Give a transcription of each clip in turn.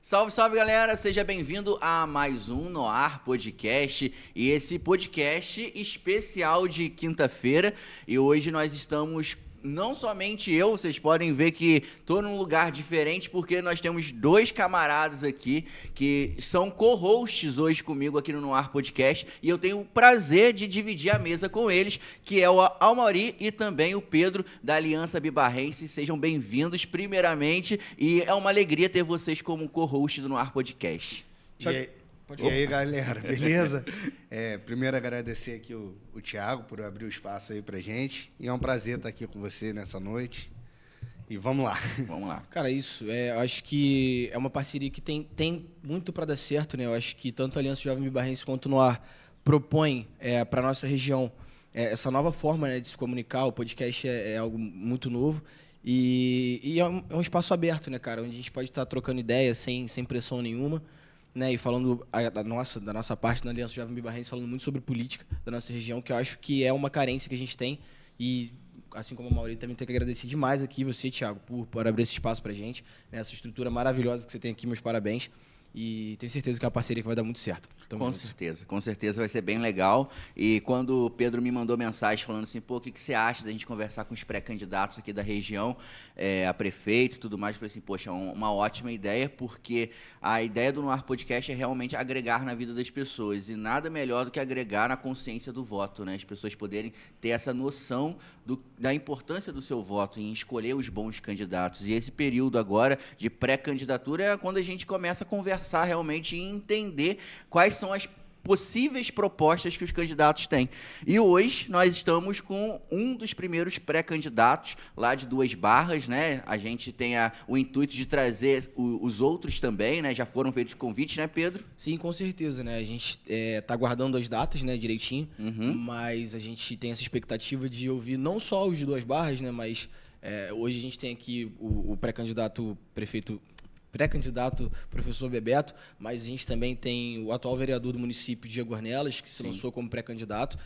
Salve, salve galera, seja bem-vindo a mais um Noar Podcast e esse podcast especial de quinta-feira. E hoje nós estamos, não somente eu, vocês podem ver que estou num lugar diferente porque nós temos dois camaradas aqui que são co-hosts hoje comigo aqui no Noar Podcast e eu tenho o prazer de dividir a mesa com eles, que é o Almauri e também o Pedro da Aliança Bibarrense. Sejam bem-vindos primeiramente e é uma alegria ter vocês como co-host do Noar Podcast. E aí, galera, beleza? Primeiro agradecer aqui o Thiago por abrir o espaço aí pra gente. E é um prazer estar aqui com você nessa noite. E vamos lá. Vamos lá. Cara, acho que é uma parceria que tem muito para dar certo, né? Eu acho que tanto a Aliança Jovem Bibarrense quanto o Noar propõe para nossa região essa nova forma, né, de se comunicar. O podcast é algo muito novo. E é um espaço aberto, né, cara? Onde a gente pode estar trocando ideias sem pressão nenhuma. Né, e falando da nossa parte na Aliança Jovem Bibarrense, falando muito sobre política da nossa região, que eu acho que é uma carência que a gente tem. E, assim como a Maurício, também tenho que agradecer demais aqui você, Thiago, por abrir esse espaço pra gente. Né, essa estrutura maravilhosa que você tem aqui, meus parabéns. E tenho certeza que é uma parceria que vai dar muito certo. Com certeza vai ser bem legal. E quando o Pedro me mandou mensagem falando assim, pô, o que você acha da gente conversar com os pré-candidatos aqui da região, a prefeito e tudo mais, eu falei assim, poxa, uma ótima ideia, porque a ideia do Noar Podcast é realmente agregar na vida das pessoas, e nada melhor do que agregar na consciência do voto, né? As pessoas poderem ter essa noção da importância do seu voto em escolher os bons candidatos. E esse período agora de pré-candidatura é quando a gente começa a conversar realmente e entender quais são as possíveis propostas que os candidatos têm. E hoje nós estamos com um dos primeiros pré-candidatos lá de Duas Barras, né? A gente tem o intuito de trazer os outros também, né? Já foram feitos convites, né, Pedro? Sim, com certeza, né? A gente tá guardando as datas, né, direitinho, mas a gente tem essa expectativa de ouvir não só os de Duas Barras, né, mas hoje a gente tem aqui o pré-candidato professor Bebeto, mas a gente também tem o atual vereador do município, Diego Ornelas, que se lançou como pré-candidato,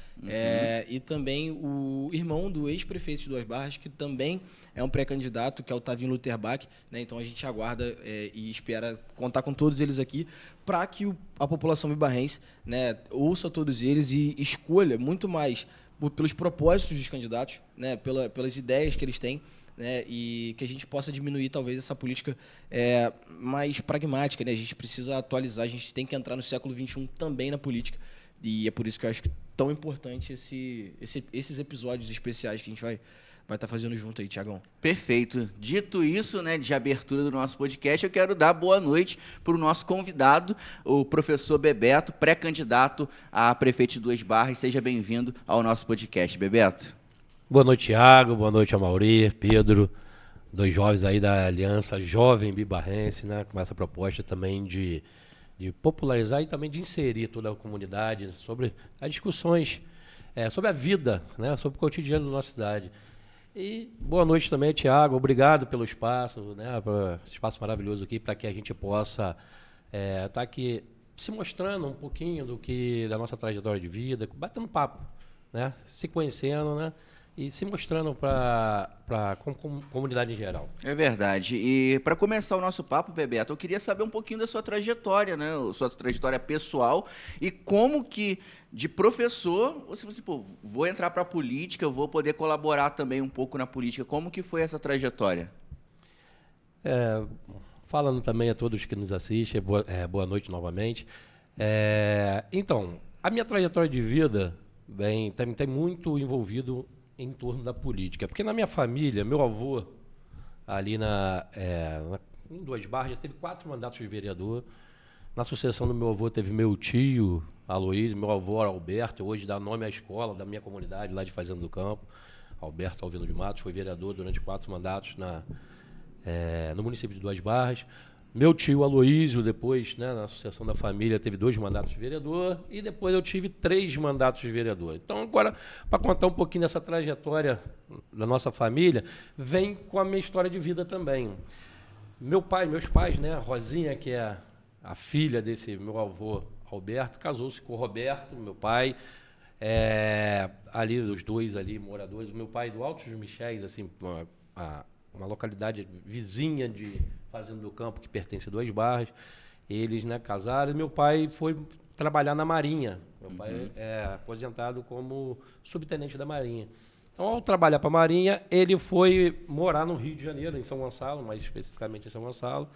e também o irmão do ex-prefeito de Duas Barras, que também é um pré-candidato, que é o Tavinho Lutherbach, né? Então a gente aguarda e espera contar com todos eles aqui para que a população bibarrense, né, ouça todos eles e escolha muito mais pelos propósitos dos candidatos, né, pelas ideias que eles têm, né, e que a gente possa diminuir, talvez, essa política mais pragmática. Né? A gente precisa atualizar, a gente tem que entrar no século XXI também na política. E é por isso que eu acho que tão importante esses episódios especiais que a gente vai estar fazendo junto aí, Thiagão. Perfeito. Dito isso, né, de abertura do nosso podcast, eu quero dar boa noite para o nosso convidado, o professor Bebeto, pré-candidato a prefeito de Duas Barras. Seja bem-vindo ao nosso podcast, Bebeto. Boa noite, Thiago. Boa noite, Amaury, Pedro, dois jovens aí da Aliança Jovem Bibarrense, né? Com essa proposta também de popularizar e também de inserir toda a comunidade sobre as discussões sobre a vida, né? Sobre o cotidiano da nossa cidade. E boa noite também, Thiago. Obrigado pelo espaço, né? Por esse espaço maravilhoso aqui, para que a gente possa estar aqui se mostrando um pouquinho da nossa trajetória de vida, batendo papo, né? Se conhecendo, né? E se mostrando para a comunidade em geral. É verdade. E para começar o nosso papo, Bebeto, eu queria saber um pouquinho da sua trajetória, né? Sua trajetória pessoal e como que, de professor, você falou assim, pô, vou entrar para a política, eu vou poder colaborar também um pouco na política. Como que foi essa trajetória? Falando também a todos que nos assistem, boa noite novamente. Então, a minha trajetória de vida tem muito envolvido em torno da política. Porque na minha família, meu avô, ali em Duas Barras, já teve 4 mandatos de vereador. Na sucessão do meu avô teve meu tio, Aloysio, meu avô Alberto, hoje dá nome à escola da minha comunidade, lá de Fazenda do Campo. Alberto Alvino de Matos, foi vereador durante 4 mandatos no município de Duas Barras. Meu tio Aloysio, depois, né, na sucessão da família, teve 2 mandatos de vereador e depois eu tive 3 mandatos de vereador. Então, agora, para contar um pouquinho dessa trajetória da nossa família, vem com a minha história de vida também. Meus pais, né, Rosinha, que é a filha desse meu avô Alberto, casou-se com o Roberto, meu pai, ali os dois ali moradores. Meu pai do Alto dos Michés, assim, uma localidade vizinha de Fazenda do Campo, que pertence a Duas Barras. Eles, né, casaram, e meu pai foi trabalhar na Marinha. Meu pai é aposentado como subtenente da Marinha. Então, ao trabalhar para a Marinha, ele foi morar no Rio de Janeiro, em São Gonçalo, mais especificamente em São Gonçalo.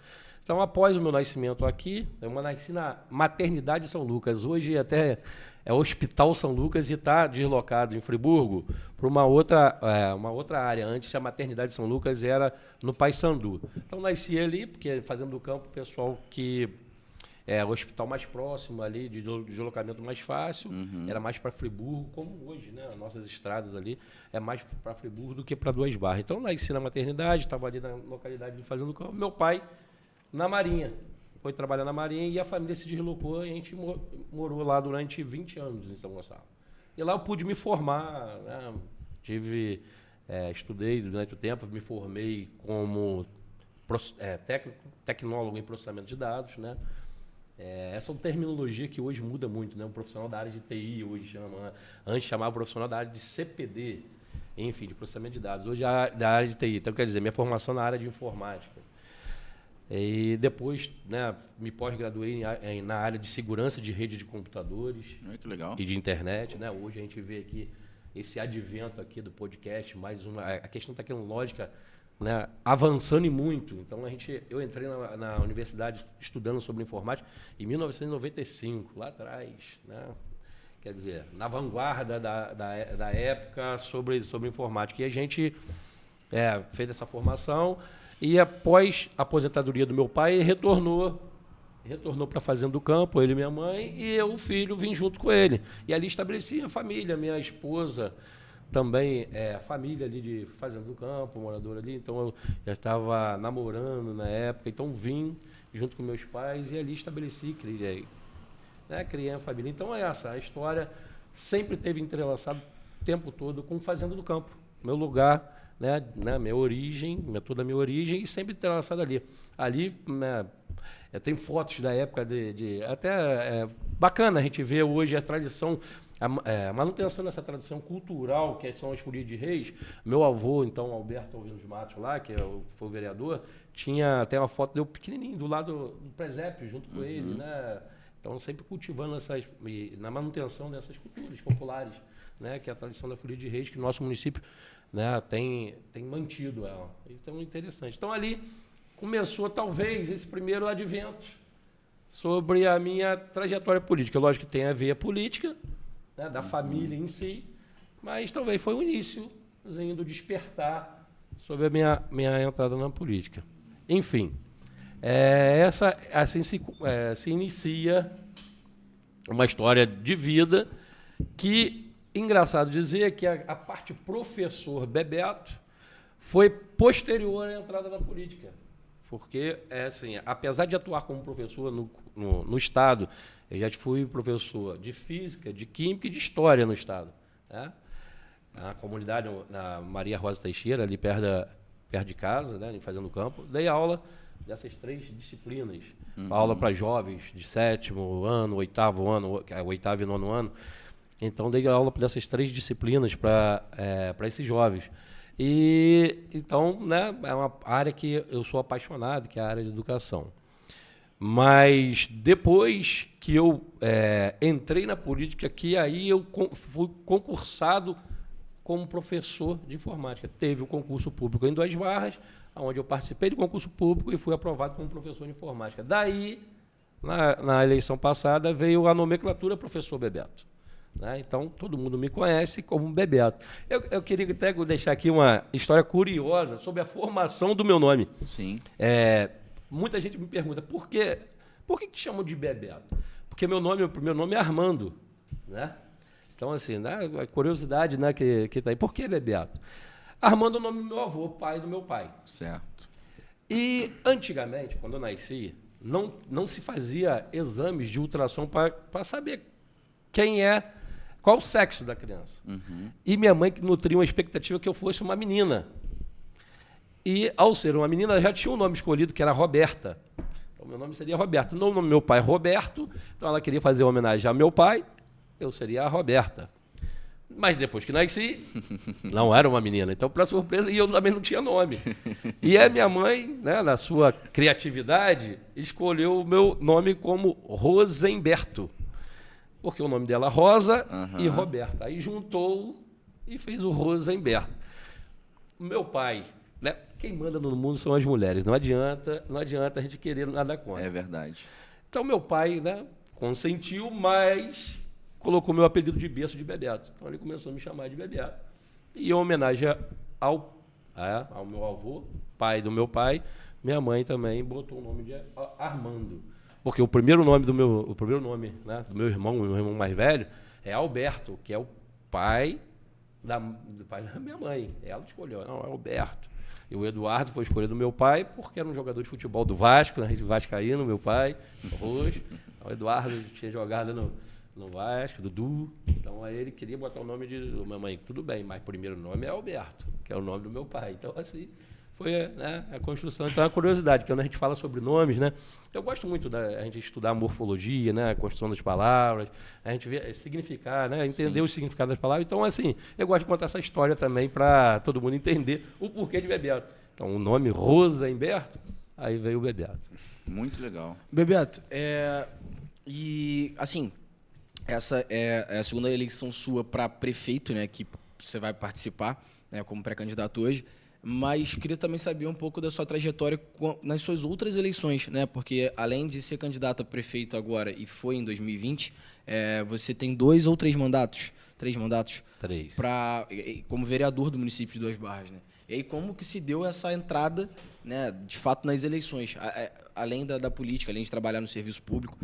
Então, após o meu nascimento aqui, eu nasci na Maternidade São Lucas. Hoje até é Hospital São Lucas e está deslocado em Friburgo para uma outra área. Antes, a Maternidade São Lucas era no Paissandu. Então, nasci ali, porque Fazenda do Campo, o pessoal que é o hospital mais próximo ali, de deslocamento mais fácil, era mais para Friburgo, como hoje, né? As nossas estradas ali é mais para Friburgo do que para Duas Barras. Então, nasci na maternidade, estava ali na localidade de Fazenda do Campo. Meu pai na Marinha, foi trabalhar na Marinha e a família se deslocou e a gente morou lá durante 20 anos em São Gonçalo. E lá eu pude me formar, né? Estudei durante o tempo, me formei como tecnólogo em processamento de dados, né? Essa é uma terminologia que hoje muda muito, né? Um profissional da área de TI hoje chama, antes chamava profissional da área de CPD, enfim, de processamento de dados. Hoje é da área de TI. Então, quer dizer, minha formação na área de informática. E depois, né, me pós-graduei na área de segurança de rede de computadores Muito legal. E de internet, né? Hoje a gente vê aqui esse advento aqui do podcast, a questão tecnológica, né, avançando e muito. Então eu entrei na universidade estudando sobre informática em 1995, lá atrás, né? Quer dizer, na vanguarda da época sobre informática. E a gente fez essa formação e após a aposentadoria do meu pai, retornou para a Fazenda do Campo, ele e minha mãe, e eu, o filho, vim junto com ele. E ali estabeleci a família, minha esposa também, família ali de Fazenda do Campo, morador ali, então eu já estava namorando na época, então vim junto com meus pais e ali estabeleci, criei a família. Então a história sempre teve entrelaçado o tempo todo com Fazenda do Campo, meu lugar, né, minha origem, toda a minha origem, e sempre entrelaçado ali. Ali, né, tem fotos da época até bacana a gente ver hoje a tradição, a manutenção dessa tradição cultural, que são as folias de reis. Meu avô, então, Alberto Alvino dos Matos, lá, que foi o vereador, tinha até uma foto dele pequenininho, do lado do presépio, junto com ele, né? Então, sempre cultivando na manutenção dessas culturas populares, né? Que é a tradição da folia de reis, que o nosso município, né, tem mantido ela. Então, interessante. Então, ali começou, talvez, esse primeiro advento sobre a minha trajetória política. Lógico que tem a veia política, né, da família em si, mas talvez foi o iníciozinho do despertar sobre a minha entrada na política. Enfim, assim se inicia uma história de vida que, engraçado dizer, que a parte professor Bebeto foi posterior à entrada na política. Porque, assim, apesar de atuar como professor no Estado, eu já fui professor de Física, de Química e de História no Estado, né? Na comunidade, na Maria Rosa Teixeira, ali perto de casa, né, em Fazenda do Campo, dei aula dessas 3 disciplinas. Aula para jovens de 7º ano, 8º ano, 8º e 9º ano. Então, dei aula dessas 3 disciplinas para esses jovens. E, então, né, é uma área que eu sou apaixonado, que é a área de educação. Mas, depois que eu entrei na política, que aí eu fui concursado como professor de informática. Teve o concurso público em Duas Barras, onde eu participei do concurso público e fui aprovado como professor de informática. Daí, na eleição passada, veio a nomenclatura professor Bebeto. Né? Então, todo mundo me conhece como Bebeto. Eu queria até deixar aqui uma história curiosa sobre a formação do meu nome. Sim. Muita gente me pergunta, por que te chamam de Bebeto? Porque meu primeiro nome é Armando. Né? Então, assim, né, a curiosidade, né, que está aí. Por que Bebeto? Armando é o nome do meu avô, pai do meu pai. Certo. E, antigamente, quando eu nasci, não se fazia exames de ultrassom para saber qual o sexo da criança. E minha mãe que nutria uma expectativa que eu fosse uma menina. E, ao ser uma menina, já tinha um nome escolhido, que era Roberta. Então, meu nome seria Roberto. O nome do meu pai é Roberto, então ela queria fazer uma homenagem ao meu pai, eu seria a Roberta. Mas depois que nasci, não era uma menina. Então, para surpresa, e eu também não tinha nome. E a minha mãe, né, na sua criatividade, escolheu o meu nome como Rosemberto. Porque o nome dela é Rosa e Roberta. Aí juntou e fez o Rosemberto. Meu pai, né, quem manda no mundo são as mulheres. Não adianta a gente querer nada contra. É verdade. Então, meu pai, né, consentiu, mas colocou meu apelido de berço de Bebeto. Então, ele começou a me chamar de Bebeto. E em homenagem ao meu avô, pai do meu pai, minha mãe também botou o nome de Armando. Porque o primeiro nome, né, do meu irmão mais velho, é Alberto, que é o pai da minha mãe. Ela escolheu, não, é Alberto. E o Eduardo foi escolhido do meu pai, porque era um jogador de futebol do Vasco, na rede vascaíno, meu pai, Roxo. O Eduardo tinha jogado no Vasco, Dudu. Então, aí ele queria botar o nome de mamãe. Tudo bem, mas o primeiro nome é Alberto, que é o nome do meu pai. Então, assim, foi, né, a construção. Então, é uma curiosidade, que quando a gente fala sobre nomes, né, eu gosto muito da gente estudar a morfologia, né, a construção das palavras, a gente ver, significar, né, entender o significado das palavras. Então, assim, eu gosto de contar essa história também para todo mundo entender o porquê de Bebeto. Então, o nome Rosemberto, aí veio o Bebeto. Muito legal. Bebeto, e assim, essa é a segunda eleição sua para prefeito, né, que você vai participar, né, como pré-candidato hoje, mas queria também saber um pouco da sua trajetória nas suas outras eleições, né, porque além de ser candidato a prefeito agora e foi em 2020, você tem 2 ou 3 mandatos? 3 mandatos? 3. Como vereador do município de Duas Barras, né? E aí como que se deu essa entrada, né, de fato, nas eleições, além da política, além de trabalhar no serviço público,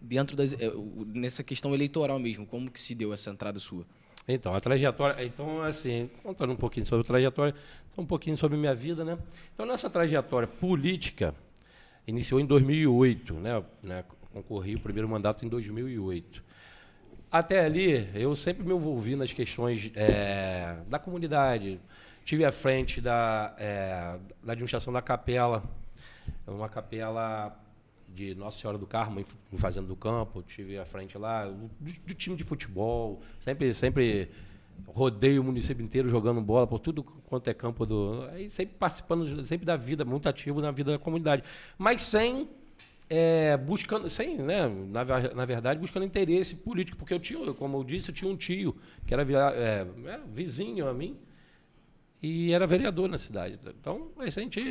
dentro nessa questão eleitoral mesmo, como que se deu essa entrada sua? Então, a trajetória... Então, assim, contando um pouquinho sobre a trajetória, um pouquinho sobre a minha vida, né? Então, nessa trajetória política, iniciou em 2008, né? Concorri o primeiro mandato em 2008. Até ali, eu sempre me envolvi nas questões da comunidade. Estive à frente da administração da capela, uma capela de Nossa Senhora do Carmo, em Fazenda do Campo. Estive à frente lá, do time de futebol. Sempre rodei o município inteiro jogando bola por tudo quanto é campo aí sempre participando sempre da vida, muito ativo na vida da comunidade. Mas sem... né, na verdade, buscando interesse político, porque eu tinha, como eu disse, eu tinha um tio que era vizinho a mim e era vereador na cidade. Então, a gente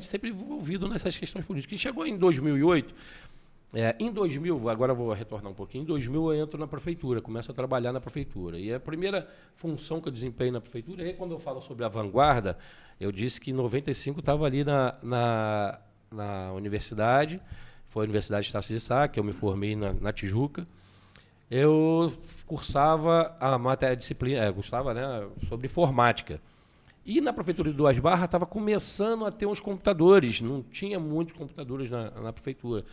sempre envolvido nessas questões políticas. E chegou em 2008, em 2000, agora eu vou retornar um pouquinho, em 2000 eu entro na prefeitura, começo a trabalhar na prefeitura. E a primeira função que eu desempenho na prefeitura, e aí quando eu falo sobre a vanguarda, eu disse que em 95 estava ali na universidade. Foi a Universidade de Estácio de Sá, que eu me formei na Tijuca. Eu cursava a disciplina sobre informática. E na Prefeitura de Duas Barras estava começando a ter uns computadores, não tinha muitos computadores na Prefeitura.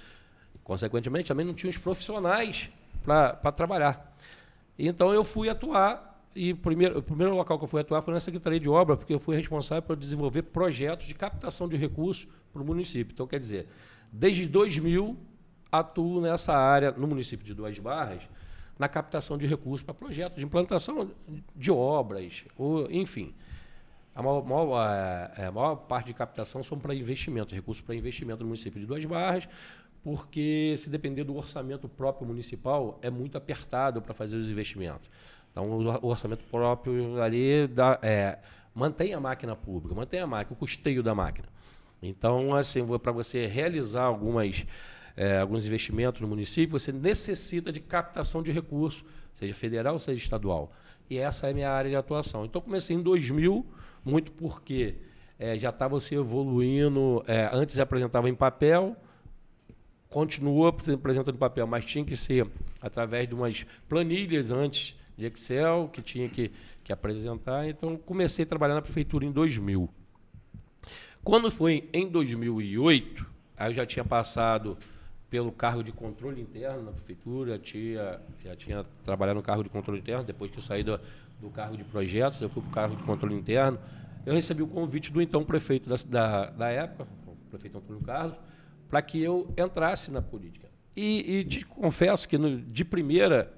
Consequentemente, também não tinha os profissionais para trabalhar. Então, eu fui atuar, e o primeiro local que eu fui atuar foi na Secretaria de Obra, porque eu fui responsável por desenvolver projetos de captação de recursos para o município. Então, quer dizer... Desde 2000, atuo nessa área, no município de Duas Barras, na captação de recursos para projetos de implantação de obras, enfim. A maior parte de captação são para investimento, recursos para investimento no município de Duas Barras, porque, se depender do orçamento próprio municipal, é muito apertado para fazer os investimentos. Então, o orçamento próprio ali mantém a máquina pública, o custeio da máquina. Então, assim, para você realizar alguns investimentos no município, você necessita de captação de recursos, seja federal, seja estadual. E essa é a minha área de atuação. Então, comecei em 2000, muito porque já estava se evoluindo. Antes apresentava em papel, continua se apresentando em papel, mas tinha que ser através de umas planilhas antes de Excel, que tinha que apresentar. Então, comecei a trabalhar na prefeitura em 2000. Quando foi em 2008, aí eu já tinha passado pelo cargo de controle interno na prefeitura, já tinha trabalhado no cargo de controle interno, depois que eu saí do cargo de projetos, eu fui para o cargo de controle interno. Eu recebi o convite do então prefeito da época, o prefeito Antônio Carlos, para que eu entrasse na política. E te confesso que de primeira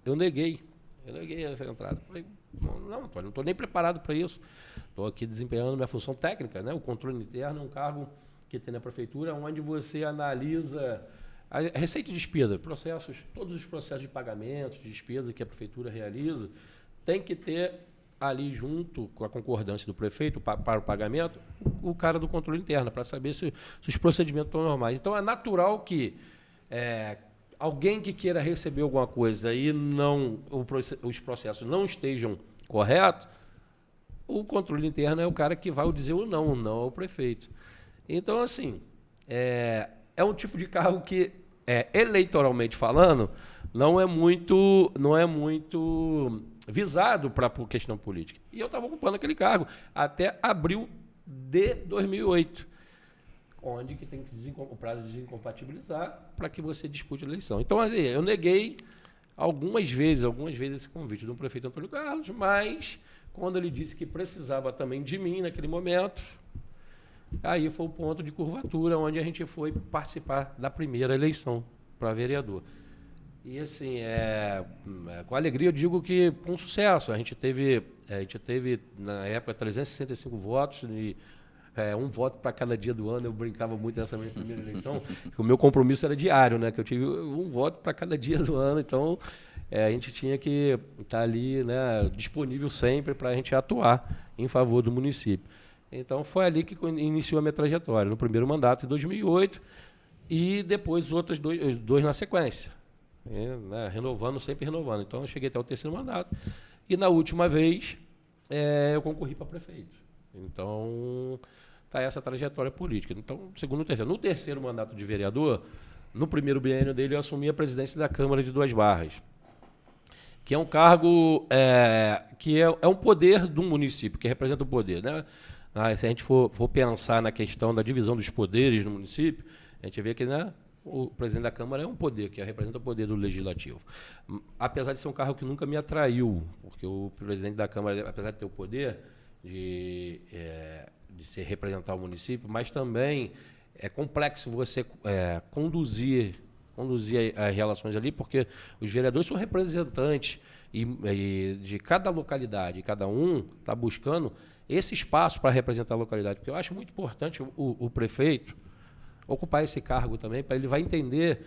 eu neguei. Eu neguei essa entrada. Falei, não, Antônio, não estou nem preparado para isso. Estou aqui desempenhando minha função técnica, né? O controle interno é um cargo que tem na prefeitura, onde você analisa a receita e despesa, todos os processos de pagamento, de despesa que a prefeitura realiza, tem que ter ali junto com a concordância do prefeito para o pagamento, o cara do controle interno, para saber se os procedimentos estão normais. Então, é natural que alguém que queira receber alguma coisa e os processos não estejam corretos, o controle interno é o cara que vai dizer o não é o prefeito. Então, assim, é um tipo de cargo que, eleitoralmente falando, não é muito visado para a questão política. E eu estava ocupando aquele cargo até abril de 2008, onde que tem o prazo de desincompatibilizar para que você dispute a eleição. Então, assim, eu neguei algumas vezes esse convite do prefeito Antônio Carlos, mas quando ele disse que precisava também de mim naquele momento, aí foi o ponto de curvatura onde a gente foi participar da primeira eleição para vereador. E assim, com alegria eu digo que com sucesso. A gente teve na época 365 votos e um voto para cada dia do ano. Eu brincava muito nessa minha primeira eleição, que o meu compromisso era diário, né? Que eu tive um voto para cada dia do ano. Então, a gente tinha que estar ali, né, disponível sempre para a gente atuar em favor do município. Então, foi ali que iniciou a minha trajetória, no primeiro mandato, em 2008, e depois os outros dois na sequência. Sempre renovando. Então, eu cheguei até o terceiro mandato. E, na última vez, eu concorri para prefeito. Então, está essa trajetória política. Então, segundo e terceiro. No terceiro mandato de vereador, no primeiro biênio dele, eu assumi a presidência da Câmara de Duas Barras, que é um cargo que é um poder do município, que representa o poder, né? Se a gente for pensar na questão da divisão dos poderes no município, a gente vê que, né, o presidente da Câmara é um poder, que representa o poder do Legislativo. Apesar de ser um cargo que nunca me atraiu, porque o presidente da Câmara, apesar de ter o poder de se representar o município, mas também é complexo você conduzir as relações ali, porque os vereadores são representantes e de cada localidade, cada um está buscando esse espaço para representar a localidade, porque eu acho muito importante o prefeito ocupar esse cargo também, para ele vai entender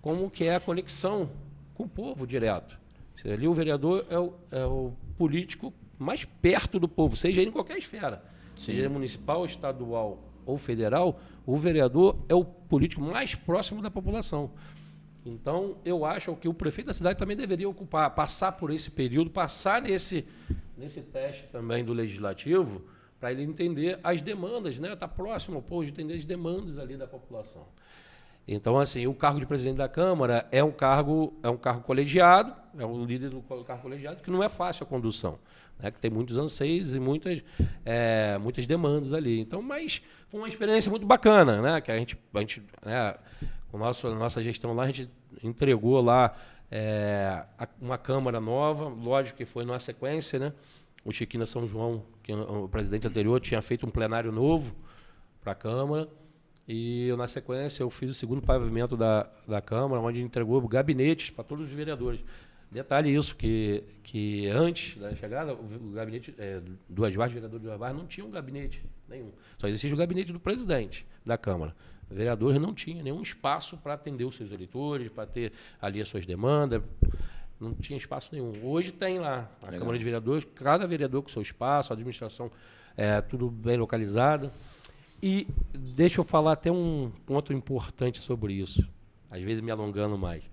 como que é a conexão com o povo direto. Ali o vereador é o político mais perto do povo, seja ele em qualquer esfera, seja municipal, estadual ou federal, o vereador é o político mais próximo da população. Então, eu acho que o prefeito da cidade também deveria passar por esse período, passar nesse teste também do legislativo, para ele entender as demandas, né? Está próximo ao povo, de entender as demandas ali da população. Então, assim, o cargo de presidente da Câmara é um cargo colegiado, é o líder do cargo colegiado, que não é fácil a condução, né? Que tem muitos anseios e muitas demandas ali. Então, mas foi uma experiência muito bacana, né? Que a gente com a nossa gestão lá, a gente entregou lá uma Câmara nova, lógico que foi numa sequência, né? O Chiquina São João, que o presidente anterior tinha feito um plenário novo para a Câmara, e eu, na sequência, eu fiz o segundo pavimento da Câmara, onde entregou gabinetes para todos os vereadores. Detalhe isso, que antes da chegada, o gabinete Duas Barras, o vereador de Duas Barras, não tinha um gabinete nenhum. Só existia o gabinete do presidente da Câmara. Os vereadores não tinham nenhum espaço para atender os seus eleitores, para ter ali as suas demandas. Não tinha espaço nenhum. Hoje tem lá a Câmara de Vereadores, cada vereador com seu espaço, a administração tudo bem localizado. E deixa eu falar até um ponto importante sobre isso, às vezes me alongando mais.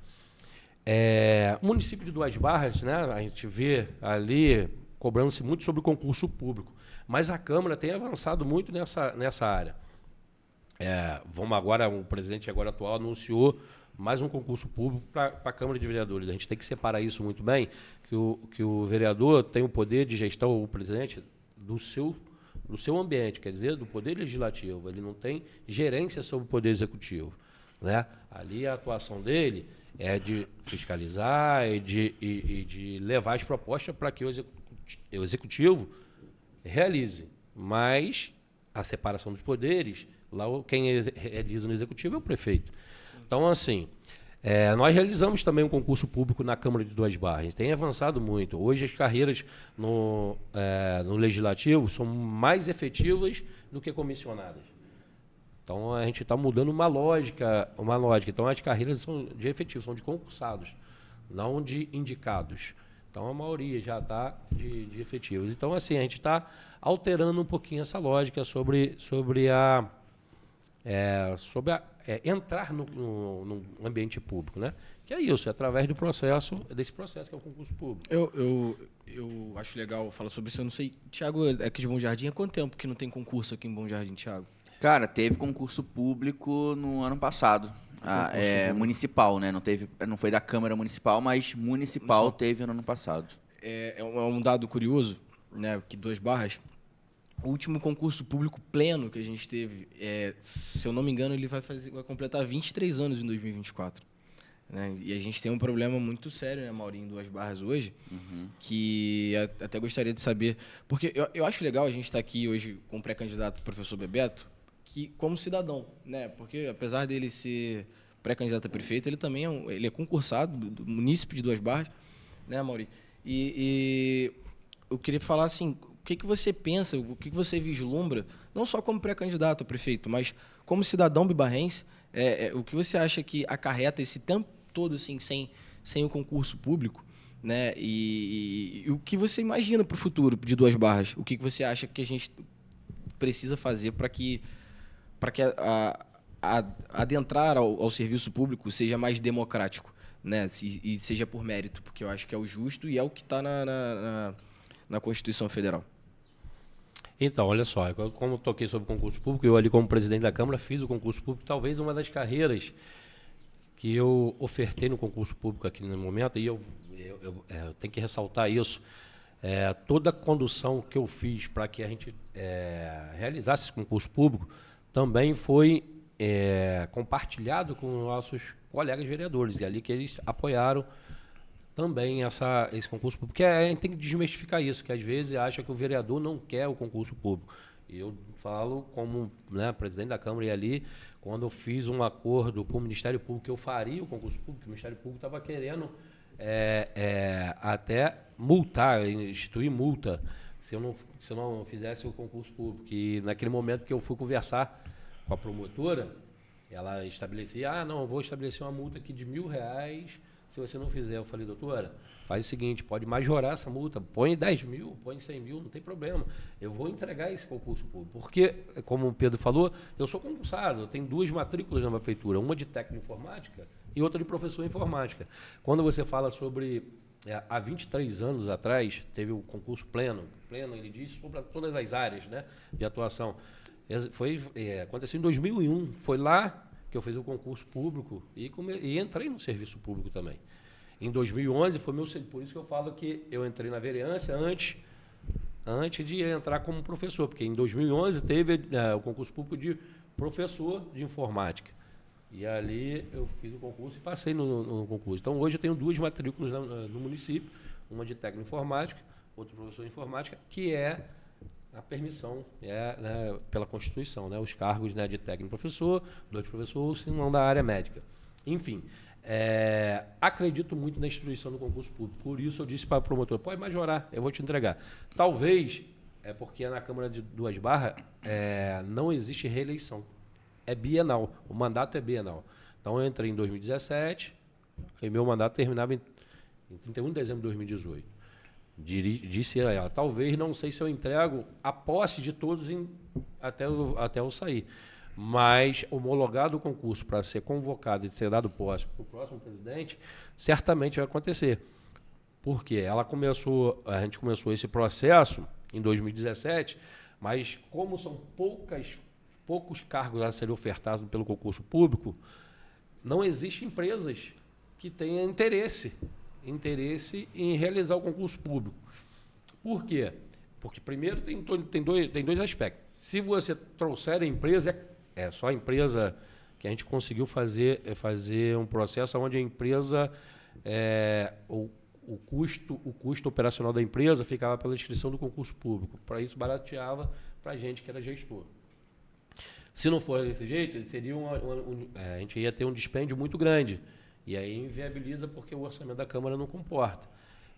O município de Duas Barras, né, a gente vê ali cobrando-se muito sobre o concurso público, mas a Câmara tem avançado muito nessa área. O presidente agora atual anunciou mais um concurso público para a Câmara de Vereadores. A gente tem que separar isso muito bem, que o vereador tem o poder de gestão, o presidente, do seu ambiente, quer dizer, do poder legislativo. Ele não tem gerência sobre o poder executivo, né? Ali a atuação dele é de fiscalizar e de levar as propostas para que o executivo realize. Mas a separação dos poderes, lá quem realiza no executivo é o prefeito. Então, assim, Nós realizamos também um concurso público na Câmara de Duas Barras. A gente tem avançado muito. Hoje as carreiras no Legislativo são mais efetivas do que comissionadas. Então a gente está mudando uma lógica. Então as carreiras são de efetivos, são de concursados, não de indicados. Então a maioria já está de efetivos. Então assim, a gente está alterando um pouquinho essa lógica sobre entrar no ambiente público, né? Que é isso, é através desse processo que é o concurso público. Eu acho legal falar sobre isso, eu não sei. Thiago, aqui de Bom Jardim, há quanto tempo que não tem concurso aqui em Bom Jardim, Thiago? Cara, teve concurso público no ano passado. Municipal, né? Não foi da Câmara Municipal, mas municipal teve no ano passado. É um dado curioso, né? Que Duas Barras, o último concurso público pleno que a gente teve, se eu não me engano, ele vai completar 23 anos em 2024. Né? E a gente tem um problema muito sério, né, Maurinho, em Duas Barras hoje, que até gostaria de saber. Porque eu acho legal a gente estar aqui hoje com o pré-candidato professor Bebeto, que como cidadão, né? Porque apesar dele ser pré-candidato a prefeito, ele também é concursado do município de Duas Barras, né, Maurinho? E eu queria falar assim, o que você pensa, o que você vislumbra, não só como pré-candidato a prefeito, mas como cidadão bibarrense, o que você acha que acarreta esse tempo todo assim, sem o concurso público, né? E o que você imagina para o futuro de Duas Barras? O que você acha que a gente precisa fazer para que adentrar ao serviço público seja mais democrático, né? E seja por mérito, porque eu acho que é o justo e é o que está na Constituição Federal. Então, olha só, como eu toquei sobre concurso público, eu ali como presidente da Câmara fiz o concurso público, talvez uma das carreiras que eu ofertei no concurso público aqui no momento, e eu tenho que ressaltar isso, toda a condução que eu fiz para que a gente realizasse esse concurso público também foi compartilhado com nossos colegas vereadores, e ali que eles apoiaram também esse concurso público, porque a gente tem que desmistificar isso, que às vezes acha que o vereador não quer o concurso público. E eu falo como, né, presidente da Câmara, e ali, quando eu fiz um acordo com o Ministério Público que eu faria o concurso público, o Ministério Público estava querendo até multar, instituir multa, se eu não fizesse o concurso público. E naquele momento que eu fui conversar com a promotora, ela estabelecia, não, eu vou estabelecer uma multa aqui de R$1.000, se você não fizer. Eu falei, doutora, faz o seguinte, pode majorar essa multa, põe 10 mil, põe 100 mil, não tem problema. Eu vou entregar esse concurso público. Porque, como o Pedro falou, eu sou concursado, eu tenho 2 matrículas na prefeitura, uma de técnico de informática e outra de professor de informática. Quando você fala sobre, há 23 anos atrás, teve o concurso pleno, ele diz sobre todas as áreas, né, de atuação. Aconteceu em 2001, foi lá que eu fiz o concurso público e entrei no serviço público também. Em 2011, por isso que eu falo que eu entrei na vereança antes de entrar como professor, porque em 2011 teve o concurso público de professor de informática. E ali eu fiz o concurso e passei no concurso. Então, hoje eu tenho 2 matrículas no município, uma de técnico de informática, outra de professor de informática, que é a permissão, né, pela Constituição, né, os cargos, né, de técnico professor, 2 professores, se não da área médica. Enfim, acredito muito na instituição do concurso público, por isso eu disse para a promotora, pode majorar, eu vou te entregar. Talvez, porque na Câmara de Duas Barras não existe reeleição, é bienal, o mandato é bienal. Então eu entrei em 2017 e meu mandato terminava em 31 de dezembro de 2018. Disse a ela, talvez, não sei se eu entrego a posse de todos até eu sair, mas homologado o concurso para ser convocado e ser dado posse para o próximo presidente, certamente vai acontecer. Porque a gente começou esse processo em 2017, mas como são poucos cargos a serem ofertados pelo concurso público, não existem empresas que tenham interesse em realizar o concurso público. Por quê? Porque, primeiro, tem 2 aspectos. Se você trouxer a empresa, é só a empresa que a gente conseguiu fazer um processo onde a empresa, o custo operacional da empresa ficava pela inscrição do concurso público. Para isso, barateava para a gente que era gestor. Se não for desse jeito, seria a gente ia ter um dispêndio muito grande. E aí inviabiliza porque o orçamento da Câmara não comporta.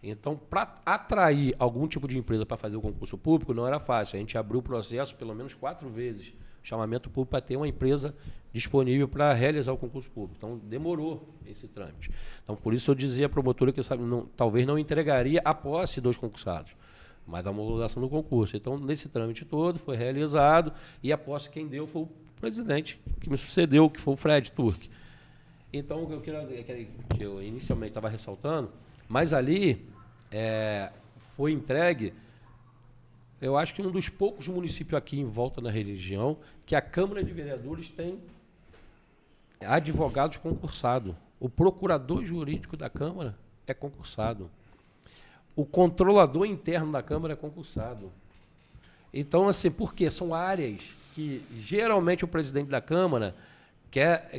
Então, para atrair algum tipo de empresa para fazer o concurso público, não era fácil. A gente abriu o processo pelo menos 4 vezes, chamamento público, para ter uma empresa disponível para realizar o concurso público. Então, demorou esse trâmite. Então, por isso eu dizia à promotora que talvez não entregaria a posse dos concursados, mas a homologação do concurso. Então, nesse trâmite todo, foi realizado, e a posse quem deu foi o presidente que me sucedeu, que foi o Fred Turk. Então, o que eu inicialmente estava ressaltando, mas ali foi entregue, eu acho que um dos poucos municípios aqui em volta da região que a Câmara de Vereadores tem advogados concursados. O procurador jurídico da Câmara é concursado. O controlador interno da Câmara é concursado. Então, assim, por quê? São áreas que geralmente o presidente da Câmara quer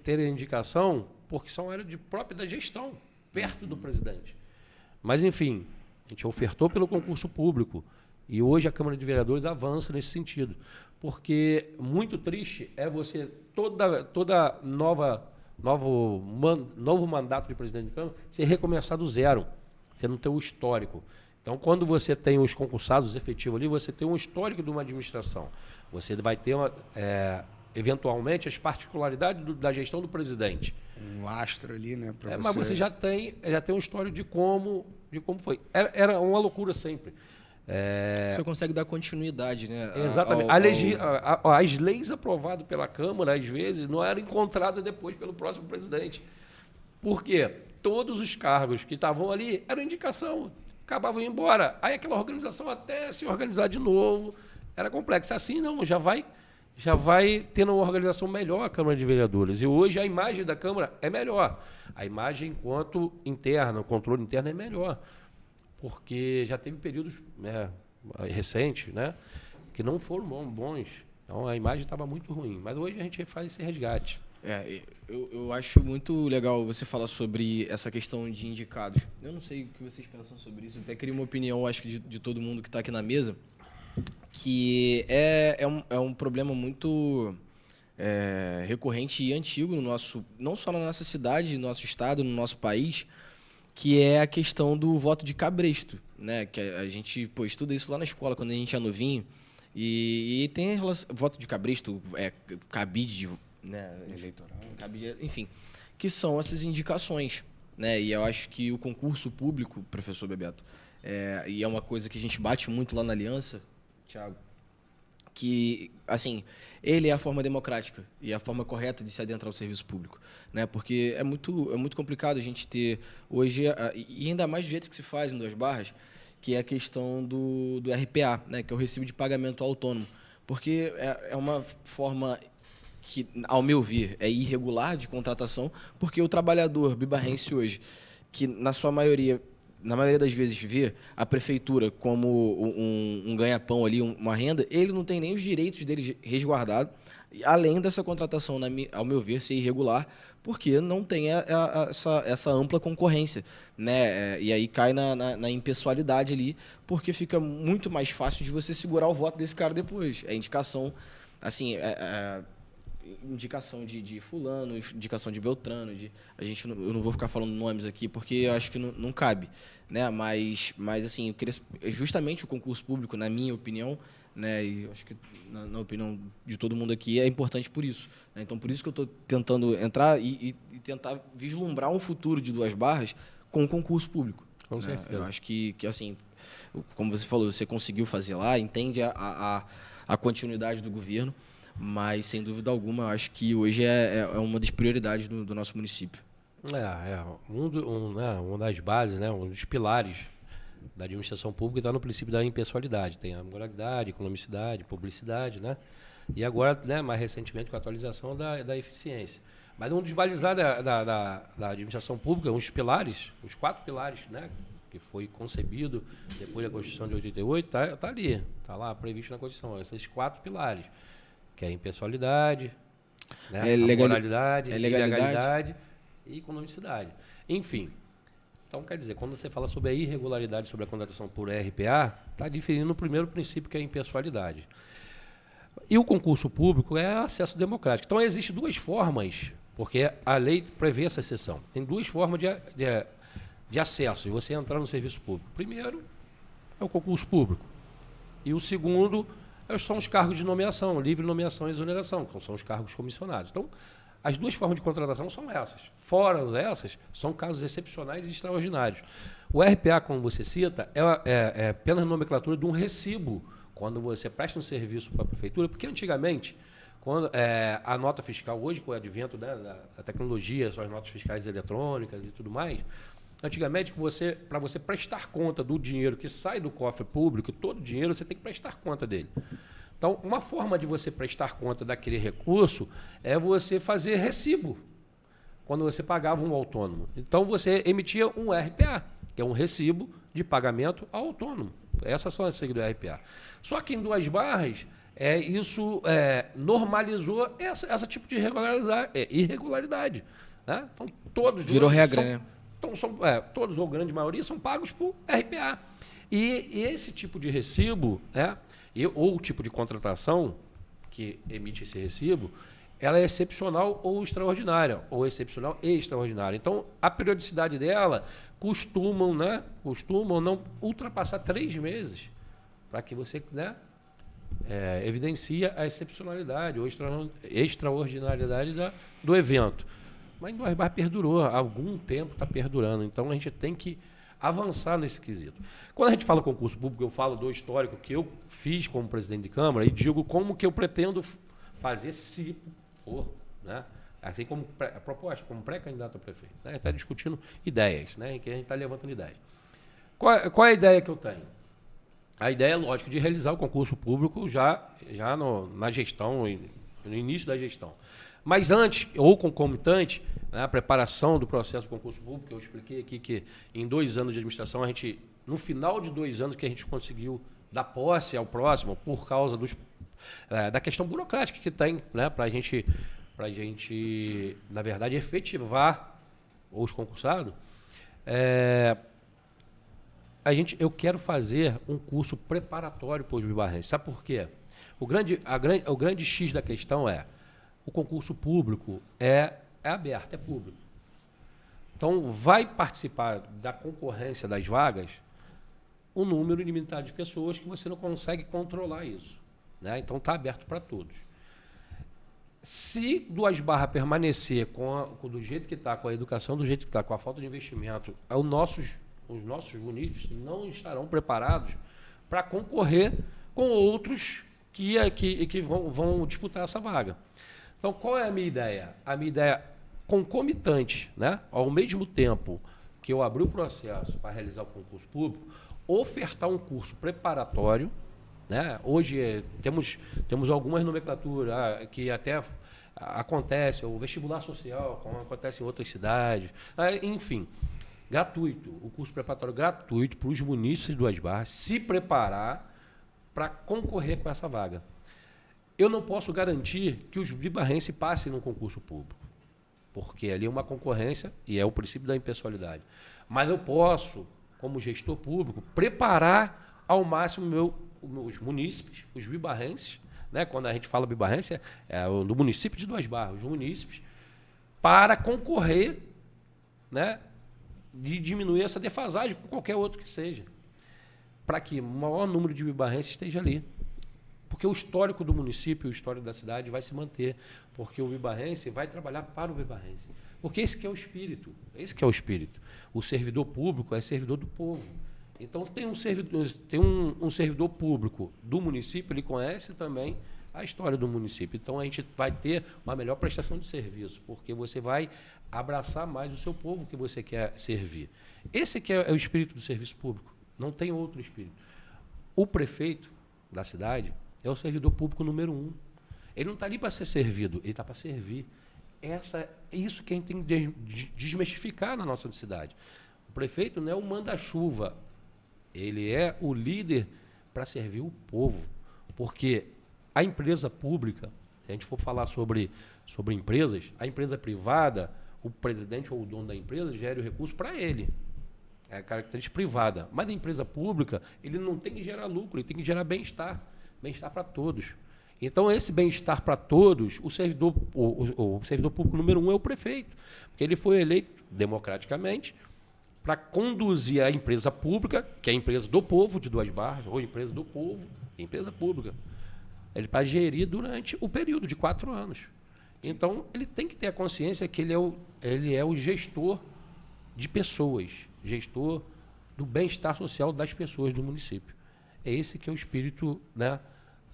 ter indicação porque são áreas própria da gestão, perto do presidente. Mas, enfim, a gente ofertou pelo concurso público e hoje a Câmara de Vereadores avança nesse sentido. Porque muito triste é você, novo mandato de presidente de Câmara, você recomeçar do zero, você não tem o histórico. Então, quando você tem os concursados efetivos ali, você tem um histórico de uma administração. Você vai ter, eventualmente, as particularidades da gestão do presidente. Um lastro ali, né? Mas você já tem um histórico de como foi. Era uma loucura sempre. Você consegue dar continuidade, né? Exatamente. As leis aprovadas pela Câmara, às vezes, não eram encontradas depois pelo próximo presidente. Por quê? Todos os cargos que estavam ali eram indicação, acabavam indo embora. Aí aquela organização até se organizar de novo era complexo. Assim não, já vai tendo uma organização melhor a Câmara de Vereadores. E hoje a imagem da Câmara é melhor. A imagem enquanto interna, o controle interno é melhor. Porque já teve períodos recentes, né, que não foram bons. Então a imagem estava muito ruim. Mas hoje a gente faz esse resgate. Eu acho muito legal você falar sobre essa questão de indicados. Eu não sei o que vocês pensam sobre isso. Eu até queria uma opinião, acho que de todo mundo que está aqui na mesa, que é um problema muito recorrente e antigo no nosso, não só na nossa cidade, no nosso estado, no nosso país, que é a questão do voto de cabresto, né? Que a gente estuda isso lá na escola quando a gente é novinho, e tem voto de cabresto, cabide, né? Eleitoral, cabide, enfim, que são essas indicações, né? E eu acho que o concurso público, professor Bebeto, e é uma coisa que a gente bate muito lá na Aliança, Thiago, que, assim, ele é a forma democrática e a forma correta de se adentrar ao serviço público, né? Porque é muito complicado a gente ter hoje, e ainda mais do jeito que se faz em Duas Barras, que é a questão do RPA, né? Que é o Recibo de Pagamento Autônomo, porque é uma forma que, ao meu ver, é irregular de contratação, porque o trabalhador bibarrense hoje, que na maioria das vezes vê a prefeitura como um ganha-pão ali, uma renda, ele não tem nem os direitos dele resguardados, além dessa contratação, ao meu ver, ser irregular, porque não tem essa ampla concorrência, né? E aí cai na impessoalidade ali, porque fica muito mais fácil de você segurar o voto desse cara depois. É indicação, assim, indicação de fulano, indicação de Beltrano, eu não vou ficar falando nomes aqui porque eu acho que não cabe, né? Mas assim, eu queria justamente o concurso público, na minha opinião, né? E eu acho que na opinião de todo mundo aqui é importante por isso, né? Então por isso que eu estou tentando entrar e tentar vislumbrar um futuro de Duas Barras com o concurso público. Com certeza. Eu acho que assim, como você falou, você conseguiu fazer lá, entende a continuidade do governo. Mas, sem dúvida alguma, eu acho que hoje é uma das prioridades do nosso município. Uma das bases, né, um dos pilares da administração pública está no princípio da impessoalidade. Tem a moralidade, economicidade, publicidade, né? E agora, né, mais recentemente, com a atualização da eficiência. Mas um dos balizados da administração pública, os 4 pilares, né, que foi concebido depois da Constituição de 88, está ali, está lá previsto na Constituição, esses 4 pilares. Que é a impessoalidade, né? A moralidade, legalidade e economicidade. Enfim, então quer dizer, quando você fala sobre a irregularidade sobre a contratação por RPA, está diferindo no primeiro princípio, que é a impessoalidade. E o concurso público é acesso democrático. Então, existem 2 formas Porque a lei prevê essa exceção. Tem duas formas de acesso, de você entrar no serviço público. Primeiro é o concurso público. E o segundo são os cargos de nomeação, livre nomeação e exoneração, que são os cargos comissionados. Então, as duas formas de contratação são essas. Fora essas, são casos excepcionais e extraordinários. O RPA, como você cita, é apenas nomenclatura de um recibo quando você presta um serviço para a prefeitura, porque antigamente, quando, a nota fiscal, hoje com o advento, né, da tecnologia, são as notas fiscais eletrônicas e tudo mais, antigamente, para você prestar conta do dinheiro que sai do cofre público, todo dinheiro você tem que prestar conta dele. Então, uma forma de você prestar conta daquele recurso é você fazer recibo, quando você pagava um autônomo. Então, você emitia um RPA, que é um recibo de pagamento ao autônomo. Essas são as siglas do RPA. Só que em Duas Barras, isso normalizou esse tipo de irregularidade. Né? Então, todos virou regra, né? Então, todos, ou grande maioria, são pagos por RPA. E esse tipo de recibo, ou o tipo de contratação que emite esse recibo, ela é excepcional ou extraordinária, ou excepcional e extraordinária. Então, a periodicidade dela costumam não ultrapassar 3 meses, para que você evidencia a excepcionalidade ou extraordinariedade do evento. Mas em Duas Barras perdurou, há algum tempo está perdurando. Então, a gente tem que avançar nesse quesito. Quando a gente fala concurso público, eu falo do histórico que eu fiz como presidente de Câmara e digo como que eu pretendo fazer se for, né? Assim como a proposta, como pré-candidato a prefeito. Né? A gente está discutindo ideias, né? Em que a gente está levantando ideias. Qual é a ideia que eu tenho? A ideia, lógico, de realizar o concurso público já na gestão, no início da gestão. Mas antes, ou concomitante, a preparação do processo do concurso público, eu expliquei aqui que em 2 anos de administração, no final de 2 anos que a gente conseguiu dar posse ao próximo, por causa da questão burocrática que tem, né, para a gente, na verdade, efetivar os concursados, eu quero fazer um curso preparatório para os bibarrenses. Sabe por quê? O grande X da questão o concurso público é aberto, é público. Então, vai participar da concorrência das vagas um número ilimitado de pessoas que você não consegue controlar isso. Né? Então, está aberto para todos. Se Duas Barras permanecer do jeito que está, com a educação do jeito que está, com a falta de investimento, os nossos munícipes não estarão preparados para concorrer com outros que vão disputar essa vaga. Então, qual é a minha ideia? A minha ideia concomitante, né? Ao mesmo tempo que eu abri o processo para realizar o concurso público, ofertar um curso preparatório, né? Hoje temos algumas nomenclaturas que até acontece, o vestibular social, como acontece em outras cidades, enfim, gratuito, o curso preparatório gratuito para os munícipes de Duas Barras se preparar para concorrer com essa vaga. Eu não posso garantir que os bibarrenses passem no concurso público, porque ali é uma concorrência e é o princípio da impessoalidade. Mas eu posso, como gestor público, preparar ao máximo os munícipes, os bibarrenses, né? Quando a gente fala bibarrense, do município de Duas Barras, os munícipes, para concorrer, né? De diminuir essa defasagem com qualquer outro que seja, para que o maior número de bibarrenses esteja ali. Porque o histórico do município, o histórico da cidade vai se manter, porque o bibarrense vai trabalhar para o bibarrense. Porque esse que é o espírito, O servidor público é servidor do povo. Então, tem um servidor público do município, ele conhece também a história do município. Então, a gente vai ter uma melhor prestação de serviço, porque você vai abraçar mais o seu povo que você quer servir. Esse que é o espírito do serviço público. Não tem outro espírito. O prefeito da cidade é o servidor público número 1. Ele não está ali para ser servido, ele está para servir. Isso que a gente tem que desmistificar na nossa cidade. O prefeito não é o manda-chuva, ele é o líder para servir o povo. Porque a empresa pública, se a gente for falar sobre empresas, a empresa privada, o presidente ou o dono da empresa gera o recurso para ele. É a característica privada. Mas a empresa pública, ele não tem que gerar lucro, ele tem que gerar bem-estar. Bem-estar para todos. Então, esse bem-estar para todos, o servidor público número 1 é o prefeito, porque ele foi eleito democraticamente para conduzir a empresa pública, que é a empresa do povo de Duas Barras, ou empresa do povo, empresa pública. Ele para gerir durante o período de 4 anos. Então, ele tem que ter a consciência que ele é o gestor de pessoas, gestor do bem-estar social das pessoas do município. É esse que é o espírito, né,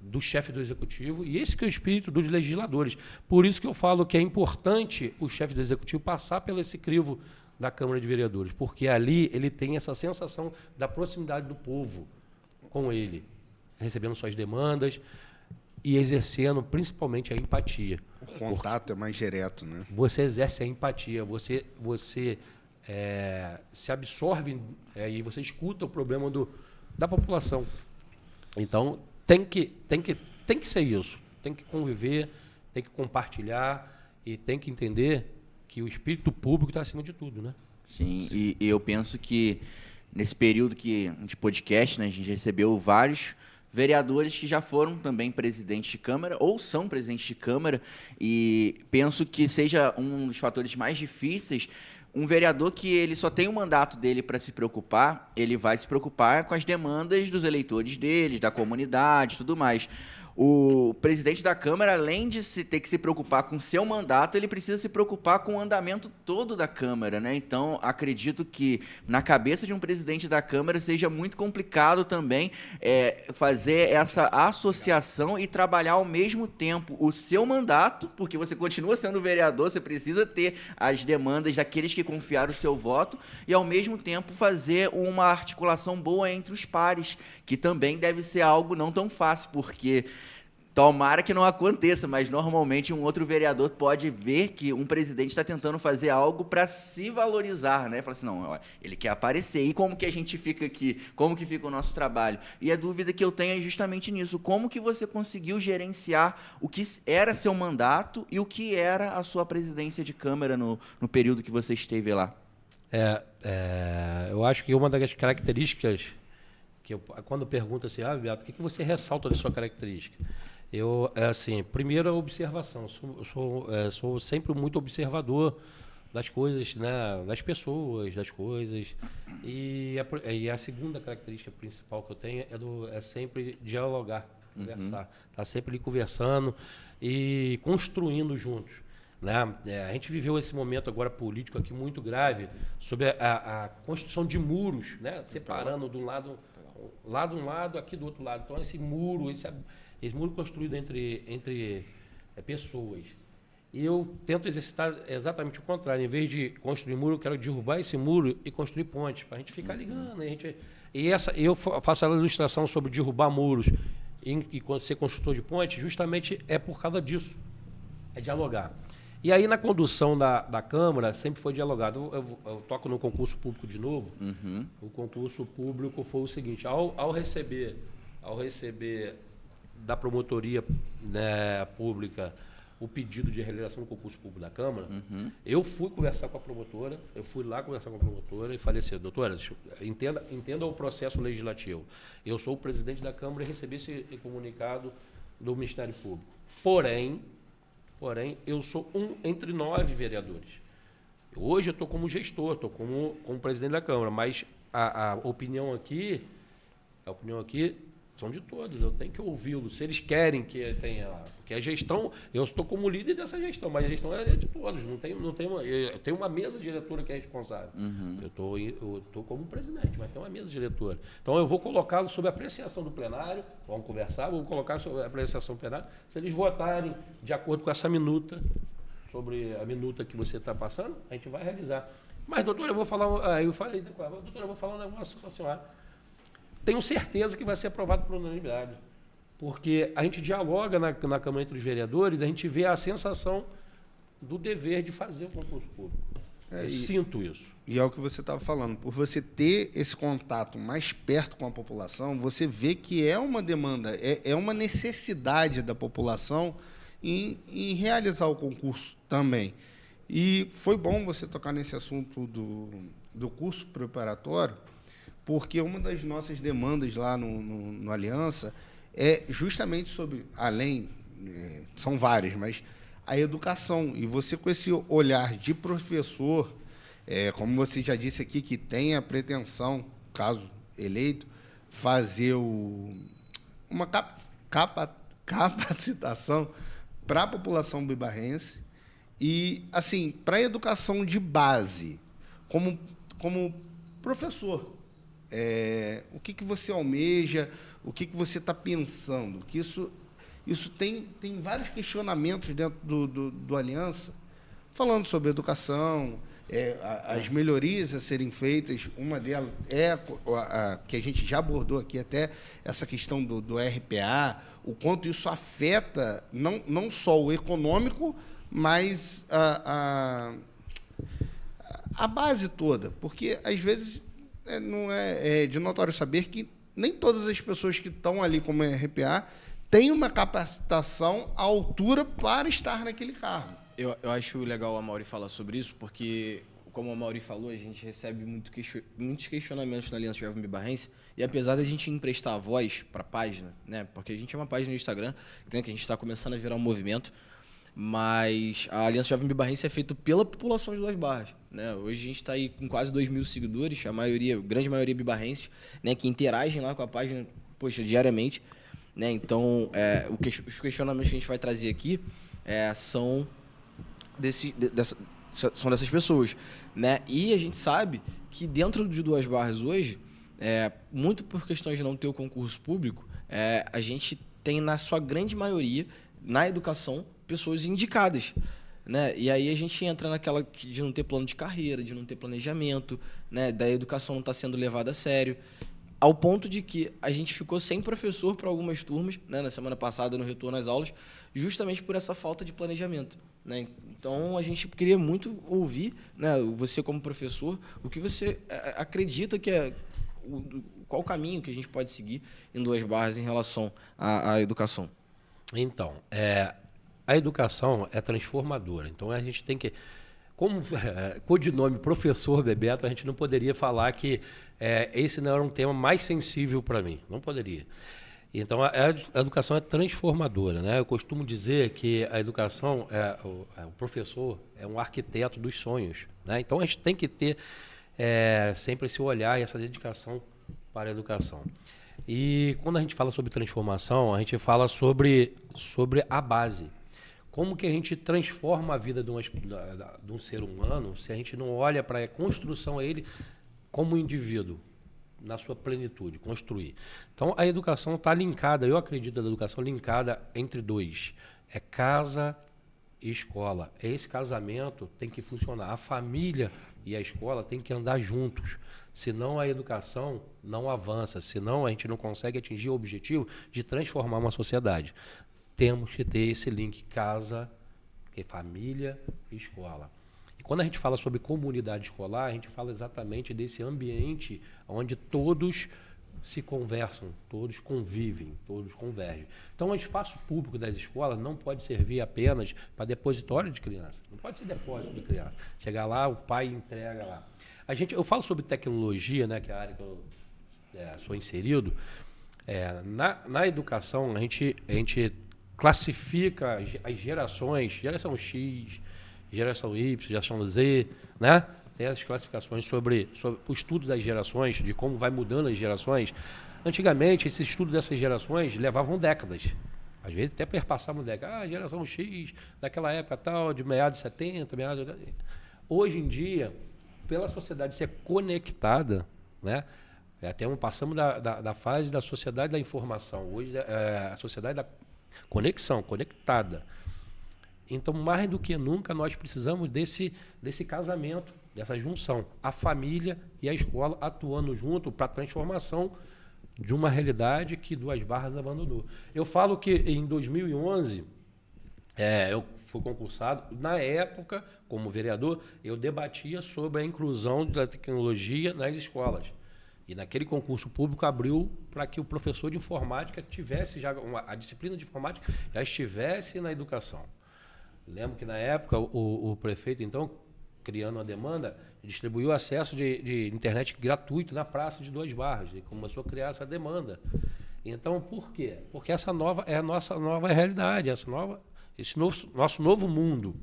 do chefe do executivo e esse que é o espírito dos legisladores. Por isso que eu falo que é importante o chefe do executivo passar pelo esse crivo da Câmara de Vereadores, porque ali ele tem essa sensação da proximidade do povo com ele, recebendo suas demandas e exercendo principalmente a empatia. O contato é mais direto, né? Você exerce a empatia, você se absorve e você escuta o problema da população. Então, tem que ser isso. Tem que conviver, tem que compartilhar e tem que entender que o espírito público está acima de tudo, né? Sim, e eu penso que nesse período de podcast, né, a gente recebeu vários vereadores que já foram também presidentes de Câmara ou são presidentes de Câmara, e penso que seja um dos fatores mais difíceis. Um vereador que ele só tem o mandato dele para se preocupar, ele vai se preocupar com as demandas dos eleitores dele, da comunidade e tudo mais. O presidente da Câmara, além de ter que se preocupar com o seu mandato, ele precisa se preocupar com o andamento todo da Câmara, né? Então, acredito que na cabeça de um presidente da Câmara seja muito complicado também fazer essa associação e trabalhar ao mesmo tempo o seu mandato, porque você continua sendo vereador, você precisa ter as demandas daqueles que confiaram o seu voto e, ao mesmo tempo, fazer uma articulação boa entre os pares, que também deve ser algo não tão fácil, porque tomara que não aconteça, mas normalmente um outro vereador pode ver que um presidente está tentando fazer algo para se valorizar, né? Fala assim, não, ó, ele quer aparecer, e como que a gente fica aqui? Como que fica o nosso trabalho? E a dúvida que eu tenho é justamente nisso, como que você conseguiu gerenciar o que era seu mandato e o que era a sua presidência de Câmara no período que você esteve lá? Eu acho que uma das características quando pergunta assim, Beato, o que você ressalta da sua característica? Primeiro a observação. Sou sempre muito observador das coisas, né, das pessoas, das coisas. E a segunda característica principal que eu tenho é sempre dialogar, conversar. Tá sempre ali conversando e construindo juntos. Né? A gente viveu esse momento agora político aqui muito grave sobre a construção de muros, né, separando de um lado aqui do outro lado. Então esse muro construído entre pessoas. E eu tento exercitar exatamente o contrário. Em vez de construir muro, eu quero derrubar esse muro e construir pontes, para a gente ficar ligando. Eu faço a ilustração sobre derrubar muros e ser construtor de ponte, justamente é por causa disso. É dialogar. E aí, na condução da Câmara, sempre foi dialogado. Eu toco no concurso público de novo. Uhum. O concurso público foi o seguinte, ao receber da promotoria, né, pública o pedido de realização do concurso público da Câmara, eu fui conversar com a promotora, e falei assim, doutora, entenda o processo legislativo. Eu sou o presidente da Câmara e recebi esse comunicado do Ministério Público. Porém, eu sou um entre 9 vereadores. Hoje eu estou como gestor, estou como presidente da Câmara, mas a opinião aqui são de todos, eu tenho que ouvi-los. Se eles querem que tenha... Porque a gestão, eu estou como líder dessa gestão, mas a gestão é de todos. Eu tenho uma mesa diretora que é responsável. Eu estou como presidente, mas tem uma mesa diretora. Então eu vou colocá-lo sob apreciação do plenário, vamos conversar, vou colocar sob apreciação do plenário. Se eles votarem de acordo com essa minuta, sobre a minuta que você está passando, a gente vai realizar. Mas, doutora, eu vou falar um negócio para a senhora. Tenho certeza que vai ser aprovado por unanimidade, porque a gente dialoga na Câmara entre os vereadores, a gente vê a sensação do dever de fazer o concurso público. Eu sinto isso. E é o que você estava falando, por você ter esse contato mais perto com a população, você vê que é uma demanda, é uma necessidade da população em realizar o concurso também. E foi bom você tocar nesse assunto do curso preparatório, porque uma das nossas demandas lá no Aliança é justamente sobre, são várias, mas a educação. E você, com esse olhar de professor, como você já disse aqui, que tem a pretensão, caso eleito, fazer uma capacitação para a população bibarrense e, assim, para a educação de base, como professor. O que você almeja, o que você está pensando? Que isso tem vários questionamentos dentro do Aliança, falando sobre educação, as melhorias a serem feitas. Uma delas é a que a gente já abordou aqui, até essa questão do RPA, o quanto isso afeta não só o econômico, mas a base toda. Porque, às vezes, não é de notório saber que nem todas as pessoas que estão ali como RPA têm uma capacitação à altura para estar naquele cargo. Eu acho legal a Mauri falar sobre isso, porque, como a Mauri falou, a gente recebe muitos questionamentos na Aliança Jovem Bibarrense, e apesar da gente emprestar a voz para a página, né, porque a gente é uma página no Instagram, né, que a gente está começando a virar um movimento, mas a Aliança Jovem Bibarrense é feita pela população de Duas Barras, né? Hoje a gente está aí com quase 2.000 seguidores, a grande maioria bibarrenses, né, que interagem lá com a página, diariamente, né? Então, os questionamentos que a gente vai trazer aqui são dessas pessoas, né? E a gente sabe que dentro de Duas Barras hoje, muito por questões de não ter o concurso público, a gente tem, na sua grande maioria, na educação, pessoas indicadas, né? E aí a gente entra naquela de não ter plano de carreira, de não ter planejamento, né? Da educação não estar sendo levada a sério, ao ponto de que a gente ficou sem professor para algumas turmas, né? Na semana passada, no retorno às aulas, justamente por essa falta de planejamento, né? Então, a gente queria muito ouvir, né, você como professor, o que você acredita que qual o caminho que a gente pode seguir em Duas Barras em relação à educação. Então, a educação é transformadora. Então, a gente tem que... Como codinome professor Bebeto, a gente não poderia falar que esse não era um tema mais sensível para mim. Não poderia. Então, a educação é transformadora, né? Eu costumo dizer que a educação, o professor é um arquiteto dos sonhos, né? Então, a gente tem que ter sempre esse olhar e essa dedicação para a educação. E quando a gente fala sobre transformação, a gente fala sobre a base. Como que a gente transforma a vida de um ser humano se a gente não olha para a construção dele como indivíduo, na sua plenitude, construir. Então, a educação está linkada, eu acredito na educação linkada entre dois. É casa e escola. Esse casamento tem que funcionar. A família e a escola têm que andar juntos. Senão a educação não avança, senão a gente não consegue atingir o objetivo de transformar uma sociedade. Temos que ter esse link casa, família e escola. E quando a gente fala sobre comunidade escolar, a gente fala exatamente desse ambiente onde todos se conversam, todos convivem, todos convergem. Então, o espaço público das escolas não pode servir apenas para depositório de criança. Não pode ser depósito de criança. Chegar lá, o pai entrega lá. Eu falo sobre tecnologia, né, que é a área que eu sou inserido. Na educação, a gente classifica as gerações, geração X, geração Y, geração Z, né? Tem as classificações sobre o estudo das gerações, de como vai mudando as gerações. Antigamente, esse estudo dessas gerações levavam décadas. Às vezes até perpassavam décadas. A geração X, daquela época tal, de meados de 70, meados de... Hoje em dia, pela sociedade ser conectada, né? Passamos da fase da sociedade da informação. Hoje a sociedade da conexão, conectada. Então, mais do que nunca, nós precisamos desse casamento, dessa junção. A família e a escola atuando junto para a transformação de uma realidade que Duas Barras abandonou. Eu falo que em 2011, eu fui concursado. Na época, como vereador, eu debatia sobre a inclusão da tecnologia nas escolas. E naquele concurso público abriu para que o professor de informática tivesse já a disciplina de informática já estivesse na educação. Lembro que na época o prefeito, então, criando uma demanda, distribuiu acesso de internet gratuito na praça de Duas Barras e começou a criar essa demanda. Então, por quê? Porque essa é a nossa nova realidade, nosso novo mundo.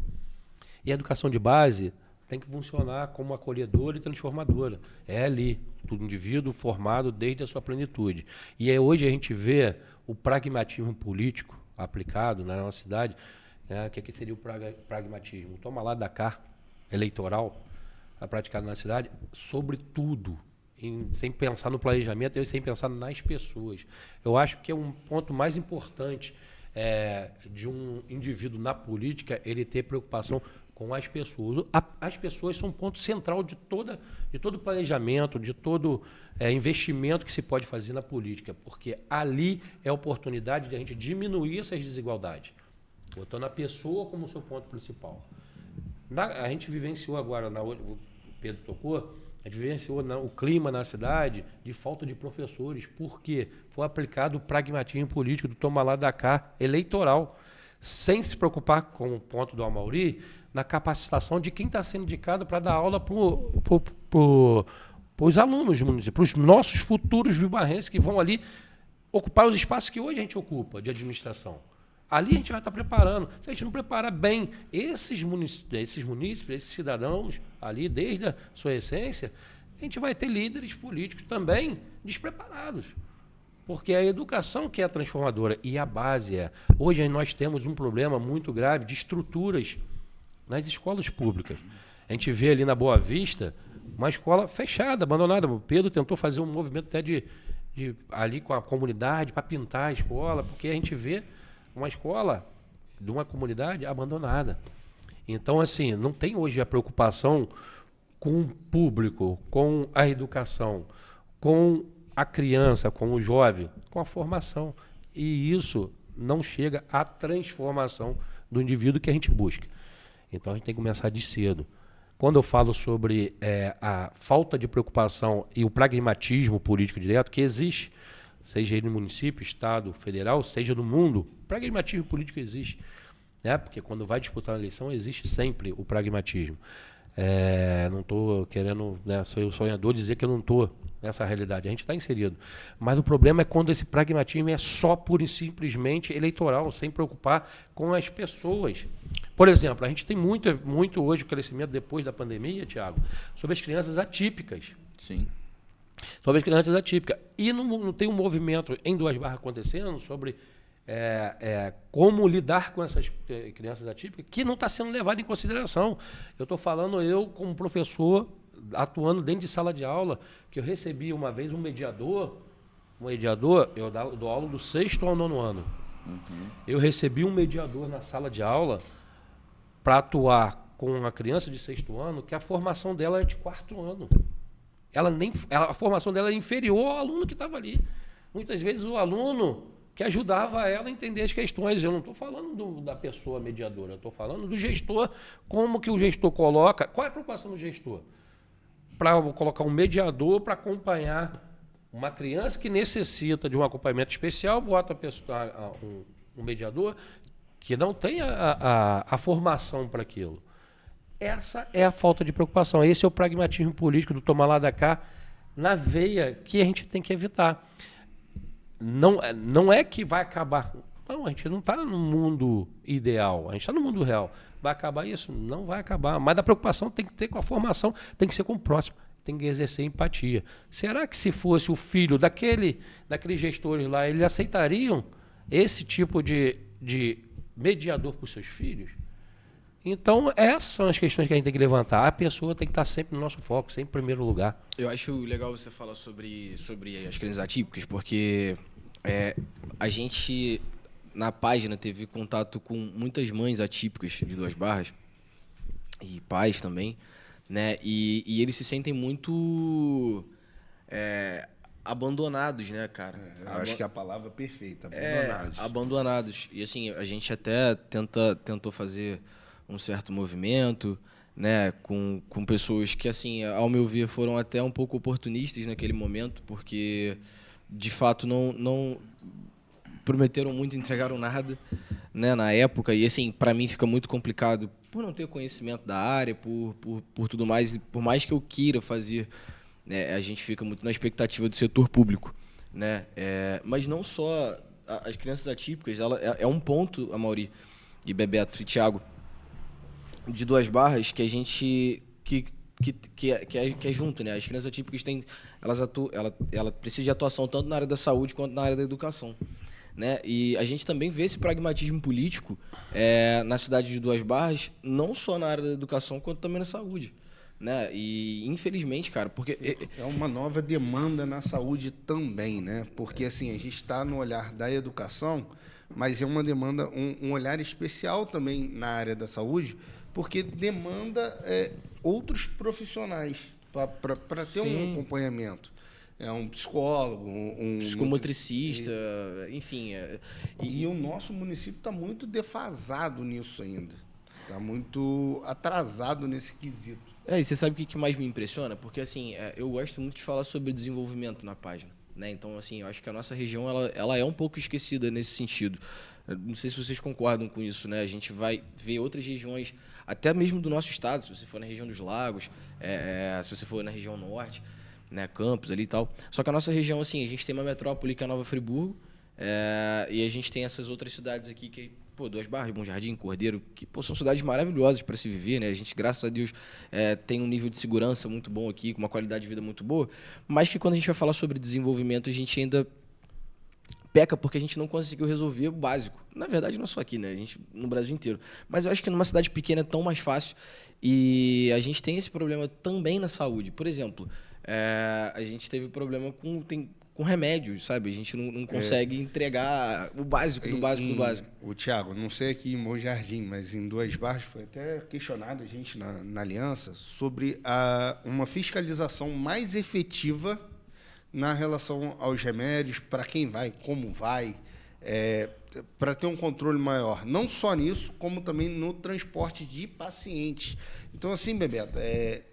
E a educação de base tem que funcionar como acolhedora e transformadora. É ali, do indivíduo formado desde a sua plenitude. E hoje a gente vê o pragmatismo político aplicado na nossa cidade. Que seria o pragmatismo? Toma lá da cá eleitoral praticado na cidade, sobretudo, sem pensar no planejamento e sem pensar nas pessoas. Eu acho que é um ponto mais importante de um indivíduo na política, ele ter preocupação com as pessoas. As pessoas são um ponto central de todo planejamento, de todo investimento que se pode fazer na política, porque ali é a oportunidade de a gente diminuir essas desigualdades, botando a pessoa como seu ponto principal. A gente vivenciou agora, o Pedro tocou, a gente vivenciou o clima na cidade de falta de professores, porque foi aplicado o pragmatismo político do toma lá da cá eleitoral, sem se preocupar com o ponto do Amauri, na capacitação de quem está sendo indicado para dar aula para os alunos do município, para os nossos futuros vibarrenses que vão ali ocupar os espaços que hoje a gente ocupa de administração. Ali a gente vai estar preparando. Se a gente não preparar bem esses munícipes, esses cidadãos, ali desde a sua essência, a gente vai ter líderes políticos também despreparados. Porque a educação que é transformadora e a base é. Hoje nós temos um problema muito grave de estruturas nas escolas públicas. A gente vê ali na Boa Vista uma escola fechada, abandonada. O Pedro tentou fazer um movimento até de ali com a comunidade para pintar a escola, porque a gente vê uma escola de uma comunidade abandonada. Então, assim, não tem hoje a preocupação com o público, com a educação, com a criança, com o jovem, com a formação. E isso não chega à transformação do indivíduo que a gente busca. Então, a gente tem que começar de cedo. Quando eu falo sobre a falta de preocupação e o pragmatismo político direto que existe, seja ele no município, estado, federal, seja no mundo, o pragmatismo político existe. Né? Porque quando vai disputar uma eleição, existe sempre o pragmatismo. Não estou querendo, sou o sonhador, dizer que eu não estou nessa realidade. A gente está inserido. Mas o problema é quando esse pragmatismo é só pura e simplesmente eleitoral, sem preocupar com as pessoas. Por exemplo, a gente tem muito hoje o crescimento depois da pandemia, Thiago, sobre as crianças atípicas. Sim. Sobre as crianças atípicas. E não tem um movimento em Duas Barras acontecendo sobre como lidar com essas crianças atípicas que não está sendo levado em consideração. Eu estou falando, eu como professor, atuando dentro de sala de aula, que eu recebi uma vez um mediador, eu dou aula do 6º ao 9º ano. Uhum. Eu recebi um mediador na sala de aula para atuar com uma criança de 6º ano, que a formação dela é de 4º ano. A formação dela é inferior ao aluno que estava ali. Muitas vezes o aluno que ajudava ela a entender as questões. Eu não estou falando da pessoa mediadora, eu estou falando do gestor, como que o gestor coloca. Qual é a preocupação do gestor? Para colocar um mediador para acompanhar uma criança que necessita de um acompanhamento especial, bota um mediador que não tem a formação para aquilo. Essa é a falta de preocupação. Esse é o pragmatismo político do tomar lá da cá na veia que a gente tem que evitar. Não é que vai acabar. Não, a gente não está no mundo ideal. A gente está no mundo real. Vai acabar isso? Não vai acabar. Mas a preocupação tem que ter com a formação, tem que ser com o próximo. Tem que exercer empatia. Será que se fosse o filho daqueles gestores lá, eles aceitariam esse tipo de mediador para os seus filhos? Então, essas são as questões que a gente tem que levantar. A pessoa tem que estar sempre no nosso foco, sempre em primeiro lugar. Eu acho legal você falar sobre as crianças atípicas, porque a gente, na página, teve contato com muitas mães atípicas de Duas Barras, e pais também, né? E eles se sentem muito abandonados, né, cara? Eu acho que é a palavra perfeita, abandonados. Abandonados. E assim, a gente até tentou fazer um certo movimento, né, com pessoas que, assim, ao meu ver, foram até um pouco oportunistas naquele momento, porque, de fato, não prometeram muito, entregaram nada, né, na época. E, assim, para mim fica muito complicado por não ter conhecimento da área, por tudo mais. E por mais que eu queira fazer, né, a gente fica muito na expectativa do setor público, né? Mas não só as crianças atípicas, ela é um ponto, Amaury e Bebeto e Thiago, de Duas Barras que a gente que é junto, né? As crianças atípicas ela precisa de atuação tanto na área da saúde quanto na área da educação, né? E a gente também vê esse pragmatismo político na cidade de Duas Barras, não só na área da educação quanto também na saúde, né? E infelizmente, cara, porque é uma nova demanda na saúde também, né? Porque assim, a gente está no olhar da educação, mas é uma demanda, um olhar especial também na área da saúde, porque demanda outros profissionais para ter um acompanhamento. Um psicólogo, um psicomotricista, enfim. E o nosso município está muito defasado nisso ainda. Está muito atrasado nesse quesito. E você sabe o que mais me impressiona? Porque, assim, eu gosto muito de falar sobre desenvolvimento na página, né? Então, assim, eu acho que a nossa região ela é um pouco esquecida nesse sentido. Eu não sei se vocês concordam com isso, né? A gente vai ver outras regiões, até mesmo do nosso estado, se você for na região dos Lagos, se você for na região norte, né, Campos ali e tal. Só que a nossa região, assim, a gente tem uma metrópole que é Nova Friburgo, e a gente tem essas outras cidades aqui que, Duas Barras, Bom Jardim, Cordeiro, que são cidades maravilhosas para se viver, né? A gente, graças a Deus, tem um nível de segurança muito bom aqui, com uma qualidade de vida muito boa, mas que quando a gente vai falar sobre desenvolvimento, a gente ainda peca porque a gente não conseguiu resolver o básico. Na verdade, não só aqui, né? A gente, no Brasil inteiro. Mas eu acho que numa cidade pequena é tão mais fácil, e a gente tem esse problema também na saúde. Por exemplo, a gente teve problema com remédios, sabe? A gente não consegue entregar o básico do básico do básico. O Thiago, não sei aqui em Bom Jardim, mas em Duas Barras foi até questionado a gente na Aliança sobre uma fiscalização mais efetiva na relação aos remédios, para quem vai, como vai, para ter um controle maior. Não só nisso, como também no transporte de pacientes. Então, assim, Bebeto,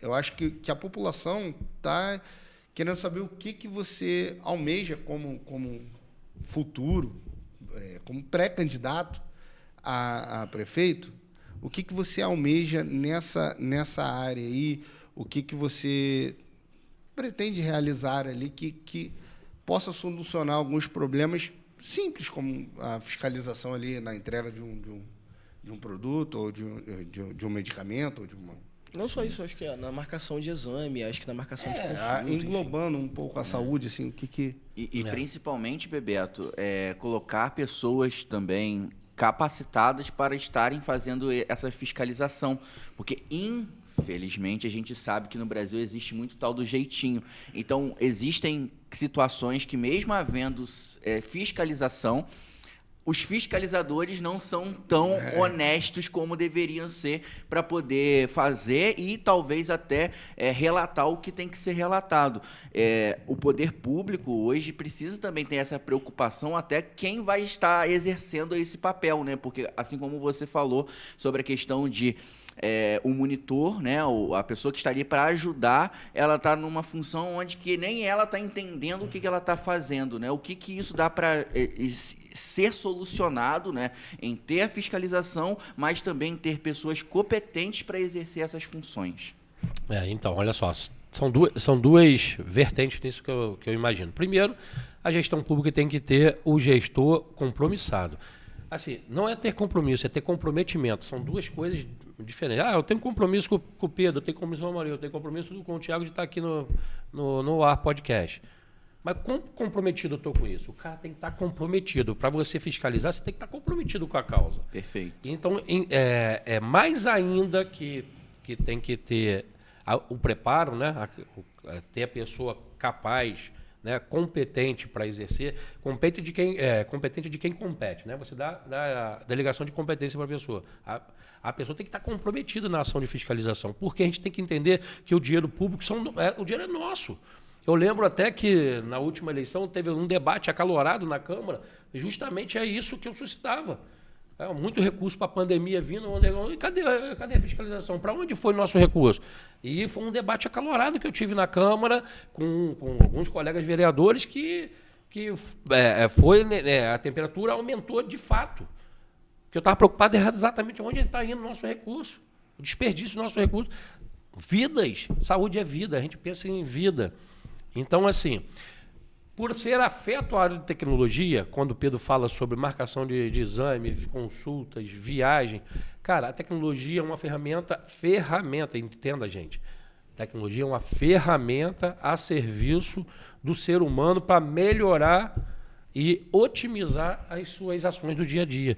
eu acho que a população está querendo saber o que você almeja como futuro, como pré-candidato a prefeito, o que você almeja nessa área aí, o que você pretende realizar ali que possa solucionar alguns problemas simples, como a fiscalização ali na entrega de um produto, ou de um medicamento, ou de uma... Não só isso, acho que na marcação de exame, acho que na marcação de consulta. Englobando um pouco a saúde, assim, o que... E principalmente, Bebeto, colocar pessoas também capacitadas para estarem fazendo essa fiscalização. Porque, infelizmente, a gente sabe que no Brasil existe muito tal do jeitinho. Então, existem situações que, mesmo havendo fiscalização, os fiscalizadores não são tão honestos como deveriam ser para poder fazer e talvez até relatar o que tem que ser relatado. O poder público hoje precisa também ter essa preocupação até quem vai estar exercendo esse papel, né? Porque, assim como você falou sobre a questão de o monitor, né, a pessoa que está ali para ajudar, ela está numa função onde que nem ela está entendendo o que ela está fazendo, né? O que isso dá para ser solucionado, né, em ter a fiscalização, mas também ter pessoas competentes para exercer essas funções. Então, olha só, são duas vertentes nisso que eu imagino. Primeiro, a gestão pública tem que ter o gestor compromissado. Assim, não é ter compromisso, é ter comprometimento. São duas coisas diferentes. Eu tenho compromisso com o Pedro, eu tenho compromisso com o Maria, eu tenho compromisso com o Thiago de estar aqui no Ar Podcast. Mas quão comprometido eu estou com isso? O cara tem que estar comprometido. Para você fiscalizar, você tem que estar comprometido com a causa. Perfeito. Então, mais ainda que tem que ter o preparo, né? Ter a pessoa capaz, né, competente para exercer, competente de quem compete, né? Você dá a delegação de competência para a pessoa. A pessoa tem que estar comprometida na ação de fiscalização, porque a gente tem que entender que o dinheiro público, o dinheiro é nosso. Eu lembro até que na última eleição teve um debate acalorado na Câmara, justamente é isso que eu suscitava. Muito recurso para a pandemia vindo. E cadê a fiscalização? Para onde foi o nosso recurso? E foi um debate acalorado que eu tive na Câmara com alguns colegas vereadores que a temperatura aumentou de fato. Porque eu estava preocupado exatamente onde está indo o nosso recurso. O desperdício do nosso recurso. Vidas. Saúde é vida. A gente pensa em vida. Então, assim, por ser afeto à área de tecnologia, quando o Pedro fala sobre marcação de exame, consultas, viagem, cara, a tecnologia é uma ferramenta, entenda, gente. Tecnologia é uma ferramenta a serviço do ser humano para melhorar e otimizar as suas ações do dia a dia.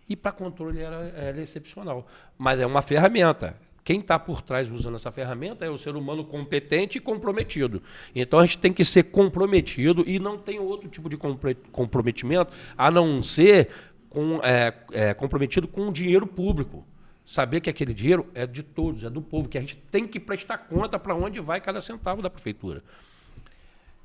E para controle ela é excepcional. Mas é uma ferramenta. Quem está por trás usando essa ferramenta é o ser humano competente e comprometido. Então a gente tem que ser comprometido e não tem outro tipo de comprometimento a não ser comprometido com o dinheiro público. Saber que aquele dinheiro é de todos, é do povo, que a gente tem que prestar conta para onde vai cada centavo da prefeitura.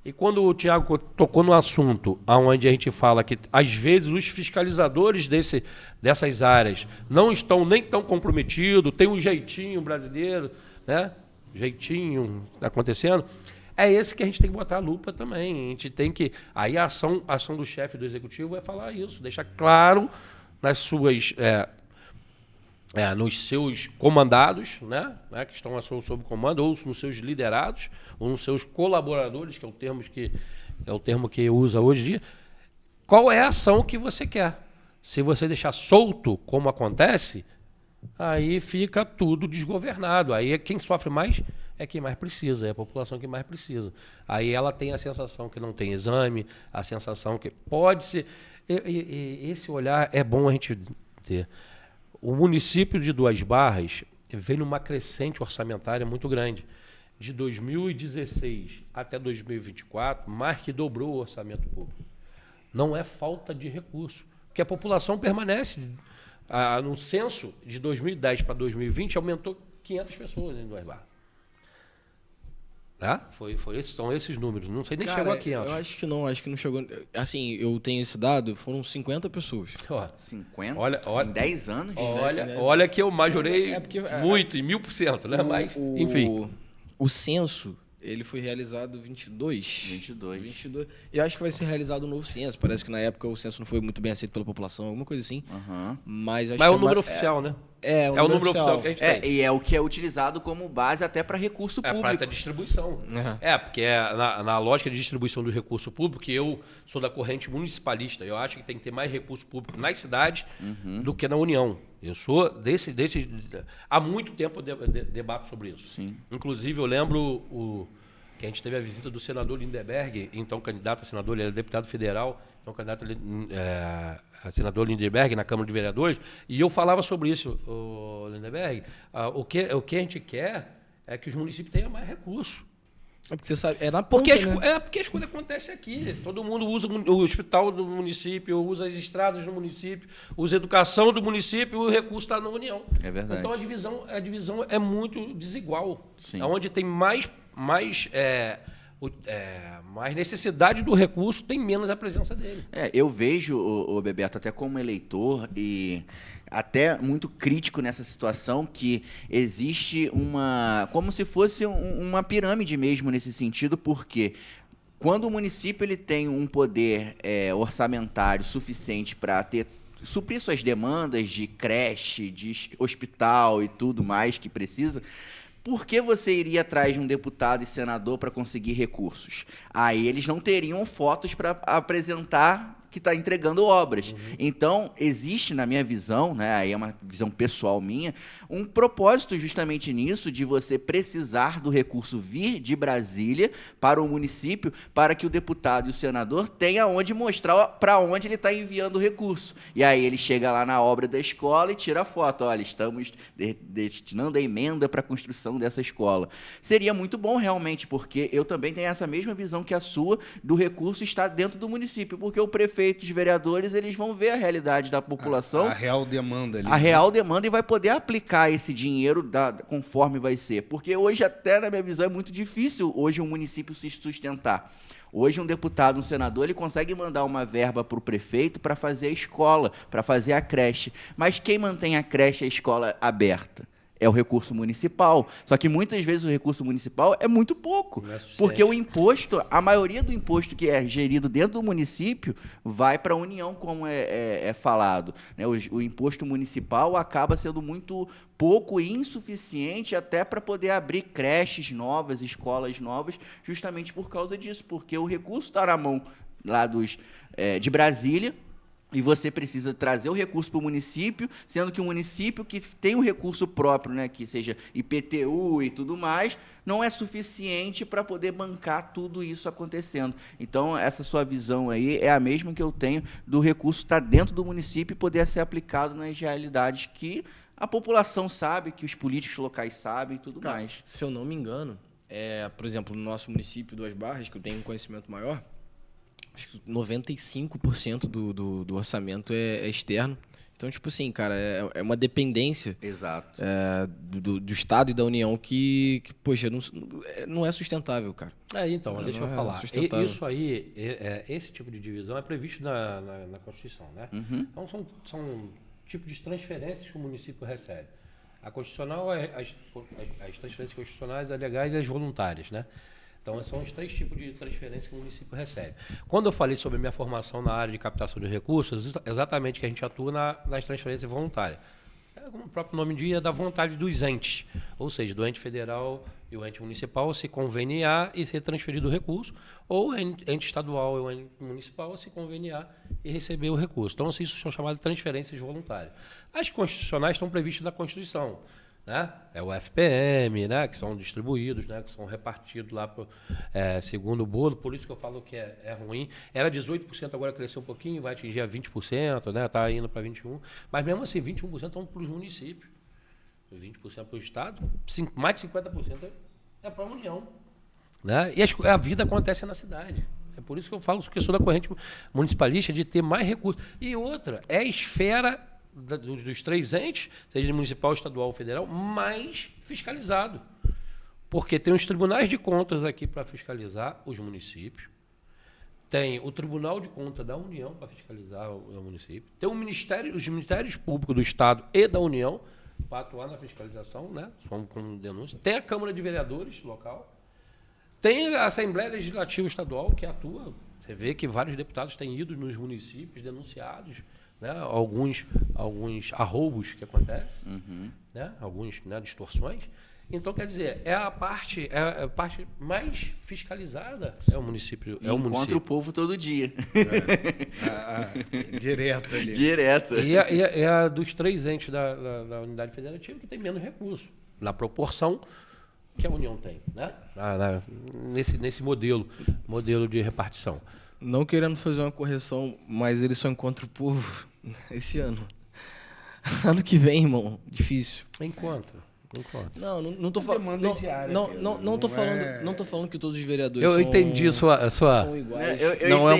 E quando o Tiago tocou no assunto onde a gente fala que, às vezes, os fiscalizadores dessas áreas não estão nem tão comprometidos, tem um jeitinho brasileiro, né? Jeitinho acontecendo, é esse que a gente tem que botar a lupa também. A gente tem que... Aí a ação do chefe do executivo é falar isso, deixar claro nas suas... nos seus comandados, né, que estão sob comando, ou nos seus liderados, ou nos seus colaboradores, que é o termo que usa hoje em dia, qual é a ação que você quer. Se você deixar solto, como acontece, aí fica tudo desgovernado. Aí quem sofre mais é quem mais precisa, é a população que mais precisa. Aí ela tem a sensação que não tem exame, a sensação que pode ser... esse olhar é bom a gente ter. O município de Duas Barras veio numa crescente orçamentária muito grande. De 2016 até 2024, mais que dobrou o orçamento público. Não é falta de recurso, porque a população permanece. No censo de 2010 para 2020, aumentou 500 pessoas em Duas Barras. São esses números. Não sei nem chegou a 500. Eu acho que não chegou. Assim, eu tenho esse dado, foram 50 pessoas. 50? Olha, em 10 anos? Olha que eu majorei muito, em 1000%, né? Mas, enfim. O censo, ele foi realizado 22. E acho que vai ser realizado um novo censo. Parece que na época o censo não foi muito bem aceito pela população, alguma coisa assim. Uhum. Mas é o número oficial, né? É o número oficial que a gente tem. E é o que é utilizado como base até para recurso público. Para a distribuição. Uhum. Porque na lógica de distribuição do recurso público, que eu sou da corrente municipalista, eu acho que tem que ter mais recurso público nas cidades do que na União. Eu sou desse há muito tempo eu debato sobre isso. Sim. Inclusive, eu lembro que a gente teve a visita do senador Lindenberg, então candidato a senador, ele era deputado federal, então candidato a senador Lindenberg na Câmara de Vereadores, e eu falava sobre isso, Lindenberg, o que a gente quer é que os municípios tenham mais recursos. É porque você sabe, é na ponta, né? Porque a escolha acontece aqui. Todo mundo usa o hospital do município, usa as estradas do município, usa a educação do município e o recurso está na União. É verdade. Então a divisão é muito desigual. Sim. Onde tem mais necessidade do recurso, tem menos a presença dele. Eu vejo, o Bebeto, até como eleitor e até muito crítico nessa situação, que existe como se fosse uma pirâmide mesmo nesse sentido, porque quando o município ele tem um poder orçamentário suficiente para suprir suas demandas de creche, de hospital e tudo mais que precisa, por que você iria atrás de um deputado e senador para conseguir recursos? Aí eles não teriam fotos para apresentar que está entregando obras. Então, existe, na minha visão, né, aí é uma visão pessoal minha, um propósito justamente nisso, de você precisar do recurso vir de Brasília para o município, para que o deputado e o senador tenham onde mostrar para onde ele está enviando o recurso. E aí ele chega lá na obra da escola e tira a foto. Olha, estamos destinando a emenda para a construção dessa escola. Seria muito bom, realmente, porque eu também tenho essa mesma visão que a sua, do recurso estar dentro do município, porque o prefeito, os vereadores, eles vão ver a realidade da população. A real demanda. A real demanda, e vai poder aplicar esse dinheiro conforme vai ser. Porque hoje, até na minha visão, é muito difícil hoje um município se sustentar. Hoje um deputado, um senador, ele consegue mandar uma verba para o prefeito para fazer a escola, para fazer a creche. Mas quem mantém a creche e a escola aberta? É o recurso municipal. Só que muitas vezes o recurso municipal é muito pouco. Não é suficiente. Porque o imposto, a maioria do imposto que é gerido dentro do município vai para a União, como é falado. Né? O imposto municipal acaba sendo muito pouco e insuficiente até para poder abrir creches novas, escolas novas, justamente por causa disso. Porque o recurso está na mão lá de Brasília, e você precisa trazer o recurso para o município, sendo que o município que tem um recurso próprio, né, que seja IPTU e tudo mais, não é suficiente para poder bancar tudo isso acontecendo. Então, essa sua visão aí é a mesma que eu tenho do recurso estar dentro do município e poder ser aplicado nas realidades que a população sabe, que os políticos locais sabem e tudo mais. Se eu não me engano, por exemplo, no nosso município, Duas Barras, que eu tenho um conhecimento maior, acho que 95% do orçamento é externo. Então, tipo assim, cara, é uma dependência Exato. do Estado e da União que poxa, não é sustentável, cara. Então, deixa eu falar. Isso aí, esse tipo de divisão é previsto na Constituição, né? Uhum. Então, são tipos de transferências que o município recebe. A constitucional, as transferências constitucionais, as legais e as voluntárias, né? Então, são os 3 tipos de transferência que o município recebe. Quando eu falei sobre a minha formação na área de captação de recursos, exatamente que a gente atua nas transferências voluntárias. Como o próprio nome diz, é da vontade dos entes, ou seja, do ente federal e o ente municipal se conveniar e ser transferido o recurso, ou o ente estadual e o ente municipal se conveniar e receber o recurso. Então, isso são chamadas de transferências voluntárias. As constitucionais estão previstas na Constituição. Né? É o FPM, né? Que são distribuídos, né? Que são repartidos lá segundo o bolo, por isso que eu falo que é ruim. Era 18%, agora cresceu um pouquinho, vai atingir a 20%, né? Está indo para 21%, mas mesmo assim 21% estão para os municípios, 20% para o Estado, mais de 50% é para a União. Né? E a vida acontece na cidade. É por isso que eu falo que eu sou da corrente municipalista de ter mais recursos. E outra, é a esfera dos 3 entes, seja municipal, estadual ou federal, mais fiscalizado. Porque tem os tribunais de contas aqui para fiscalizar os municípios, tem o Tribunal de Contas da União para fiscalizar o município, tem os ministérios públicos do Estado e da União para atuar na fiscalização, né, com denúncia, tem a Câmara de Vereadores local, tem a Assembleia Legislativa Estadual que atua. Você vê que vários deputados têm ido nos municípios denunciados, né, alguns arroubos que acontecem, né, alguns, né, distorções. Então, quer dizer, a parte mais fiscalizada é o município. Encontra o povo todo dia. Direto ali. Direto. E a dos 3 entes da unidade federativa que tem menos recursos, na proporção que a União tem, né? Nesse modelo de repartição. Não querendo fazer uma correção, mas ele só encontra o povo esse ano. Ano que vem, irmão, difícil. Encontra. Não tô falando. Não tô falando que todos os vereadores eu entendi são iguais. Não é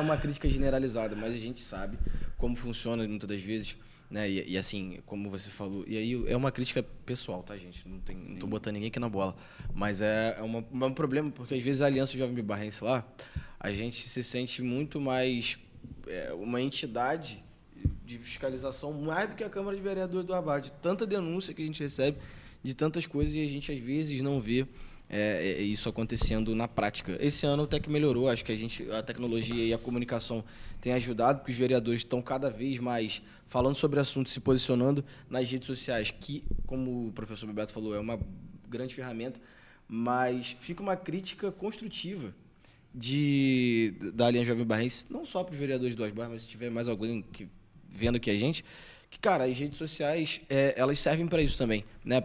uma crítica generalizada, mas a gente sabe como funciona muitas das vezes, né? E assim, como você falou, e aí é uma crítica pessoal, tá, gente? Não tô botando ninguém aqui na bola, mas é um problema porque às vezes a Aliança Jovem Barrense lá, a gente se sente muito mais uma entidade de fiscalização mais do que a Câmara de Vereadores do Abade. De tanta denúncia que a gente recebe, de tantas coisas, e a gente às vezes não vê isso acontecendo na prática. Esse ano até que melhorou, acho que a tecnologia e a comunicação têm ajudado, porque os vereadores estão cada vez mais falando sobre assuntos, se posicionando nas redes sociais, que, como o professor Bebeto falou, é uma grande ferramenta, mas fica uma crítica construtiva da Aliança Jovem Barrense, não só para os vereadores do Duas mas se tiver mais alguém vendo aqui a gente, que, cara, as redes sociais, elas servem para isso também, né?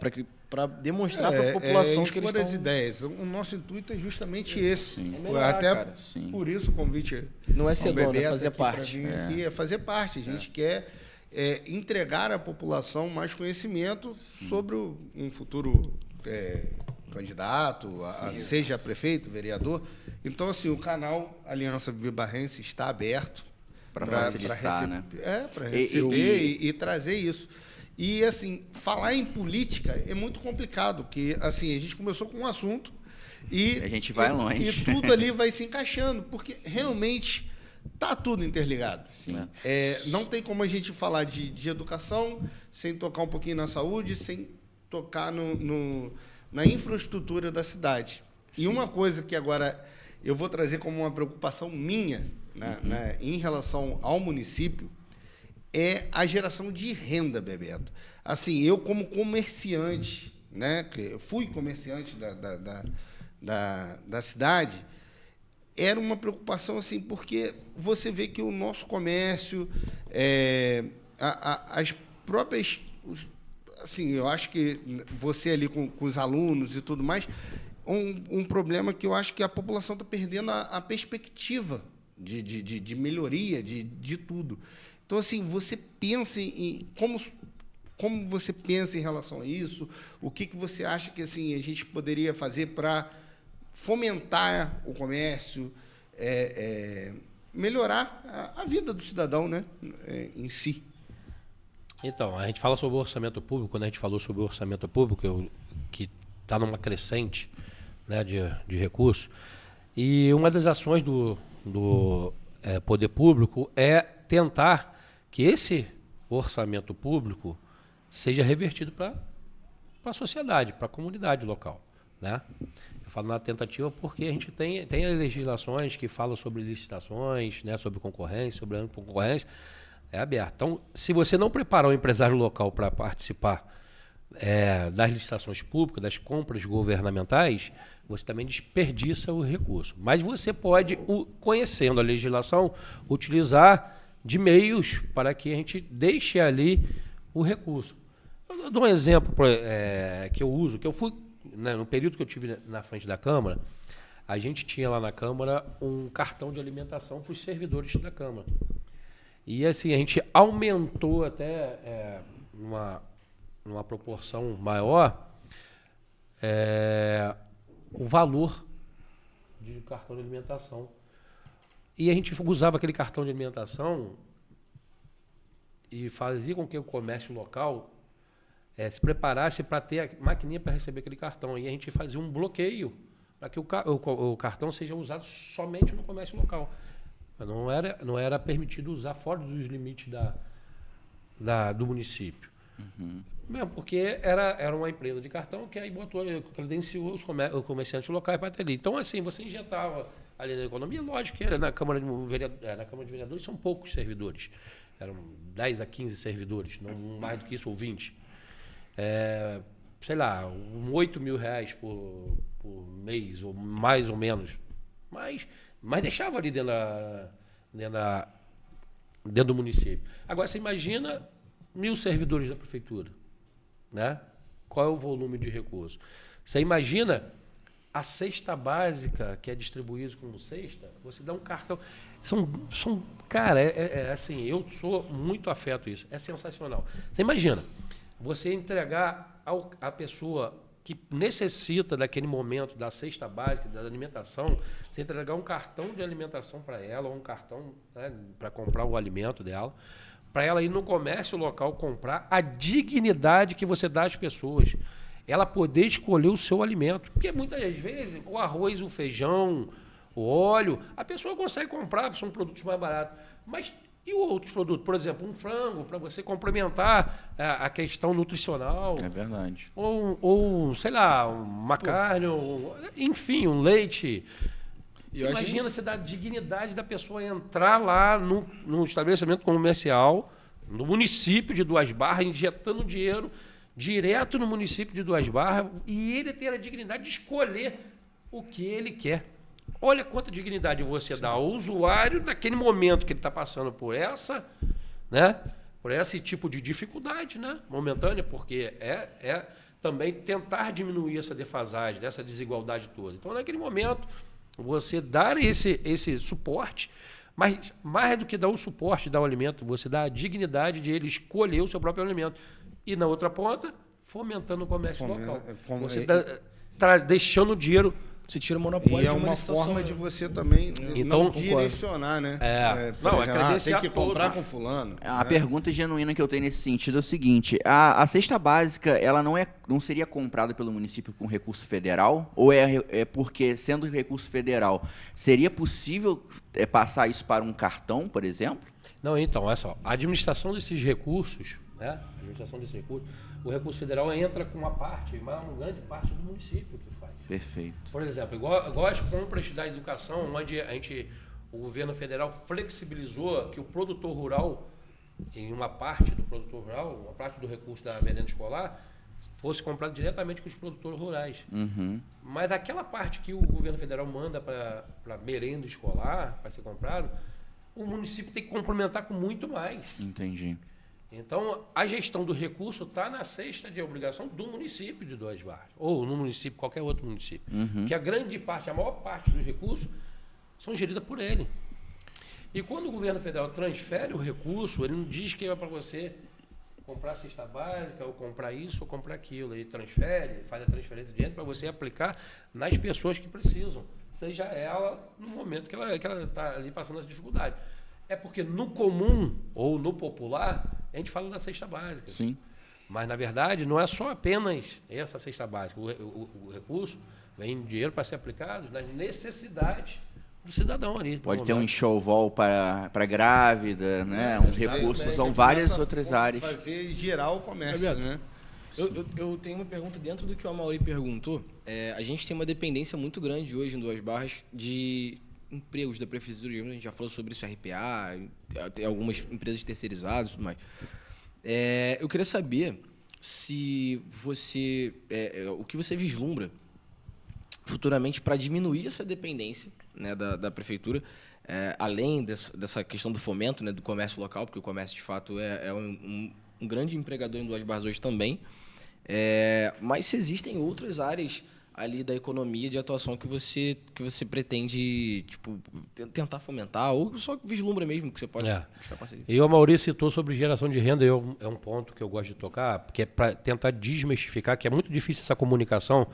Para demonstrar para a população que eles estão... as ideias. O nosso intuito é justamente esse. Sim. Até por isso o convite... Não é ser dono, é fazer parte. É fazer parte. A gente quer entregar à população mais conhecimento sobre um futuro candidato, seja prefeito, vereador. Então, assim, o canal Aliança Barrense está aberto para facilitar, né? Para receber e trazer isso. E, assim, falar em política é muito complicado, porque, assim, a gente começou com um assunto e... A gente vai longe. E tudo ali vai se encaixando, porque realmente Tá tudo interligado. Sim. Né? Não tem como a gente falar de educação sem tocar um pouquinho na saúde, sem tocar na infraestrutura da cidade. Sim. E uma coisa que agora eu vou trazer como uma preocupação minha, né, em relação ao município, é a geração de renda, Bebeto. Assim, eu como comerciante, né, eu fui comerciante da cidade, era uma preocupação, assim, porque você vê que o nosso comércio, as próprias... Assim, eu acho que você ali com os alunos e tudo mais, um problema que eu acho que a população está perdendo a perspectiva de melhoria de tudo. Então, assim, você pensa em... Como você pensa em relação a isso? O que você acha que assim, a gente poderia fazer para fomentar o comércio, melhorar a vida do cidadão, né, em si? Então, a gente fala sobre o orçamento público, quando a gente falou sobre o orçamento público, que está numa crescente, né, de recursos, e uma das ações do poder público é tentar que esse orçamento público seja revertido para a sociedade, para a comunidade local, né? Eu falo na tentativa porque a gente tem as legislações que falam sobre licitações, né, sobre concorrência, sobre ampla concorrência, é aberto. Então, se você não preparar o empresário local para participar das licitações públicas, das compras governamentais, você também desperdiça o recurso. Mas você pode, conhecendo a legislação, utilizar de meios para que a gente deixe ali o recurso. Eu dou um exemplo que eu uso, que eu fui, né, no período que eu estive na frente da Câmara, a gente tinha lá na Câmara um cartão de alimentação para os servidores da Câmara. E assim, a gente aumentou até numa proporção maior o valor de cartão de alimentação. E a gente usava aquele cartão de alimentação e fazia com que o comércio local se preparasse para ter a maquininha para receber aquele cartão. E a gente fazia um bloqueio para que o cartão seja usado somente no comércio local. Não era permitido usar fora dos limites do município. Uhum. Mesmo porque era uma empresa de cartão que aí credenciou os comerciantes locais para ter ali. Então, assim, você injetava ali na economia, lógico que na Câmara de Vereadores são poucos servidores. Eram 10 a 15 servidores, não mais do que isso, ou 20. Sei lá, 8 mil reais por mês, ou mais ou menos. Mas deixava ali dentro do município. Agora, você imagina 1.000 servidores da prefeitura, né? Qual é o volume de recursos? Você imagina a cesta básica que é distribuída como cesta, você dá um cartão. Cara, assim, eu sou muito afeto a isso. É sensacional. Você imagina, você entregar à pessoa que necessita daquele momento da cesta básica, da alimentação, você entregar um cartão de alimentação para ela, ou um cartão, né, para comprar o alimento dela, para ela ir no comércio local comprar a dignidade que você dá às pessoas. Ela poder escolher o seu alimento. Porque muitas vezes o arroz, o feijão, o óleo, a pessoa consegue comprar, são produtos mais baratos. Mas e outros produtos? Por exemplo, um frango, para você complementar a questão nutricional. É verdade. Ou sei lá, uma carne, enfim, um leite. Imagina você dar a dignidade da pessoa entrar lá no estabelecimento comercial, no município de Duas Barras, injetando dinheiro direto no município de Duas Barras, e ele ter a dignidade de escolher o que ele quer. Olha quanta dignidade você dá ao usuário naquele momento que ele está passando por esse tipo de dificuldade, né, momentânea, porque também tentar diminuir essa defasagem, essa desigualdade toda. Então, naquele momento, você dar esse suporte, mas mais do que dar o suporte, dar o alimento, você dá a dignidade de ele escolher o seu próprio alimento. E na outra ponta, fomentando o comércio local. Você está deixando o dinheiro Você tira o monopólio E de é uma uma licitação, forma né? de você também Então, não direcionar, né? Por Não, exemplo, credenciar tem que comprar todo. com fulano. A pergunta genuína que eu tenho nesse sentido é o seguinte: a cesta básica, ela não seria comprada pelo município com recurso federal? Ou é porque, sendo recurso federal, seria possível passar isso para um cartão, por exemplo? Não, então, olha só, a administração desses recursos, né? A administração desses recursos, o recurso federal entra com uma grande parte do município que faz. Perfeito. Por exemplo, igual as compras da educação, onde o governo federal flexibilizou que o produtor rural, em uma parte do produtor rural, uma parte do recurso da merenda escolar, fosse comprado diretamente com os produtores rurais. Uhum. Mas aquela parte que o governo federal manda para merenda escolar, para ser comprado, o município tem que complementar com muito mais. Entendi. Então, a gestão do recurso está na cesta de obrigação do município de Duas Barras, ou no município, qualquer outro município. Que a grande parte, a maior parte dos recursos são geridas por ele. E quando o governo federal transfere o recurso, ele não diz que é para você comprar a cesta básica, ou comprar isso, ou comprar aquilo. Ele transfere, faz a transferência de dinheiro para você aplicar nas pessoas que precisam, seja ela no momento que ela está ali passando essa dificuldade. É porque no comum ou no popular, a gente fala da cesta básica. Sim. Mas, na verdade, não é só apenas essa cesta básica. O recurso vem dinheiro para ser aplicado nas necessidades do cidadão ali. Pode ter um enxoval para grávida, né? Uns recursos, são várias outras áreas. Fazer girar o comércio, né? Eu tenho uma pergunta dentro do que o Amaury perguntou. A gente tem uma dependência muito grande hoje em Duas Barras de empregos da prefeitura. A gente já falou sobre isso, RPA, tem algumas empresas terceirizadas e tudo mais. Eu queria saber se você, o que você vislumbra futuramente para diminuir essa dependência, né, da prefeitura, além dessa questão do fomento, né, do comércio local, porque o comércio, de fato, é um grande empregador em Duas Barras hoje também. Mas se existem outras áreas ali da economia de atuação que você pretende, tipo, tentar fomentar, ou só vislumbra mesmo que você pode buscar parceria. E o Maurício citou sobre geração de renda, é um ponto que eu gosto de tocar, porque é para tentar desmistificar, que é muito difícil essa comunicação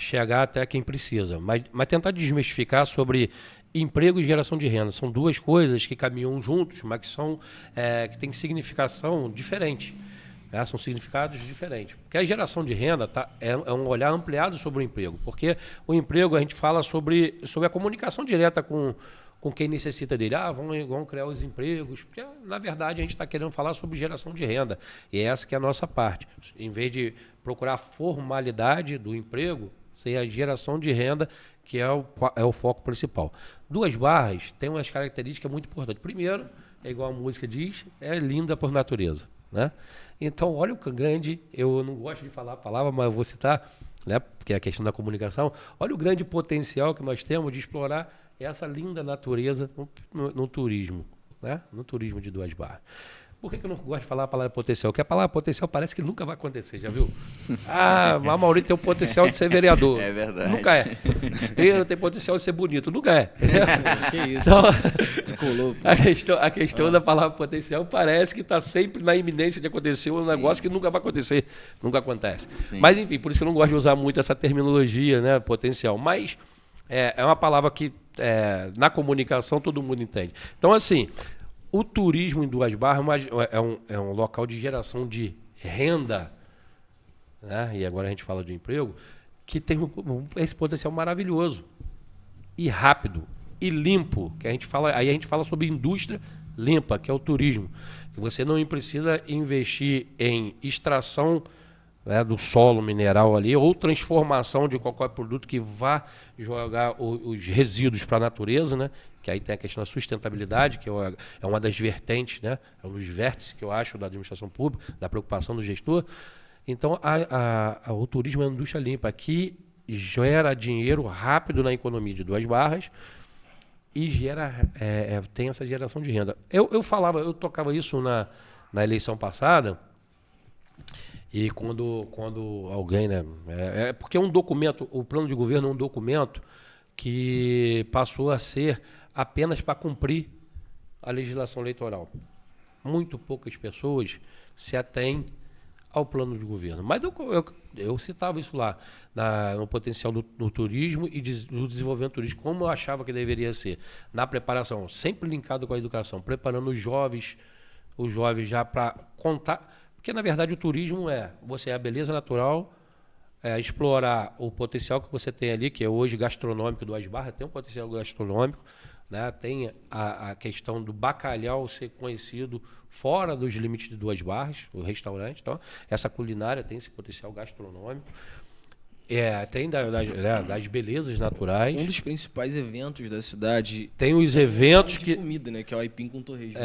chegar até quem precisa, mas tentar desmistificar sobre emprego e geração de renda. São duas coisas que caminham juntos, mas que têm significação diferente. São significados diferentes. Porque a geração de renda é um olhar ampliado sobre o emprego. Porque o emprego, a gente fala sobre a comunicação direta com quem necessita dele. Vamos criar os empregos. Porque, na verdade, a gente está querendo falar sobre geração de renda. E essa que é a nossa parte. Em vez de procurar a formalidade do emprego, ser a geração de renda, que é o foco principal. Duas Barras tem umas características muito importantes. Primeiro, é igual a música diz, é linda por natureza, né? Então, olha o grande, eu não gosto de falar a palavra, mas eu vou citar, né, porque é a questão da comunicação, olha o grande potencial que nós temos de explorar essa linda natureza no turismo, né? No turismo de Duas Barras. Por que eu não gosto de falar a palavra potencial? Porque a palavra potencial parece que nunca vai acontecer, já viu? A Maurício tem o potencial de ser vereador. É verdade. Nunca é. Eu tenho potencial de ser bonito. Nunca é. Que isso? Então, Colou. a questão da palavra potencial parece que está sempre na iminência de acontecer um negócio que nunca vai acontecer. Nunca acontece. Sim. Mas, enfim, por isso que eu não gosto de usar muito essa terminologia, né, potencial. Mas é uma palavra que, na comunicação, todo mundo entende. Então, assim, o turismo em Duas Barras é um local de geração de renda, né? E agora a gente fala de emprego, que tem esse potencial maravilhoso e rápido e limpo, que a gente fala sobre indústria limpa, que é o turismo, que você não precisa investir em extração, né, do solo mineral ali, ou transformação de qualquer produto que vá jogar os resíduos para a natureza, né? Que aí tem a questão da sustentabilidade, que é uma das vertentes, né? É um dos vértices que eu acho da administração pública, da preocupação do gestor. Então, o turismo é uma indústria limpa, que gera dinheiro rápido na economia de Duas Barras e tem essa geração de renda. Eu tocava isso na eleição passada. E quando alguém, né? Porque um documento, o plano de governo é um documento que passou a ser apenas para cumprir a legislação eleitoral. Muito poucas pessoas se atêm ao plano de governo. Mas eu citava isso lá, no potencial do turismo e do desenvolvimento turístico, como eu achava que deveria ser, na preparação, sempre linkado com a educação, preparando os jovens já para contar, porque na verdade o turismo você é a beleza natural, explorar o potencial que você tem ali, que é hoje gastronômico do Duas Barras, tem um potencial gastronômico, né? Tem a questão do bacalhau ser conhecido fora dos limites de Duas Barras, o restaurante. Então, essa culinária tem esse potencial gastronômico. Tem das belezas naturais. Um dos principais eventos da cidade. Tem os eventos de comida, né? Que é o Aipim com Torresmo.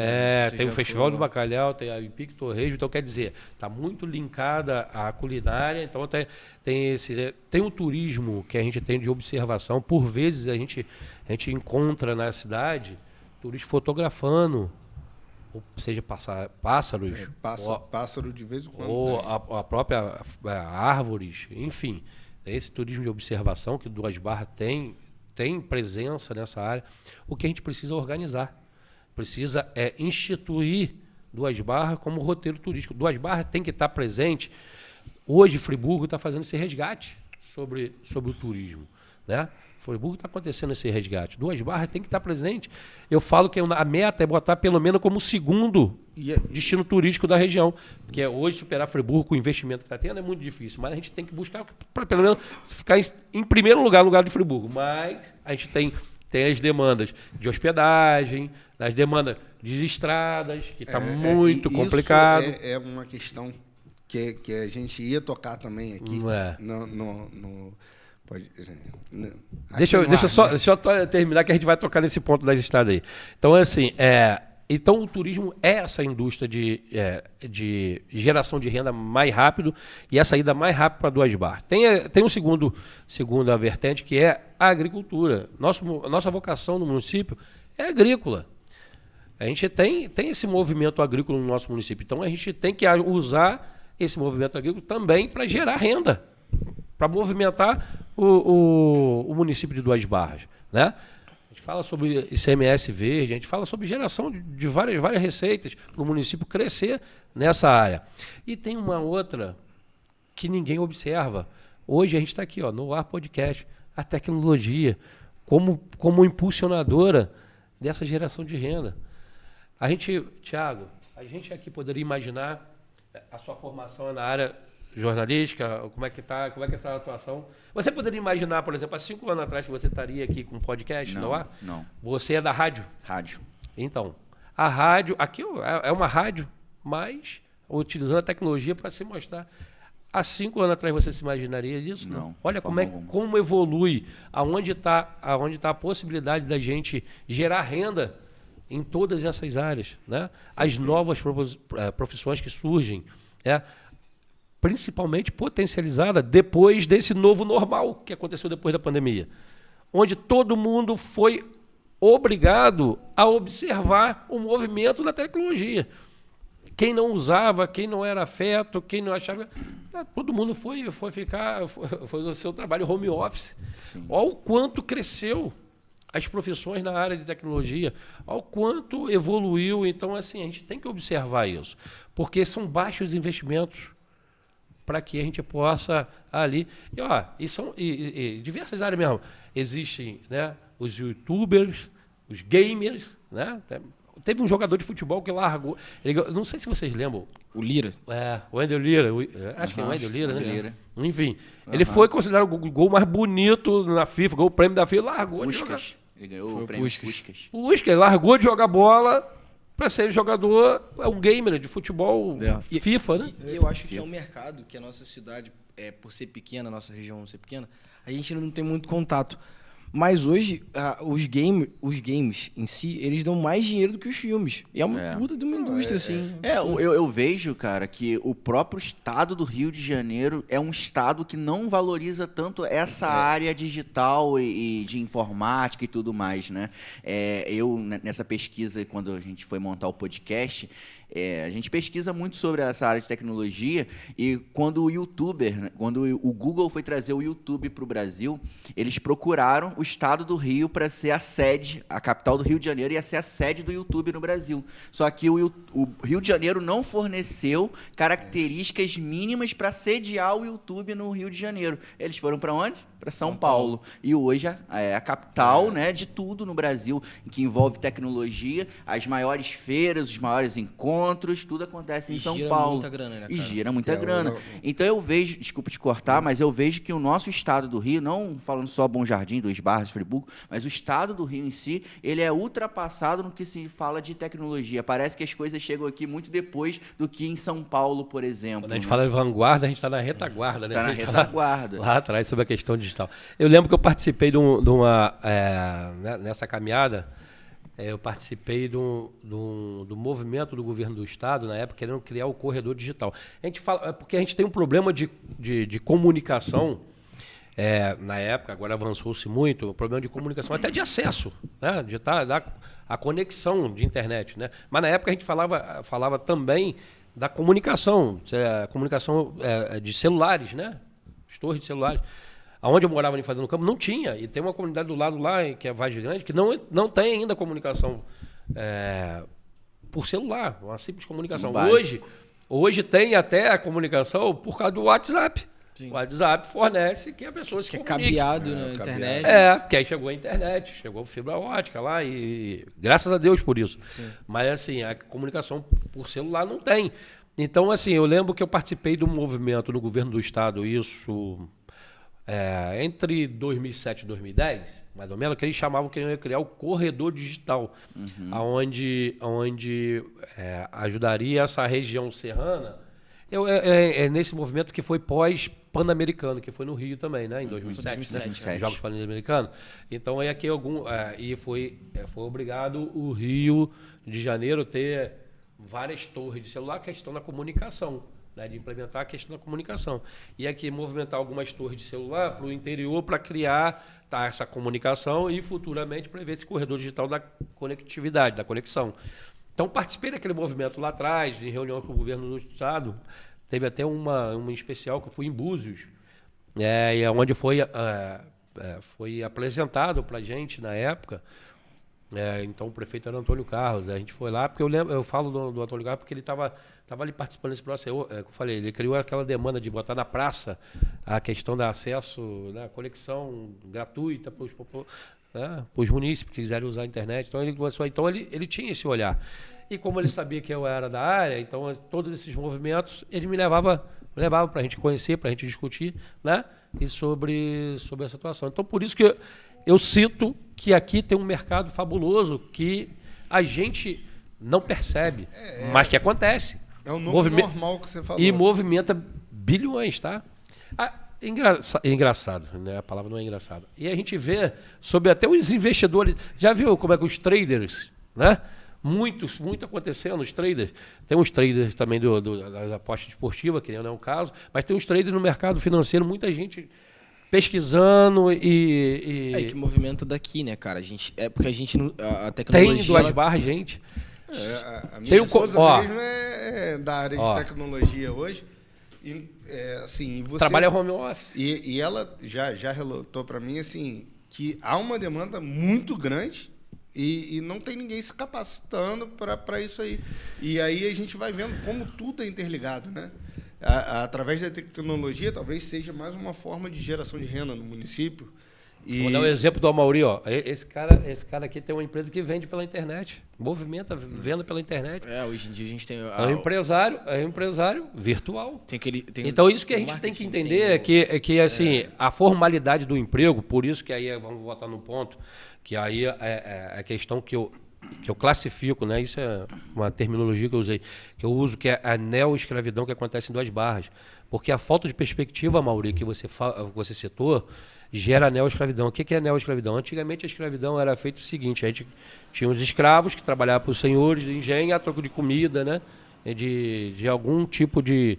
Tem o Festival do Bacalhau, tem a Aipim com Torresmo. Então, quer dizer, está muito linkada à culinária. Então, tem o turismo que a gente tem de observação. Por vezes, a gente encontra na cidade turistas fotografando, ou seja, pássaros. Pássaro de vez em quando. Ou a própria árvores, enfim. Esse turismo de observação que Duas Barras tem presença nessa área. O que a gente precisa organizar. Precisa instituir Duas Barras como roteiro turístico. Duas Barras tem que estar presente. Hoje, Friburgo está fazendo esse resgate sobre o turismo, né? Friburgo está acontecendo esse resgate. Duas Barras tem que estar presente. Eu falo que a meta é botar pelo menos como segundo destino turístico da região. Porque hoje superar Friburgo com o investimento que está tendo é muito difícil. Mas a gente tem que buscar para pelo menos ficar em primeiro lugar no lugar de Friburgo. Mas a gente tem as demandas de hospedagem, as demandas de estradas, que está muito complicado. Isso é uma questão que a gente ia tocar também aqui Deixa eu só terminar que a gente vai tocar nesse ponto das estradas aí. Então, assim, então o turismo é essa indústria de geração de renda mais rápido e a saída mais rápida para Duas Barras. Tem um segunda vertente que é a agricultura. Nossa vocação no município é agrícola. A gente tem esse movimento agrícola no nosso município. Então, a gente tem que usar esse movimento agrícola também para gerar renda, para movimentar o município de Duas Barras, né? A gente fala sobre ICMS verde, a gente fala sobre geração de várias receitas para o município crescer nessa área. E tem uma outra que ninguém observa. Hoje a gente está aqui, no Ar Podcast, a tecnologia como impulsionadora dessa geração de renda. Thiago, a gente aqui poderia imaginar a sua formação na área jornalística, como é que é essa atuação? Você poderia imaginar, por exemplo, há 5 anos atrás que você estaria aqui com um podcast no ar? Não. Você é da rádio? Rádio. Então, a rádio, aqui é uma rádio, mas utilizando a tecnologia para se mostrar. Há 5 anos atrás você se imaginaria disso? Não. Olha como evolui, aonde está a possibilidade da gente gerar renda em todas essas áreas, né? As novas profissões que surgem, principalmente potencializada depois desse novo normal que aconteceu depois da pandemia, onde todo mundo foi obrigado a observar o movimento da tecnologia. Quem não usava, quem não era afeto, quem não achava... Todo mundo foi o seu trabalho home office. Sim. Olha o quanto cresceu as profissões na área de tecnologia, ao quanto evoluiu. Então, assim, a gente tem que observar isso, porque são baixos investimentos para que a gente possa ali... E diversas áreas mesmo. Existem, né, os youtubers, os gamers, né? Teve um jogador de futebol que largou... não sei se vocês lembram. O Lira. O Wendel Lira. Acho que é o Wendel Lira, né? Lira. enfim. Ele foi considerado o gol mais bonito na FIFA, ganhou o prêmio da FIFA, largou de jogar. Ele ganhou o prêmio Puskás. Ele largou de jogar bola para ser jogador, um gamer de futebol FIFA, né? E eu acho que é um mercado que a nossa cidade, por ser pequena, a nossa região ser pequena, a gente não tem muito contato. Mas hoje, os games em si, eles dão mais dinheiro do que os filmes. E é uma puta de uma indústria, assim. Eu vejo, cara, que o próprio estado do Rio de Janeiro é um estado que não valoriza tanto essa área digital e de informática e tudo mais, né? Eu, nessa pesquisa, quando a gente foi montar o podcast, a gente pesquisa muito sobre essa área de tecnologia e quando o YouTuber, né, quando o Google foi trazer o YouTube para o Brasil, eles procuraram o estado do Rio para ser a sede, a capital do Rio de Janeiro ia ser a sede do YouTube no Brasil. Só que o Rio de Janeiro não forneceu características mínimas para sediar o YouTube no Rio de Janeiro. Eles foram para onde? Para São Paulo. E hoje é a capital, né, de tudo no Brasil, que envolve tecnologia, as maiores feiras, os maiores encontros, tudo acontece em São Paulo. Muita grana, né, cara? E gira muita grana. Então eu vejo, desculpa te cortar, mas eu vejo que o nosso estado do Rio, não falando só Bom Jardim, Duas Barras, Friburgo, mas o estado do Rio em si, ele é ultrapassado no que se fala de tecnologia. Parece que as coisas chegam aqui muito depois do que em São Paulo, por exemplo. Quando a gente fala de vanguarda, a gente está na retaguarda, né? Está na retaguarda. Lá atrás, sobre a questão digital. Eu lembro que eu participei de uma... nessa caminhada, eu participei do movimento do governo do Estado, na época, querendo criar o corredor digital. A gente fala, porque a gente tem um problema de comunicação, na época, agora avançou-se muito, o problema de comunicação, até de acesso, né? A conexão de internet. Né? Mas na época a gente falava também da comunicação, de celulares, né? As torres de celulares. Onde eu morava em Fazenda do Campo, não tinha. E tem uma comunidade do lado lá, que é Vargem Grande, que não tem ainda comunicação por celular, uma simples comunicação. Hoje tem até a comunicação por causa do WhatsApp. Sim. O WhatsApp fornece que a pessoa se comunique. É cabeado na internet. Porque aí chegou a internet, chegou a fibra ótica lá e graças a Deus por isso. Sim. Mas assim, a comunicação por celular não tem. Então, assim, eu lembro que eu participei do movimento no governo do Estado, isso... entre 2007 e 2010, mais ou menos, que eles chamavam que iam criar o corredor digital, onde ajudaria essa região serrana. Nesse movimento que foi pós-Pan-Americano, que foi no Rio também, né, em 2007, né, Jogos Pan-Americanos. Então, foi obrigado o Rio de Janeiro ter várias torres de celular, questão da comunicação. De implementar a questão da comunicação. E aqui movimentar algumas torres de celular para o interior para criar essa comunicação e futuramente prever esse corredor digital da conectividade, da conexão. Então, participei daquele movimento lá atrás, em reunião com o governo do Estado. Teve até uma especial que eu fui em Búzios, onde foi apresentado para a gente na época. Então o prefeito era Antônio Carlos, a gente foi lá, porque eu falo do Antônio Carlos porque ele estava ali participando desse processo. Eu falei, ele criou aquela demanda de botar na praça a questão do acesso, né, conexão gratuita para os munícipes que quiserem usar a internet. Então ele tinha esse olhar. E como ele sabia que eu era da área, então todos esses movimentos, ele me levava para a gente conhecer, para a gente discutir, né, e sobre a situação. Então por isso que eu cito que aqui tem um mercado fabuloso que a gente não percebe, mas que acontece. É o novo normal que você falou. E movimenta bilhões, tá? Engraçado, né? A palavra não é engraçada. E a gente vê sobre até os investidores. Já viu como é que os traders, né? Muito acontecendo, os traders. Tem uns traders também das apostas esportivas, que não é o caso, mas tem uns traders no mercado financeiro, muita gente pesquisando e que movimenta daqui, né, cara? Porque a gente a tecnologia... Tem Duas Barras, gente. A minha esposa mesmo é da área de tecnologia hoje. E, você trabalha home office. E ela já relatou para mim assim, que há uma demanda muito grande e não tem ninguém se capacitando para isso aí. E aí a gente vai vendo como tudo é interligado, né? Através da tecnologia, talvez seja mais uma forma de geração de renda no município. Vou dar um exemplo do Amauri. Esse cara aqui tem uma empresa que vende pela internet. Movimenta venda pela internet. Hoje em dia a gente tem... É um empresário virtual. Então, isso que a gente tem que entender é que assim, a formalidade do emprego, por isso que aí vamos voltar no ponto, que aí é a questão que eu classifico, né? Isso é uma terminologia que eu usei, que eu uso, que é a neoescravidão que acontece em Duas Barras. Porque a falta de perspectiva, Mauri, que você citou, gera neoescravidão. O que é neoescravidão? Antigamente a escravidão era feita o seguinte, a gente tinha os escravos que trabalhavam para os senhores do engenho a troco de comida, né? De algum tipo de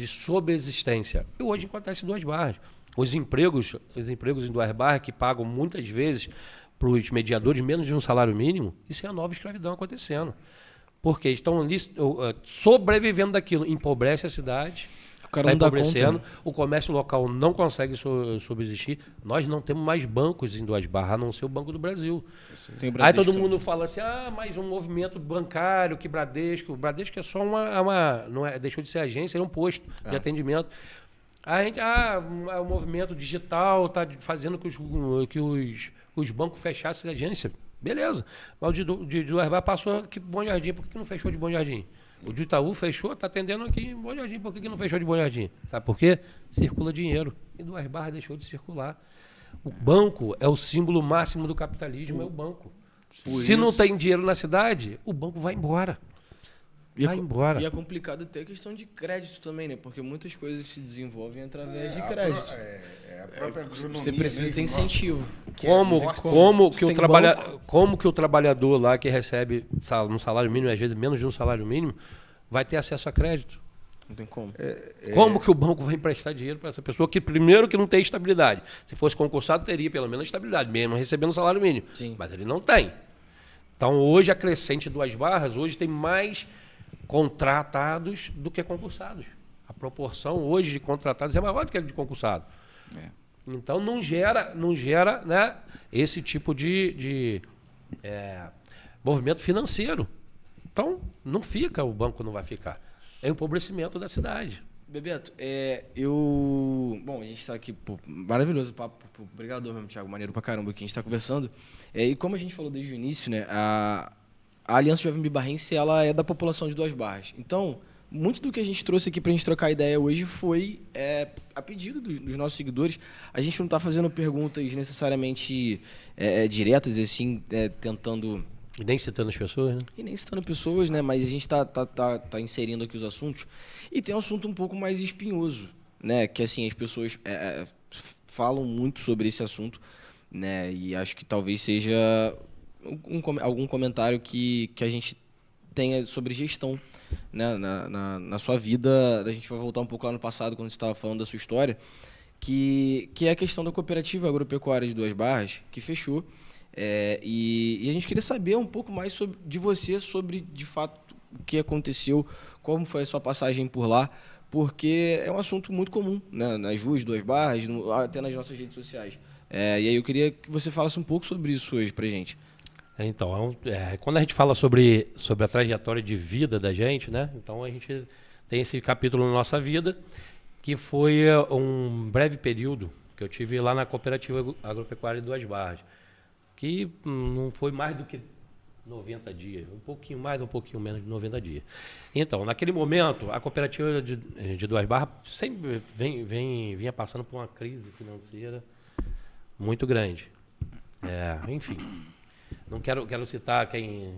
subsistência. E hoje acontece em Duas Barras. Os empregos em Duas Barras, que pagam muitas vezes para os mediadores menos de um salário mínimo, isso é a nova escravidão acontecendo. Porque estão ali sobrevivendo daquilo. Empobrece a cidade, O cara está não dá empobrecendo, conta, né? o comércio local não consegue subsistir. Nós não temos mais bancos em Duas Barras, a não ser o Banco do Brasil. Tem o Aí Bradesco todo também. mundo fala assim, mais um movimento bancário que Bradesco. O Bradesco é só não é, deixou de ser agência, é um posto de atendimento. A gente, o movimento digital está fazendo que os bancos fechassem a agência. Beleza. Mas o de Duas Barras passou aqui Bom Jardim. Por que não fechou de Bom Jardim? O de Itaú fechou, está atendendo aqui em Bom Jardim. Por que não fechou de Bom Jardim? Sabe por quê? Circula dinheiro. E Duas Barras deixou de circular. O banco é o símbolo máximo do capitalismo, é o banco. Se não tem dinheiro na cidade, o banco vai embora. Vai embora. E é complicado ter a questão de crédito também, né? Porque muitas coisas se desenvolvem através de crédito. A própria agronomia Você precisa ter mesmo, incentivo. Como que o trabalhador lá que recebe um salário mínimo, às vezes menos de um salário mínimo, vai ter acesso a crédito? Não tem como. Como que o banco vai emprestar dinheiro para essa pessoa que, primeiro, que não tem estabilidade? Se fosse concursado, teria pelo menos estabilidade, mesmo recebendo salário mínimo. Sim. Mas ele não tem. Então, hoje, a crescente Duas Barras, hoje tem mais contratados do que concursados. A proporção hoje de contratados é maior do que a de concursado. Então, não gera né, esse tipo de movimento financeiro. Então, não fica, o banco não vai ficar. É o empobrecimento da cidade. Bebeto, Bom, a gente está aqui, maravilhoso o papo, obrigado mesmo, Thiago, maneiro pra caramba que a gente está conversando. E como a gente falou desde o início, né, a Aliança Jovem Bibarrense, ela é da população de Duas Barras. Então, muito do que a gente trouxe aqui pra gente trocar ideia hoje foi a pedido dos nossos seguidores. A gente não está fazendo perguntas necessariamente diretas, assim, tentando... E nem citando as pessoas, né? E nem citando pessoas, né? Mas a gente tá inserindo aqui os assuntos. E tem um assunto um pouco mais espinhoso, né? Que, assim, as pessoas falam muito sobre esse assunto, né? E acho que talvez seja algum comentário que a gente tenha sobre gestão, né? Na sua vida. A gente vai voltar um pouco lá no passado, quando você estava falando da sua história, que é a questão da cooperativa agropecuária de Duas Barras, que fechou. E a gente queria saber um pouco mais de você, sobre, de fato, o que aconteceu, como foi a sua passagem por lá, porque é um assunto muito comum, né, nas ruas de Duas Barras, até nas nossas redes sociais. E aí eu queria que você falasse um pouco sobre isso hoje pra gente. Então, quando a gente fala sobre a trajetória de vida da gente, né? Então a gente tem esse capítulo na nossa vida, que foi um breve período que eu tive lá na Cooperativa Agropecuária de Duas Barras, que não foi mais do que 90 dias, um pouquinho mais, um pouquinho menos de 90 dias. Então, naquele momento, a cooperativa de Duas Barras sempre vinha passando por uma crise financeira muito grande. Enfim, não quero citar quem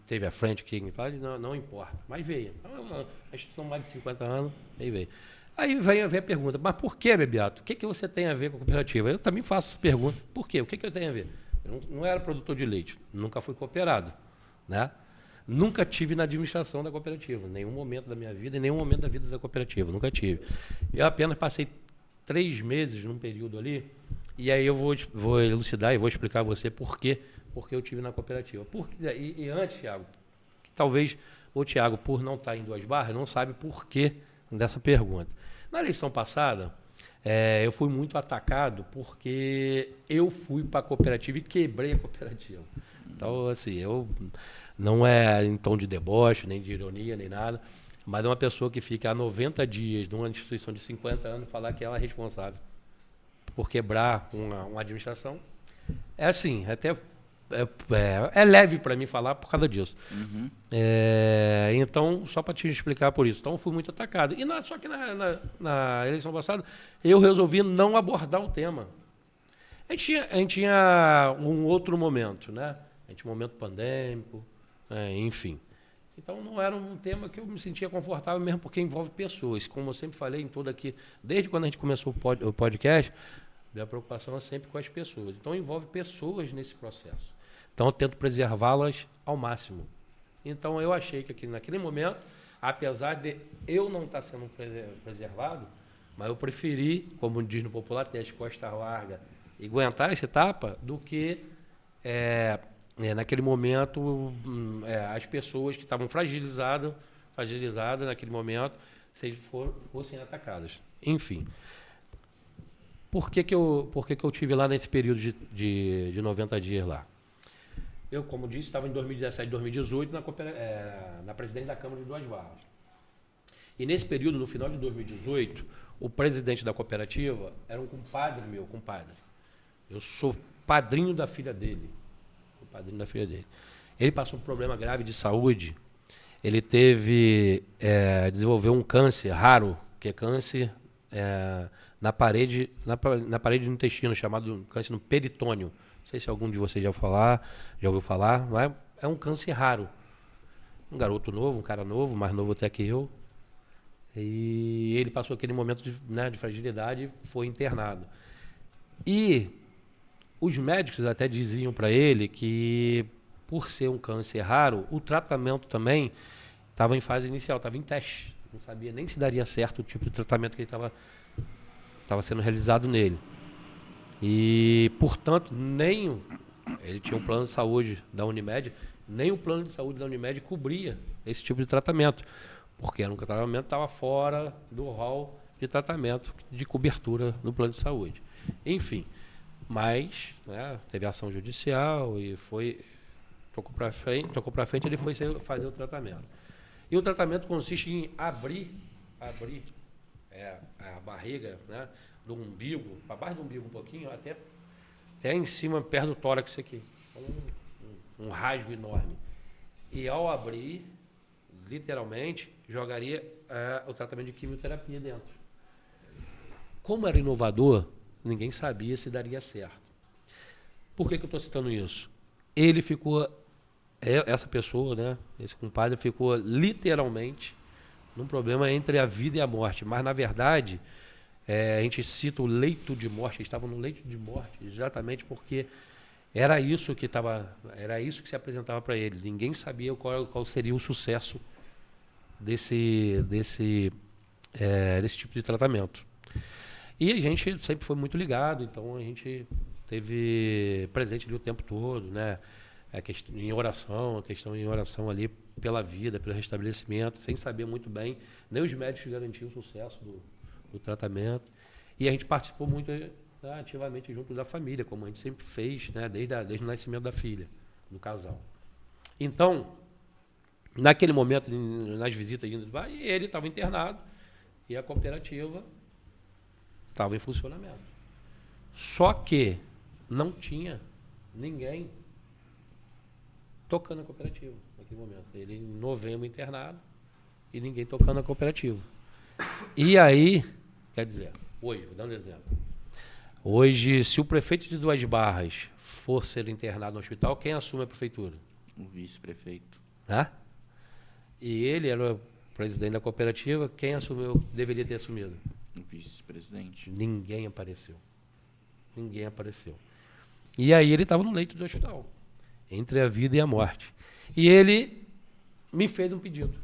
teve à frente, quem fala, não importa, mas veio. É uma instituição mais de 50 anos, aí veio. Aí vem a pergunta, mas por que, Bebeto? O que você tem a ver com a cooperativa? Eu também faço essa pergunta, por quê? O que eu tenho a ver? Eu não era produtor de leite, nunca fui cooperado, né? Nunca tive na administração da cooperativa, nenhum momento da minha vida e nenhum momento da vida da cooperativa, nunca tive. Eu apenas passei 3 meses num período ali, e aí eu vou elucidar e vou explicar a você porque eu tive na cooperativa. E antes, Thiago, talvez o Thiago, por não estar em Duas Barras, não sabe por que dessa pergunta. Na eleição passada, eu fui muito atacado porque eu fui para a cooperativa e quebrei a cooperativa. Então, assim, eu não é em tom de deboche, nem de ironia, nem nada, mas é uma pessoa que fica há 90 dias numa instituição de 50 anos falar que ela é responsável por quebrar uma administração. É assim, até é leve para mim falar por causa disso. Uhum. Então, só para te explicar por isso. Então, eu fui muito atacado. Só que na eleição passada, eu resolvi não abordar o tema. A gente tinha um outro momento, né? A gente tinha um momento pandêmico, enfim. Então, não era um tema que eu me sentia confortável mesmo, porque envolve pessoas. Como eu sempre falei em todo aqui, desde quando a gente começou o podcast, a preocupação é sempre com as pessoas. Então, envolve pessoas nesse processo. Então, eu tento preservá-las ao máximo. Então, eu achei que naquele momento, apesar de eu não estar sendo preservado, mas eu preferi, como diz no popular, ter as costas largas e aguentar essa etapa, do que naquele momento, as pessoas que estavam fragilizadas naquele momento, fossem atacadas. Enfim. Por que eu tive lá nesse período de 90 dias lá? Eu, como disse, estava em 2017, 2018 na presidente da Câmara de Duas Barras. E nesse período, no final de 2018, o presidente da cooperativa era um meu compadre. Eu sou padrinho da filha dele. Ele passou um problema grave de saúde. Ele desenvolveu um câncer raro, que é câncer na parede do intestino, chamado câncer no peritônio. Não sei se algum de vocês já ouviu falar, mas é um câncer raro. Um garoto novo, um cara novo, mais novo até que eu. E ele passou aquele momento de fragilidade e foi internado. E os médicos até diziam para ele que, por ser um câncer raro, o tratamento também estava em fase inicial, estava em teste. Não sabia nem se daria certo o tipo de tratamento que ele estava sendo realizado nele. E, portanto, ele tinha um plano de saúde da Unimed, nem o plano de saúde da Unimed cobria esse tipo de tratamento, porque era um tratamento que estava fora do rol de tratamento de cobertura no plano de saúde. Enfim, mas teve ação judicial e tocou para frente, ele foi fazer o tratamento. E o tratamento consiste em abrir a barriga, do umbigo, para baixo do umbigo um pouquinho, até em cima, perto do tórax aqui. Um rasgo enorme. E ao abrir, literalmente, jogaria o tratamento de quimioterapia dentro. Como era inovador, ninguém sabia se daria certo. Por que eu estou citando isso? Ele ficou, essa pessoa, esse compadre, ficou literalmente num problema entre a vida e a morte. Mas, na verdade, a gente cita o leito de morte. Eles estavam no leito de morte, exatamente porque era isso que se apresentava para ele. Ninguém sabia qual seria o sucesso desse tipo de tratamento. E a gente sempre foi muito ligado, então a gente teve presente ali o tempo todo, a questão em oração ali pela vida, pelo restabelecimento, sem saber muito bem, nem os médicos garantiam o sucesso do tratamento. E a gente participou muito ativamente junto da família, como a gente sempre fez, desde o nascimento da filha, do casal. Então, naquele momento, nas visitas ele estava internado e a cooperativa estava em funcionamento. Só que não tinha ninguém tocando a cooperativa naquele momento. Ele em novembro internado e ninguém tocando a cooperativa. E aí, quer dizer, hoje, vou dar um exemplo. Hoje, se o prefeito de Duas Barras for ser internado no hospital, quem assume a prefeitura? O vice-prefeito. E ele era o presidente da cooperativa, quem deveria ter assumido? O vice-presidente. Ninguém apareceu. E aí ele estava no leito do hospital, entre a vida e a morte. E ele me fez um pedido.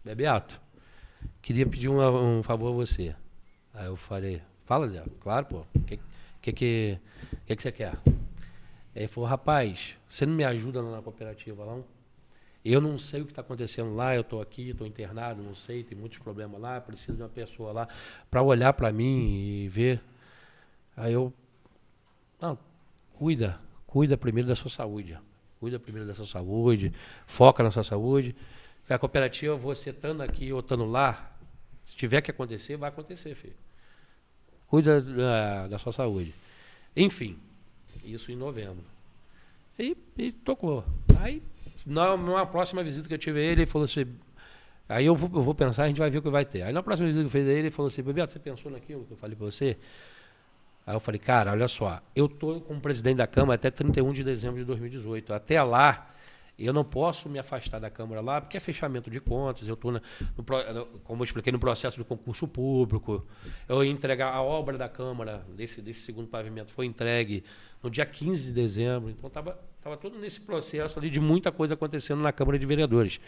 Beato, queria pedir um favor a você. Aí eu falei, fala, Zé. Claro, pô. O que você quer? Aí ele falou, rapaz, você não me ajuda lá na cooperativa, não? Eu não sei o que está acontecendo lá, eu estou aqui, estou internado, não sei, tem muitos problemas lá, preciso de uma pessoa lá para olhar para mim e ver. Aí eu, não, cuida primeiro da sua saúde. Foca na sua saúde. A cooperativa, você estando aqui ou estando lá, se tiver que acontecer, vai acontecer, filho. Cuida da sua saúde. Enfim, isso em novembro. E tocou. Aí, numa próxima visita que eu tive a ele falou assim, aí eu vou pensar, a gente vai ver o que vai ter. Aí na próxima visita que eu fiz a ele falou assim, Bebeto, você pensou naquilo que eu falei para você? Aí eu falei, cara, olha só, eu estou como presidente da Câmara até 31 de dezembro de 2018. Até lá, eu não posso me afastar da Câmara lá, porque é fechamento de contas, eu estou, como eu expliquei, no processo de concurso público. Eu ia entregar a obra da Câmara, desse segundo pavimento, foi entregue no dia 15 de dezembro. Então, estava todo nesse processo ali de muita coisa acontecendo na Câmara de Vereadores.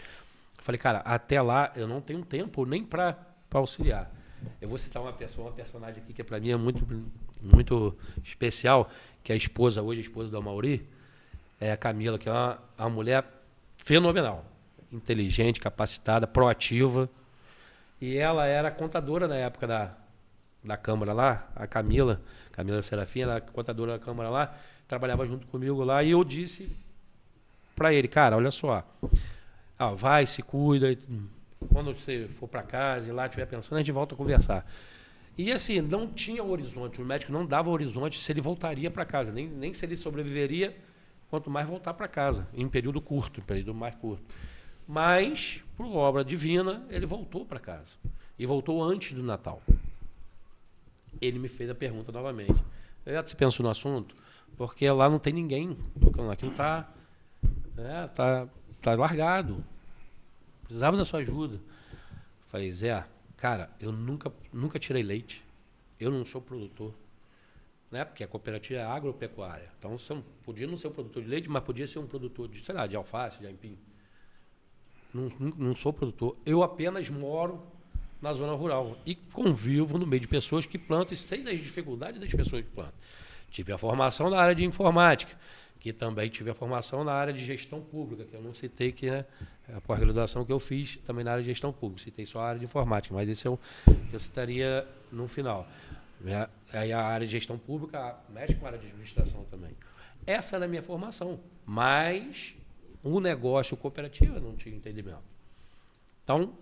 Eu falei, cara, até lá eu não tenho tempo nem para auxiliar. Eu vou citar uma personagem aqui que para mim é muito, muito especial, que é a esposa do Amaury. é a Camila, que é uma mulher fenomenal, inteligente, capacitada, proativa. E ela era contadora na época da Câmara lá, a Camila Serafim, ela era contadora da Câmara lá, trabalhava junto comigo lá, e eu disse para ele, cara, olha só, vai, se cuida, quando você for para casa e lá estiver pensando, a gente volta a conversar. E assim, não tinha horizonte, o médico não dava horizonte se ele voltaria para casa, nem se ele sobreviveria, quanto mais voltar para casa, em período curto, em período mais curto. Mas, por obra divina, ele voltou para casa. E voltou antes do Natal. Ele me fez a pergunta novamente. Você pensou no assunto? Porque lá não tem ninguém tocando lá. Aquilo tá largado. Precisava da sua ajuda. Falei, Zé, cara, eu nunca tirei leite. Eu não sou produtor. Né? Porque a cooperativa é agropecuária. Então, você podia não ser um produtor de leite, mas podia ser um produtor de, sei lá, de alface, de aipim. Não sou produtor. Eu apenas moro na zona rural e convivo no meio de pessoas que plantam e sei das dificuldades das pessoas que plantam. Tive a formação na área de informática, que também tive a formação na área de gestão pública, que eu não citei, que é a pós-graduação que eu fiz também na área de gestão pública. Citei só a área de informática, mas esse eu citaria no final. Aí a área de gestão pública mexe com a área de administração também. Essa era a minha formação, mas o negócio cooperativa não tinha entendimento. Então,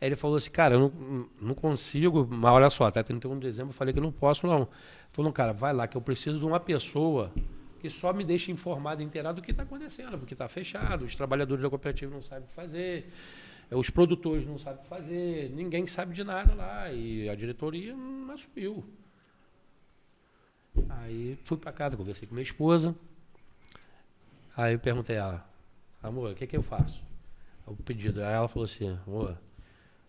ele falou assim, cara, eu não consigo, mas olha só, até 31 de dezembro eu falei que eu não posso, não. Ele falou, cara, vai lá, que eu preciso de uma pessoa que só me deixe informado e inteirado do que está acontecendo, porque está fechado, os trabalhadores da cooperativa não sabem o que fazer, os produtores não sabem o que fazer, ninguém sabe de nada lá, e a diretoria não assumiu. Aí fui para casa, conversei com minha esposa, aí eu perguntei a ela, amor, o que eu faço? O pedido. Aí ela falou assim, amor,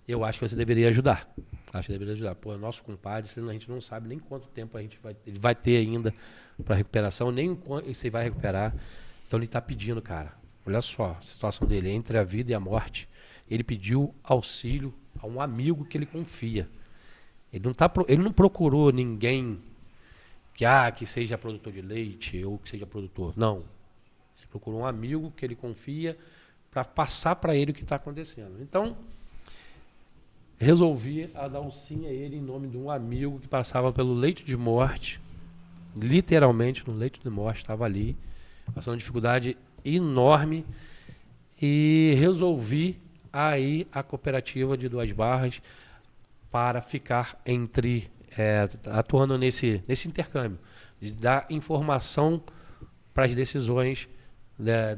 eu acho que você deveria ajudar. Acho que deveria ajudar. Pô, é nosso compadre, a gente não sabe nem quanto tempo ele vai ter ainda para recuperação, nem quanto você vai recuperar. Então ele está pedindo, cara, olha só, a situação dele, entre a vida e a morte. Ele pediu auxílio a um amigo que ele confia. Ele não procurou ninguém que seja produtor de leite ou que seja produtor. Não. Ele procurou um amigo que ele confia para passar para ele o que está acontecendo. Então, resolvi dar um sim a ele em nome de um amigo que passava pelo leito de morte, literalmente no leito de morte, estava ali, passando uma dificuldade enorme, e resolvi aí a cooperativa de Duas Barras para ficar atuando nesse intercâmbio, de dar informação para as decisões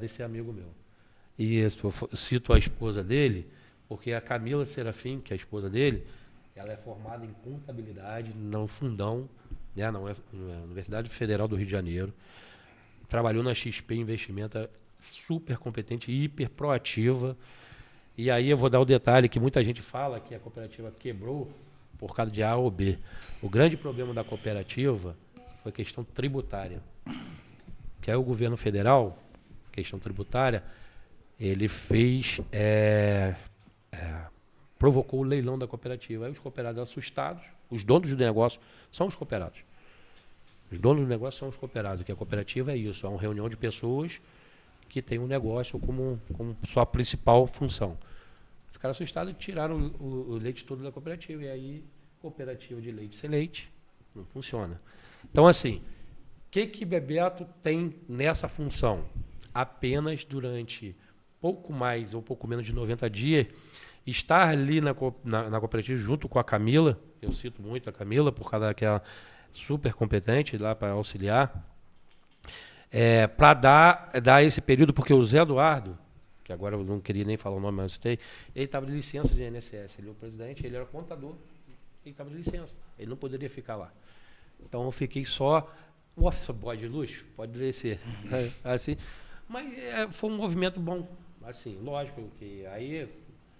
desse amigo meu. E eu cito a esposa dele, porque a Camila Serafim, que é a esposa dele, ela é formada em contabilidade no Fundão, né, na Universidade Federal do Rio de Janeiro. Trabalhou na XP Investimento, super competente, hiper proativa. E aí eu vou dar o detalhe que muita gente fala que a cooperativa quebrou por causa de A ou B. O grande problema da cooperativa foi a questão tributária. Que aí o governo federal, questão tributária, ele fez... provocou o leilão da cooperativa. Aí os cooperados assustados, os donos do negócio são os cooperados. Os donos do negócio são os cooperados, que a cooperativa é isso, é uma reunião de pessoas que tem um negócio como sua principal função. Ficaram assustados e tiraram o leite todo da cooperativa. E aí, cooperativa de leite sem leite, não funciona. Então, assim, o que Bebeto tem nessa função? Apenas durante pouco mais ou pouco menos de 90 dias, estar ali na cooperativa junto com a Camila, eu cito muito a Camila, por causa daquela super competente lá para auxiliar, para dar esse período, porque o Zé Eduardo, que agora eu não queria nem falar o nome, mas eu citei, ele estava de licença de INSS, ele é o presidente, ele era contador, ele estava de licença, ele não poderia ficar lá. Então eu fiquei só um office boy de luxo, pode descer, assim, mas foi um movimento bom, assim, lógico que aí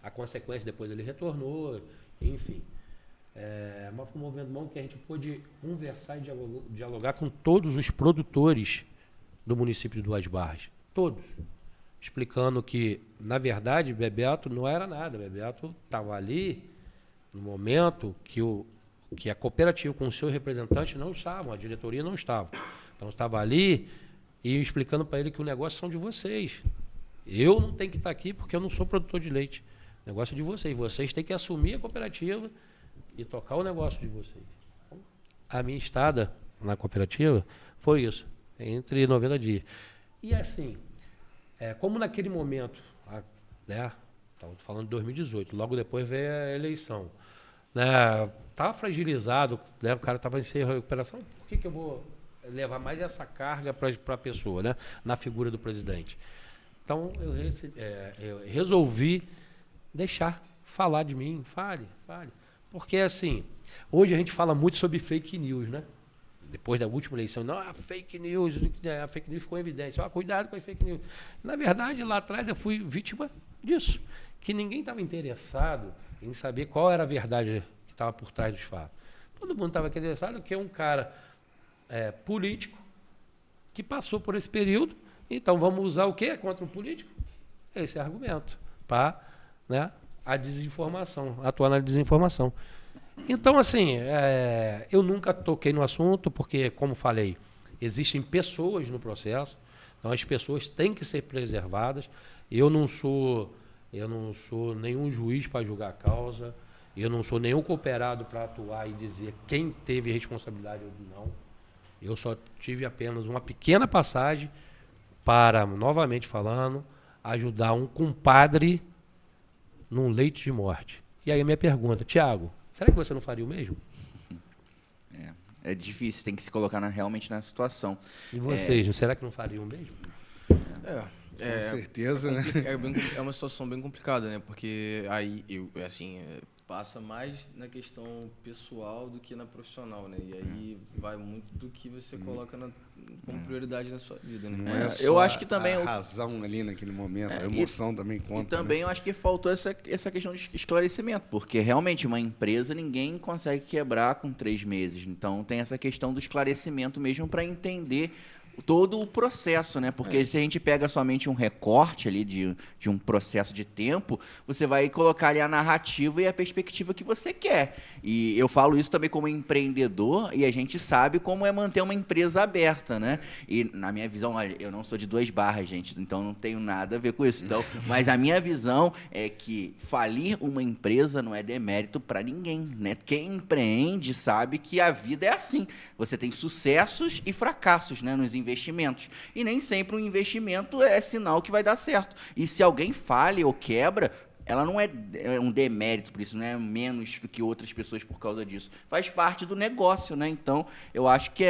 a consequência depois ele retornou, enfim. Mas foi um movimento bom que a gente pôde conversar e dialogar com todos os produtores do município de Duas Barras. Todos. Explicando que, na verdade, Bebeto não era nada. Bebeto estava ali no momento que a cooperativa com os seus representantes não estavam, a diretoria não estava. Então estava ali e explicando para ele que o negócio são de vocês. Eu não tenho que estar aqui porque eu não sou produtor de leite. O negócio é de vocês. Vocês têm que assumir a cooperativa e tocar o negócio de vocês. A minha estada na cooperativa foi isso, entre 90 dias. E assim, como naquele momento, né, estamos falando de 2018, logo depois veio a eleição, né, estava fragilizado, né, o cara estava em recuperação, por que eu vou levar mais essa carga para a pessoa, né, na figura do presidente? Então, eu resolvi deixar falar de mim, fale. Porque, assim, hoje a gente fala muito sobre fake news, né? Depois da última eleição, não, a fake news ficou em evidência. Cuidado com a fake news. Na verdade, lá atrás eu fui vítima disso, que ninguém estava interessado em saber qual era a verdade que estava por trás dos fatos. Todo mundo estava interessado que é um cara político que passou por esse período, então vamos usar o quê contra o político? Esse argumento, para, né, a desinformação, atuar na desinformação. Então, assim, eu nunca toquei no assunto, porque, como falei, existem pessoas no processo, então as pessoas têm que ser preservadas. Eu não sou nenhum juiz para julgar a causa, eu não sou nenhum cooperado para atuar e dizer quem teve responsabilidade ou não. Eu só tive apenas uma pequena passagem para, novamente falando, ajudar um compadre num leito de morte. E aí a minha pergunta, Tiago, será que você não faria o mesmo? É difícil, tem que se colocar realmente na situação. E vocês, será que não fariam o mesmo? Com certeza, né? É uma situação bem complicada, né? Porque aí, passa mais na questão pessoal do que na profissional, né? E aí vai muito do que você coloca como prioridade na sua vida, né? Não é só eu acho que também a razão ali naquele momento, a emoção também conta. E também, né? eu acho que faltou essa questão de esclarecimento, porque realmente uma empresa ninguém consegue quebrar com 3 meses. Então tem essa questão do esclarecimento mesmo para entender todo o processo, né? Porque se a gente pega somente um recorte ali de um processo de tempo, você vai colocar ali a narrativa e a perspectiva que você quer. E eu falo isso também como empreendedor, e a gente sabe como é manter uma empresa aberta, né? E na minha visão, olha, eu não sou de 2 barras, gente, então não tenho nada a ver com isso. Então, mas a minha visão é que falir uma empresa não é demérito para ninguém, né? Quem empreende sabe que a vida é assim. Você tem sucessos e fracassos, né, nos investimentos. E nem sempre um investimento é sinal que vai dar certo. E se alguém falha ou quebra, ela não é um demérito por isso, não é menos do que outras pessoas por causa disso. Faz parte do negócio, né? Então, eu acho que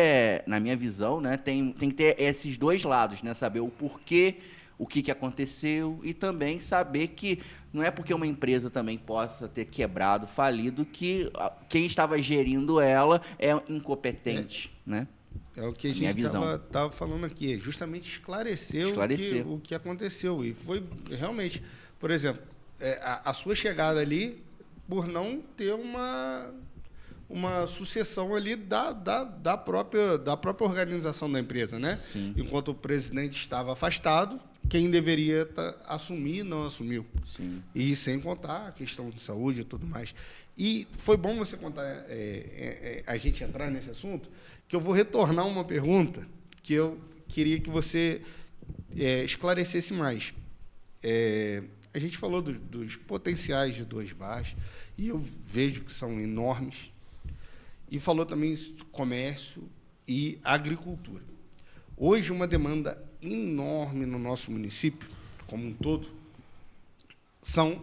na minha visão, né, tem que ter esses 2 lados, né? Saber o porquê, o que aconteceu e também saber que não é porque uma empresa também possa ter quebrado, falido, que quem estava gerindo ela é incompetente, né? É o que a gente estava falando aqui, justamente esclarecer. O que aconteceu. E foi realmente, por exemplo, a sua chegada ali, por não ter uma sucessão ali da própria organização da empresa, né? Sim. Enquanto o presidente estava afastado, quem deveria assumir não assumiu. Sim. E sem contar a questão de saúde e tudo mais. E foi bom você contar, a gente entrar nesse assunto, que eu vou retornar uma pergunta que eu queria que você esclarecesse mais. A gente falou dos potenciais de 2 barras, e eu vejo que são enormes, e falou também de comércio e agricultura. Hoje, uma demanda enorme no nosso município, como um todo, são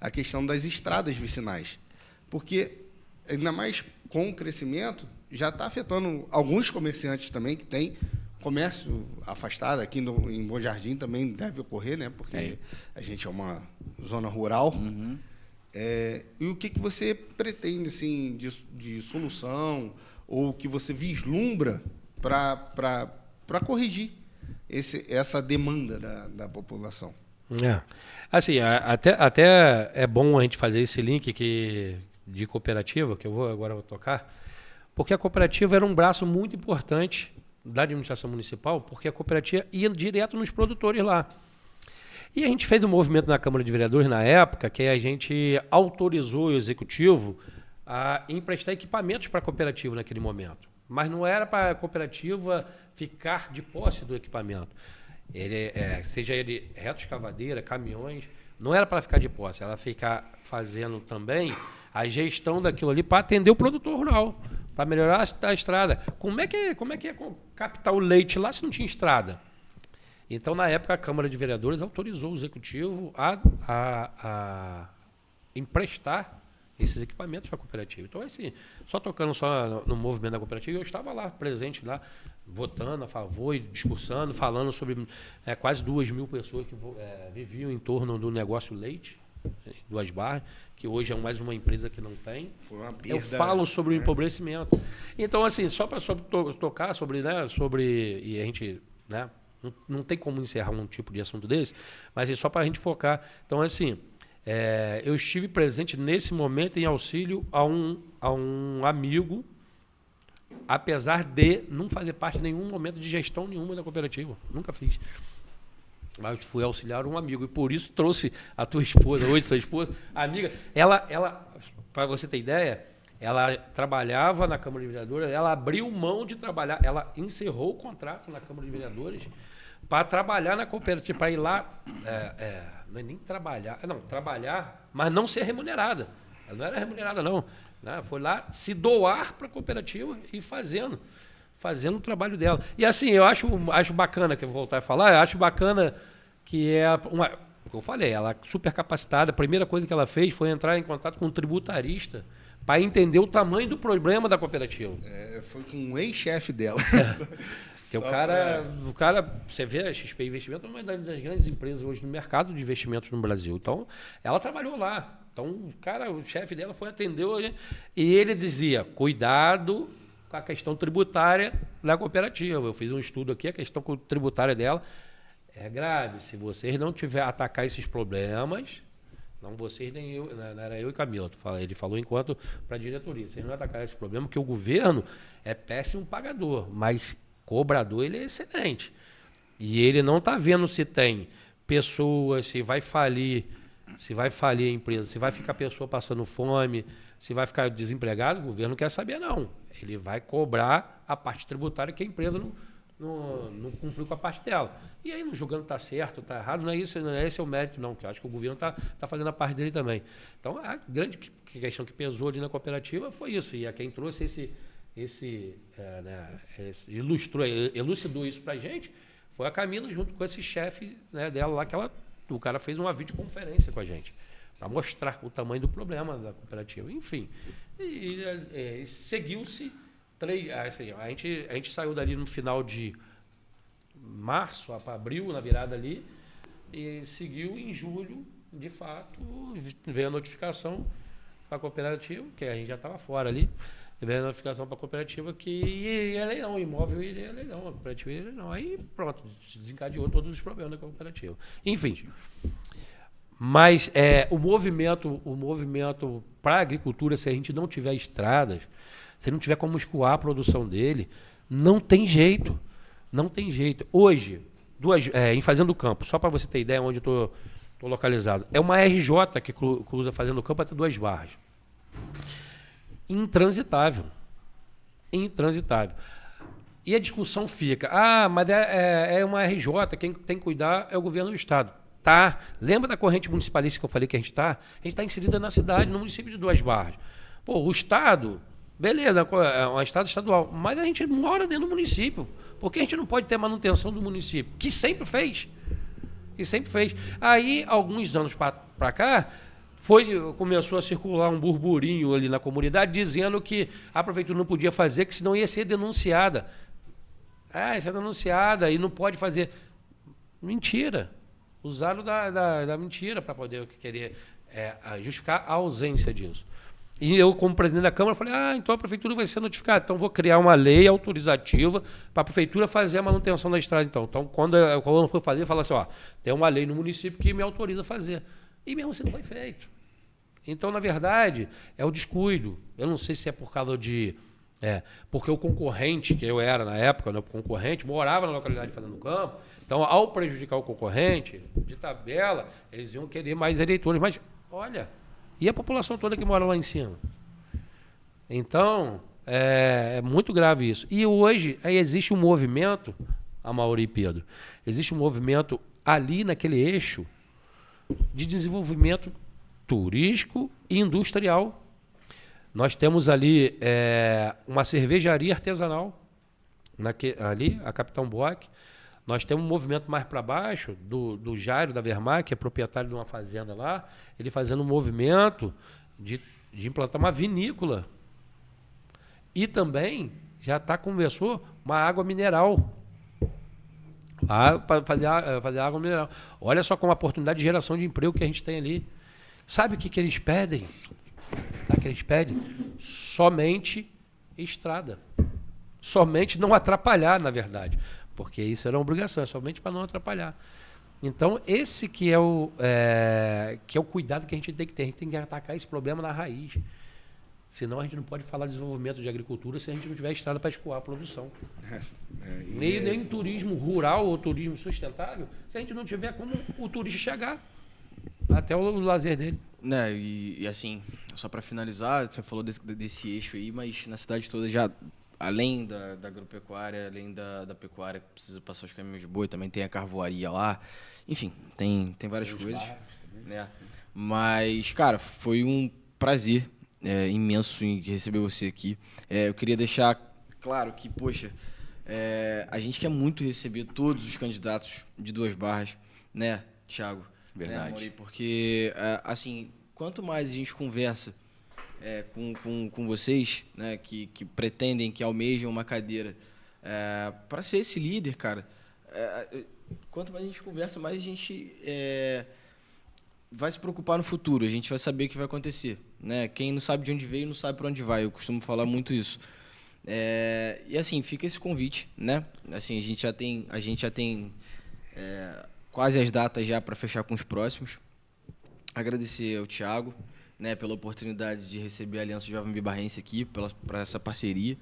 a questão das estradas vicinais. Porque, ainda mais com o crescimento, já está afetando alguns comerciantes também que têm comércio afastado. Aqui em Bom Jardim também deve ocorrer, né? Porque a gente é uma zona rural. Uhum. E o que você pretende assim, de solução, ou que você vislumbra para corrigir essa demanda da população? Assim, até é bom a gente fazer esse link de cooperativa, que eu agora vou tocar, porque a cooperativa era um braço muito importante da administração municipal, porque a cooperativa ia direto nos produtores lá. E a gente fez um movimento na Câmara de Vereadores na época, que a gente autorizou o executivo a emprestar equipamentos para a cooperativa naquele momento. Mas não era para a cooperativa ficar de posse do equipamento. Seja ele retroescavadeira, caminhões, não era para ficar de posse, ela ficar fazendo também a gestão daquilo ali para atender o produtor rural, para melhorar a estrada. Como é que ia captar o leite lá se não tinha estrada? Então, na época, a Câmara de Vereadores autorizou o Executivo a emprestar esses equipamentos para a cooperativa. Então, assim, só tocando só no movimento da cooperativa, eu estava lá, presente lá, votando a favor e discursando, falando sobre quase 2.000 pessoas que viviam em torno do negócio leite, Duas Barras, que hoje é mais uma empresa que não tem. Foi uma perda, eu falo sobre o empobrecimento. Então, assim, só para tocar sobre, e a gente, não tem como encerrar um tipo de assunto desse, mas é só para a gente focar. Então, assim, eu estive presente nesse momento em auxílio a um amigo, apesar de não fazer parte de nenhum momento de gestão nenhuma da cooperativa. Nunca fiz. Mas fui auxiliar um amigo e por isso trouxe a tua esposa, hoje sua esposa, amiga. Ela para você ter ideia, ela trabalhava na Câmara de Vereadores, ela abriu mão de trabalhar, ela encerrou o contrato na Câmara de Vereadores para trabalhar na cooperativa, para ir lá, não é nem trabalhar, trabalhar, mas não ser remunerada. Ela não era remunerada, não. Foi lá se doar para a cooperativa e fazendo o trabalho dela. E assim, eu acho bacana, que eu vou voltar a falar, eu acho bacana que eu falei, ela é super capacitada, a primeira coisa que ela fez foi entrar em contato com um tributarista para entender o tamanho do problema da cooperativa. Foi com um ex-chefe dela. Porque o cara, você vê a XP Investimento, é uma das grandes empresas hoje no mercado de investimentos no Brasil. Então, ela trabalhou lá. Então, o chefe dela foi atender e ele dizia, cuidado com a questão tributária da cooperativa. Eu fiz um estudo aqui, a questão tributária dela é grave. Se vocês não tiverem atacar esses problemas, não vocês nem eu, não era eu e Camila, ele falou enquanto para a diretoria, vocês não atacar esse problema, porque o governo é péssimo pagador, mas cobrador ele é excelente. E ele não está vendo se tem pessoas, se vai falir a empresa, se vai ficar pessoa passando fome, se vai ficar desempregado, o governo não quer saber, não. Ele vai cobrar a parte tributária que a empresa não cumpriu com a parte dela. E aí, não julgando está certo, está errado, não é esse o mérito, não, que eu acho que o governo está fazendo a parte dele também. Então, a grande questão que pesou ali na cooperativa foi isso. E a quem trouxe elucidou isso para a gente foi a Camila, junto com esse chefe dela lá, que o cara fez uma videoconferência com a gente, para mostrar o tamanho do problema da cooperativa. Enfim, seguiu-se a gente saiu dali no final de março para abril, na virada ali, e seguiu em julho, de fato, veio a notificação para a cooperativa, que a gente já estava fora ali, veio a notificação para a cooperativa que ia leilão, o imóvel ia leilão, a cooperativa ia leilão. Aí pronto, desencadeou todos os problemas da cooperativa. Enfim, mas o movimento para a agricultura, se a gente não tiver estradas, se não tiver como escoar a produção dele, não tem jeito. Não tem jeito. Hoje, em Fazenda do Campo, só para você ter ideia onde eu estou localizado, é uma RJ que cruza Fazenda do Campo até Duas Barras. Intransitável. E a discussão fica, mas é uma RJ, quem tem que cuidar é o governo do Estado. Tá. Lembra da corrente municipalista que eu falei que a gente está? A gente está inserida na cidade, no município de Duas Barras. Pô, o Estado, beleza, é um Estado estadual, mas a gente mora dentro do município. Por que a gente não pode ter manutenção do município? Que sempre fez. Aí, alguns anos para cá, começou a circular um burburinho ali na comunidade, dizendo que a prefeitura não podia fazer, que senão ia ser denunciada. Isso é denunciada e não pode fazer. Mentira. Usaram da mentira para poder querer justificar a ausência disso. E eu, como presidente da Câmara, falei, então a prefeitura vai ser notificada. Então, vou criar uma lei autorizativa para a prefeitura fazer a manutenção da estrada. Então quando eu for fazer, fala assim, tem uma lei no município que me autoriza a fazer. E mesmo assim não foi feito. Então, na verdade, é o descuido. Eu não sei se é por causa de... porque o concorrente, que eu era na época, o concorrente, morava na localidade de Fazenda do Campo. Então, ao prejudicar o concorrente, de tabela, eles iam querer mais eleitores. Mas, olha, e a população toda que mora lá em cima? Então, É muito grave isso. E hoje aí existe um movimento, Amaury e Pedro, existe um movimento ali naquele eixo de desenvolvimento turístico e industrial. Nós temos ali uma cervejaria artesanal, ali, a Capitão Bock. Nós temos um movimento mais para baixo, do Jairo da Vermar, que é proprietário de uma fazenda lá, ele fazendo um movimento de implantar uma vinícola. E também já conversou uma água mineral. Para fazer água mineral. Olha só como a oportunidade de geração de emprego que a gente tem ali. Sabe o que eles pedem? Sabe o que eles pedem? Somente estrada. Somente não atrapalhar, na verdade. Porque isso era uma obrigação, é somente para não atrapalhar. Então, esse que é o cuidado que a gente tem que ter. A gente tem que atacar esse problema na raiz. Senão a gente não pode falar de desenvolvimento de agricultura se a gente não tiver estrada para escoar a produção. Nem turismo rural ou turismo sustentável, se a gente não tiver como o turista chegar até o lazer dele. E assim, só para finalizar, você falou desse eixo aí, mas na cidade toda já, além da agropecuária, além da pecuária, que precisa passar os caminhos de boi, também tem a carvoaria lá. Enfim, tem várias coisas. Mas, cara, foi um prazer imenso em receber você aqui. Eu queria deixar claro que, poxa, a gente quer muito receber todos os candidatos de Duas Barras, né, Thiago? Verdade. Né, Amaury? Porque, assim, quanto mais a gente conversa com vocês, né, que pretendem, que almejam uma cadeira para ser esse líder, cara, quanto mais a gente conversa, mais a gente vai se preocupar no futuro, a gente vai saber o que vai acontecer, né? Quem não sabe de onde veio não sabe para onde vai, eu costumo falar muito isso. E assim, fica esse convite, né? Assim, a gente já tem quase as datas já para fechar com os próximos. Agradecer ao Thiago, né, pela oportunidade de receber a Aliança Jovem Bibarrense aqui, para essa parceria.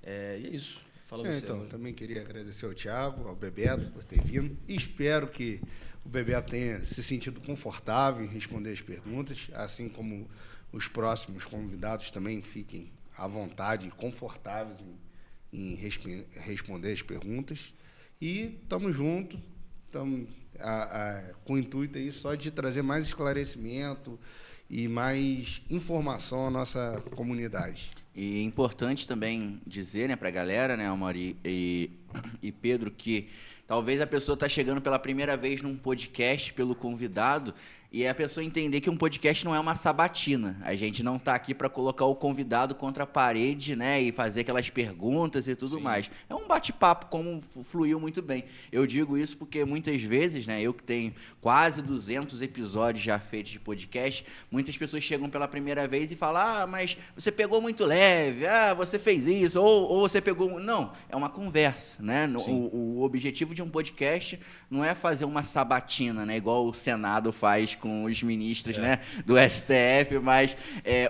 E é isso. Fala você. Então, também queria agradecer ao Thiago, ao Bebeto por ter vindo. Espero que o Bebeto tenha se sentido confortável em responder as perguntas, assim como os próximos convidados também fiquem à vontade e confortáveis em responder as perguntas. E estamos juntos, estamos com o intuito aí só de trazer mais esclarecimento e mais informação à nossa comunidade. E é importante também dizer, né, para a galera, né, Amaury e Pedro, que talvez a pessoa está chegando pela primeira vez num podcast pelo convidado e a pessoa entender que um podcast não é uma sabatina. A gente não está aqui para colocar o convidado contra a parede, né, e fazer aquelas perguntas e tudo mais. É um bate-papo, como fluiu muito bem. Eu digo isso porque muitas vezes, né, eu que tenho quase 200 episódios já feitos de podcast, muitas pessoas chegam pela primeira vez e falam: mas você pegou muito leve, você fez isso, ou você pegou... Não, é uma conversa, né? O objetivo de um podcast não é fazer uma sabatina, né, igual o Senado faz com os ministros, né, do STF, mas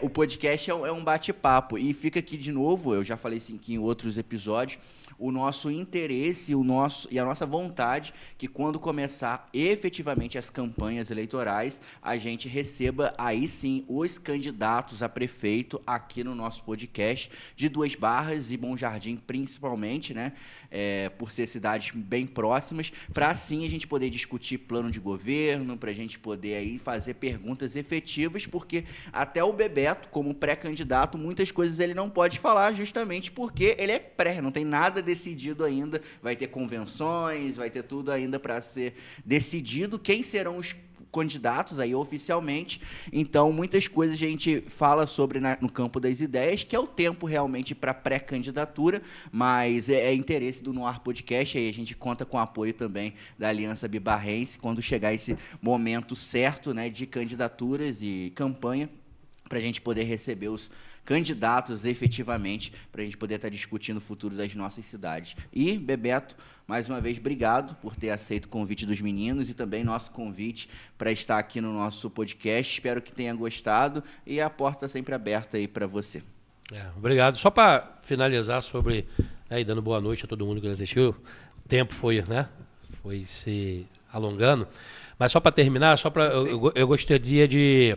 o podcast é um bate-papo. E fica aqui de novo, eu já falei isso aqui em outros episódios, o nosso interesse e a nossa vontade que quando começar efetivamente as campanhas eleitorais, a gente receba aí sim os candidatos a prefeito aqui no nosso podcast de Duas Barras e Bom Jardim principalmente, né, por ser cidades bem próximas, para assim a gente poder discutir plano de governo, para a gente poder aí fazer perguntas efetivas, porque até o Bebeto, como pré-candidato, muitas coisas ele não pode falar justamente porque ele é pré, não tem nada decidido ainda, vai ter convenções, vai ter tudo ainda para ser decidido quem serão os candidatos aí oficialmente. Então, muitas coisas a gente fala sobre no campo das ideias, que é o tempo realmente para pré-candidatura, mas é interesse do Noar Podcast, aí a gente conta com o apoio também da Aliança Bibarrense, quando chegar esse momento certo, né, de candidaturas e campanha, para a gente poder receber os candidatos efetivamente, para a gente poder estar discutindo o futuro das nossas cidades. E, Bebeto, mais uma vez, obrigado por ter aceito o convite dos meninos e também nosso convite para estar aqui no nosso podcast. Espero que tenha gostado e a porta sempre aberta aí para você. Obrigado. Só para finalizar sobre, e dando boa noite a todo mundo que assistiu, o tempo foi se alongando, mas só para terminar, eu gostaria de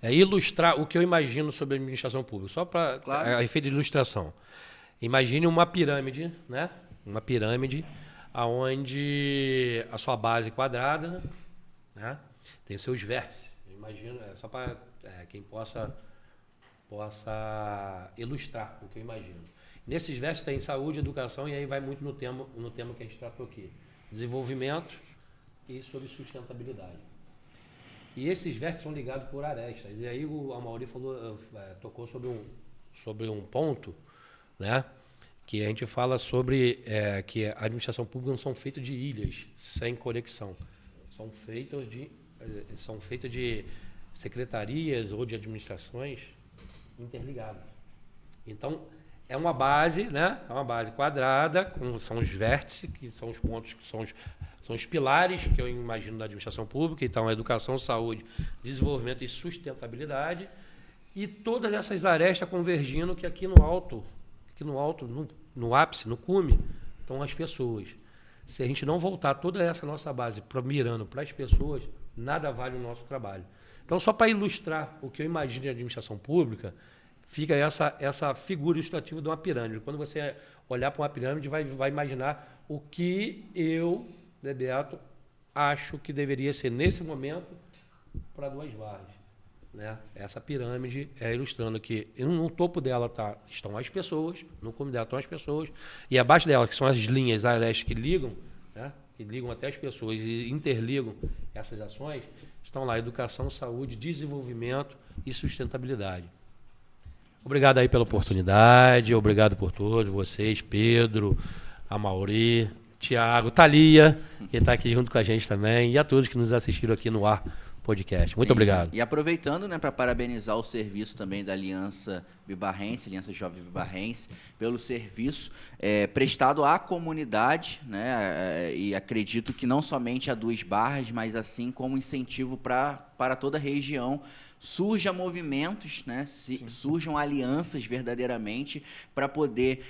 ilustrar o que eu imagino sobre a administração pública, só para a efeito de ilustração. Imagine uma pirâmide, né? Uma pirâmide onde a sua base quadrada, né? Tem seus vértices. Imagino, só para quem possa ilustrar o que eu imagino. Nesses vértices tem saúde, educação, e aí vai muito no tema que a gente tratou aqui. Desenvolvimento e sobre sustentabilidade. E esses vértices são ligados por arestas. E aí o Amaury tocou sobre um ponto, né, que a gente fala sobre que a administração pública não são feitas de ilhas sem conexão. São feitas de secretarias ou de administrações interligadas. Então, é uma base, né? É uma base quadrada, são os vértices, que são os pontos, que são os pilares que eu imagino da administração pública. Então, educação, saúde, desenvolvimento e sustentabilidade. E todas essas arestas convergindo que aqui no alto, no ápice, no cume, estão as pessoas. Se a gente não voltar toda essa nossa base mirando para as pessoas, nada vale o nosso trabalho. Então, só para ilustrar o que eu imagino de administração pública, fica essa figura ilustrativa de uma pirâmide. Quando você olhar para uma pirâmide, vai imaginar o que eu, Bebeto, acho que deveria ser, nesse momento, para Duas Barras. Né? Essa pirâmide ilustrando que no topo dela estão as pessoas, no cume dela estão as pessoas, e abaixo dela, que são as linhas arestas que ligam, né? Que ligam até as pessoas e interligam essas ações, estão lá educação, saúde, desenvolvimento e sustentabilidade. Obrigado aí pela oportunidade, obrigado por todos, vocês, Pedro, Amaury, Tiago, Thalia, que está aqui junto com a gente também, e a todos que nos assistiram aqui no Ar Podcast. Muito obrigado. E aproveitando, né, para parabenizar o serviço também da Aliança Bibarrense, Aliança Jovem Bibarrense, pelo serviço prestado à comunidade, né, e acredito que não somente a Duas Barras, mas assim como incentivo para toda a região, surjam movimentos, né, surjam alianças verdadeiramente para poder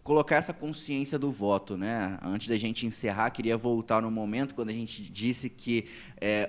colocar essa consciência do voto, né? Antes da gente encerrar, queria voltar no momento quando a gente disse que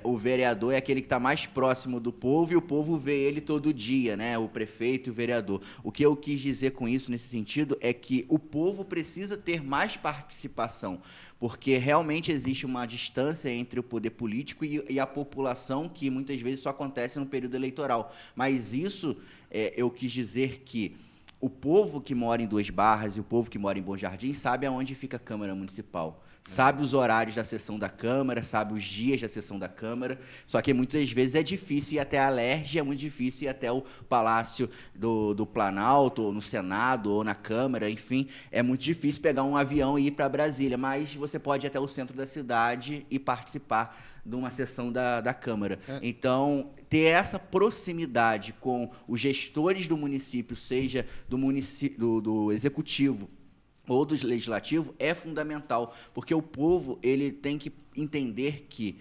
o vereador é aquele que está mais próximo do povo e o povo vê ele todo dia, né? O prefeito e o vereador. O que eu quis dizer com isso nesse sentido é que o povo precisa ter mais participação, porque realmente existe uma distância entre o poder político e a população que muitas vezes só acontece no período eleitoral. Mas isso, eu quis dizer que o povo que mora em Duas Barras e o povo que mora em Bom Jardim sabe aonde fica a Câmara Municipal. Sabe os horários da sessão da Câmara, sabe os dias da sessão da Câmara, só que muitas vezes é difícil ir até a Alerj, é muito difícil ir até o Palácio do Planalto, ou no Senado, ou na Câmara, enfim, é muito difícil pegar um avião e ir para Brasília, mas você pode ir até o centro da cidade e participar de uma sessão da Câmara. Então, ter essa proximidade com os gestores do município, seja do executivo ou do legislativo, é fundamental, porque o povo ele tem que entender que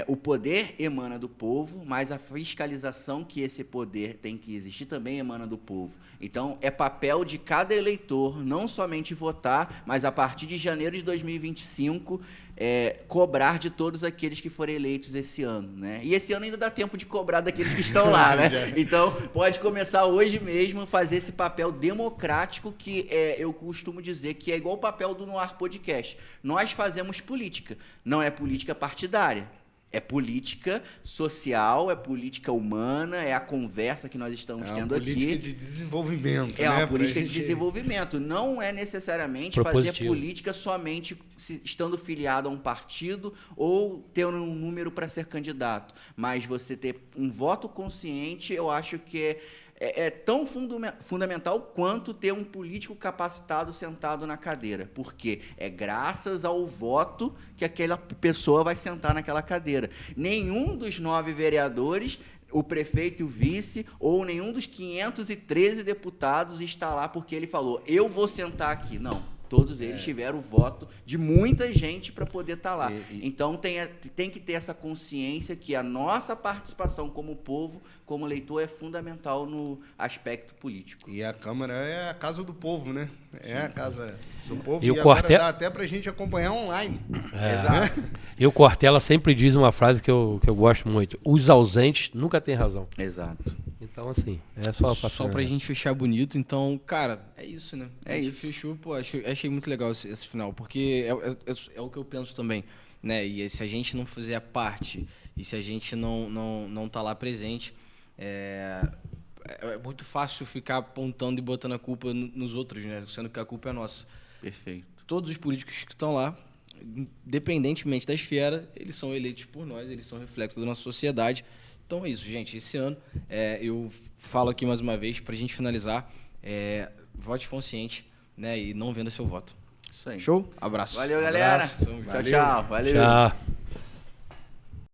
o poder emana do povo, mas a fiscalização que esse poder tem que existir também emana do povo. Então, é papel de cada eleitor não somente votar, mas a partir de janeiro de 2025, cobrar de todos aqueles que forem eleitos esse ano, né? E esse ano ainda dá tempo de cobrar daqueles que estão lá, né? Então, pode começar hoje mesmo fazer esse papel democrático que eu costumo dizer que é igual o papel do No Ar Podcast. Nós fazemos política, não é política partidária. É política social, é política humana, é a conversa que nós estamos tendo aqui. É uma política de desenvolvimento. É uma política de desenvolvimento. Não é necessariamente fazer política somente estando filiado a um partido ou ter um número para ser candidato. Mas você ter um voto consciente, eu acho que é tão fundamental quanto ter um político capacitado sentado na cadeira, porque é graças ao voto que aquela pessoa vai sentar naquela cadeira. Nenhum dos 9 vereadores, o prefeito e o vice, ou nenhum dos 513 deputados está lá porque ele falou, eu vou sentar aqui. Não. Todos eles tiveram o voto de muita gente para poder estar lá. Então, tem que ter essa consciência que a nossa participação como povo, como eleitor, é fundamental no aspecto político. E a Câmara é a casa do povo, né? É a casa do povo. E o agora Cortella... dá até pra gente acompanhar online. Exato. E o Cortella sempre diz uma frase que eu gosto muito. Os ausentes nunca têm razão. Exato. Então, assim, é só pra gente fechar bonito. Então, cara, é isso, né? É a gente isso. fechou, pô, achei muito legal esse final, porque é o que eu penso também, né? E se a gente não fizer a parte, e se a gente não tá lá presente, é muito fácil ficar apontando e botando a culpa nos outros, né? Sendo que a culpa é nossa. Perfeito. Todos os políticos que estão lá, independentemente da esfera, eles são eleitos por nós, eles são reflexo da nossa sociedade. Então é isso, gente. Esse ano, eu falo aqui mais uma vez, pra gente finalizar, vote consciente, né? E não venda seu voto. Isso aí. Show? Abraço. Valeu, galera. Abraço, tamo junto. Tchau, tchau. Valeu. Tchau.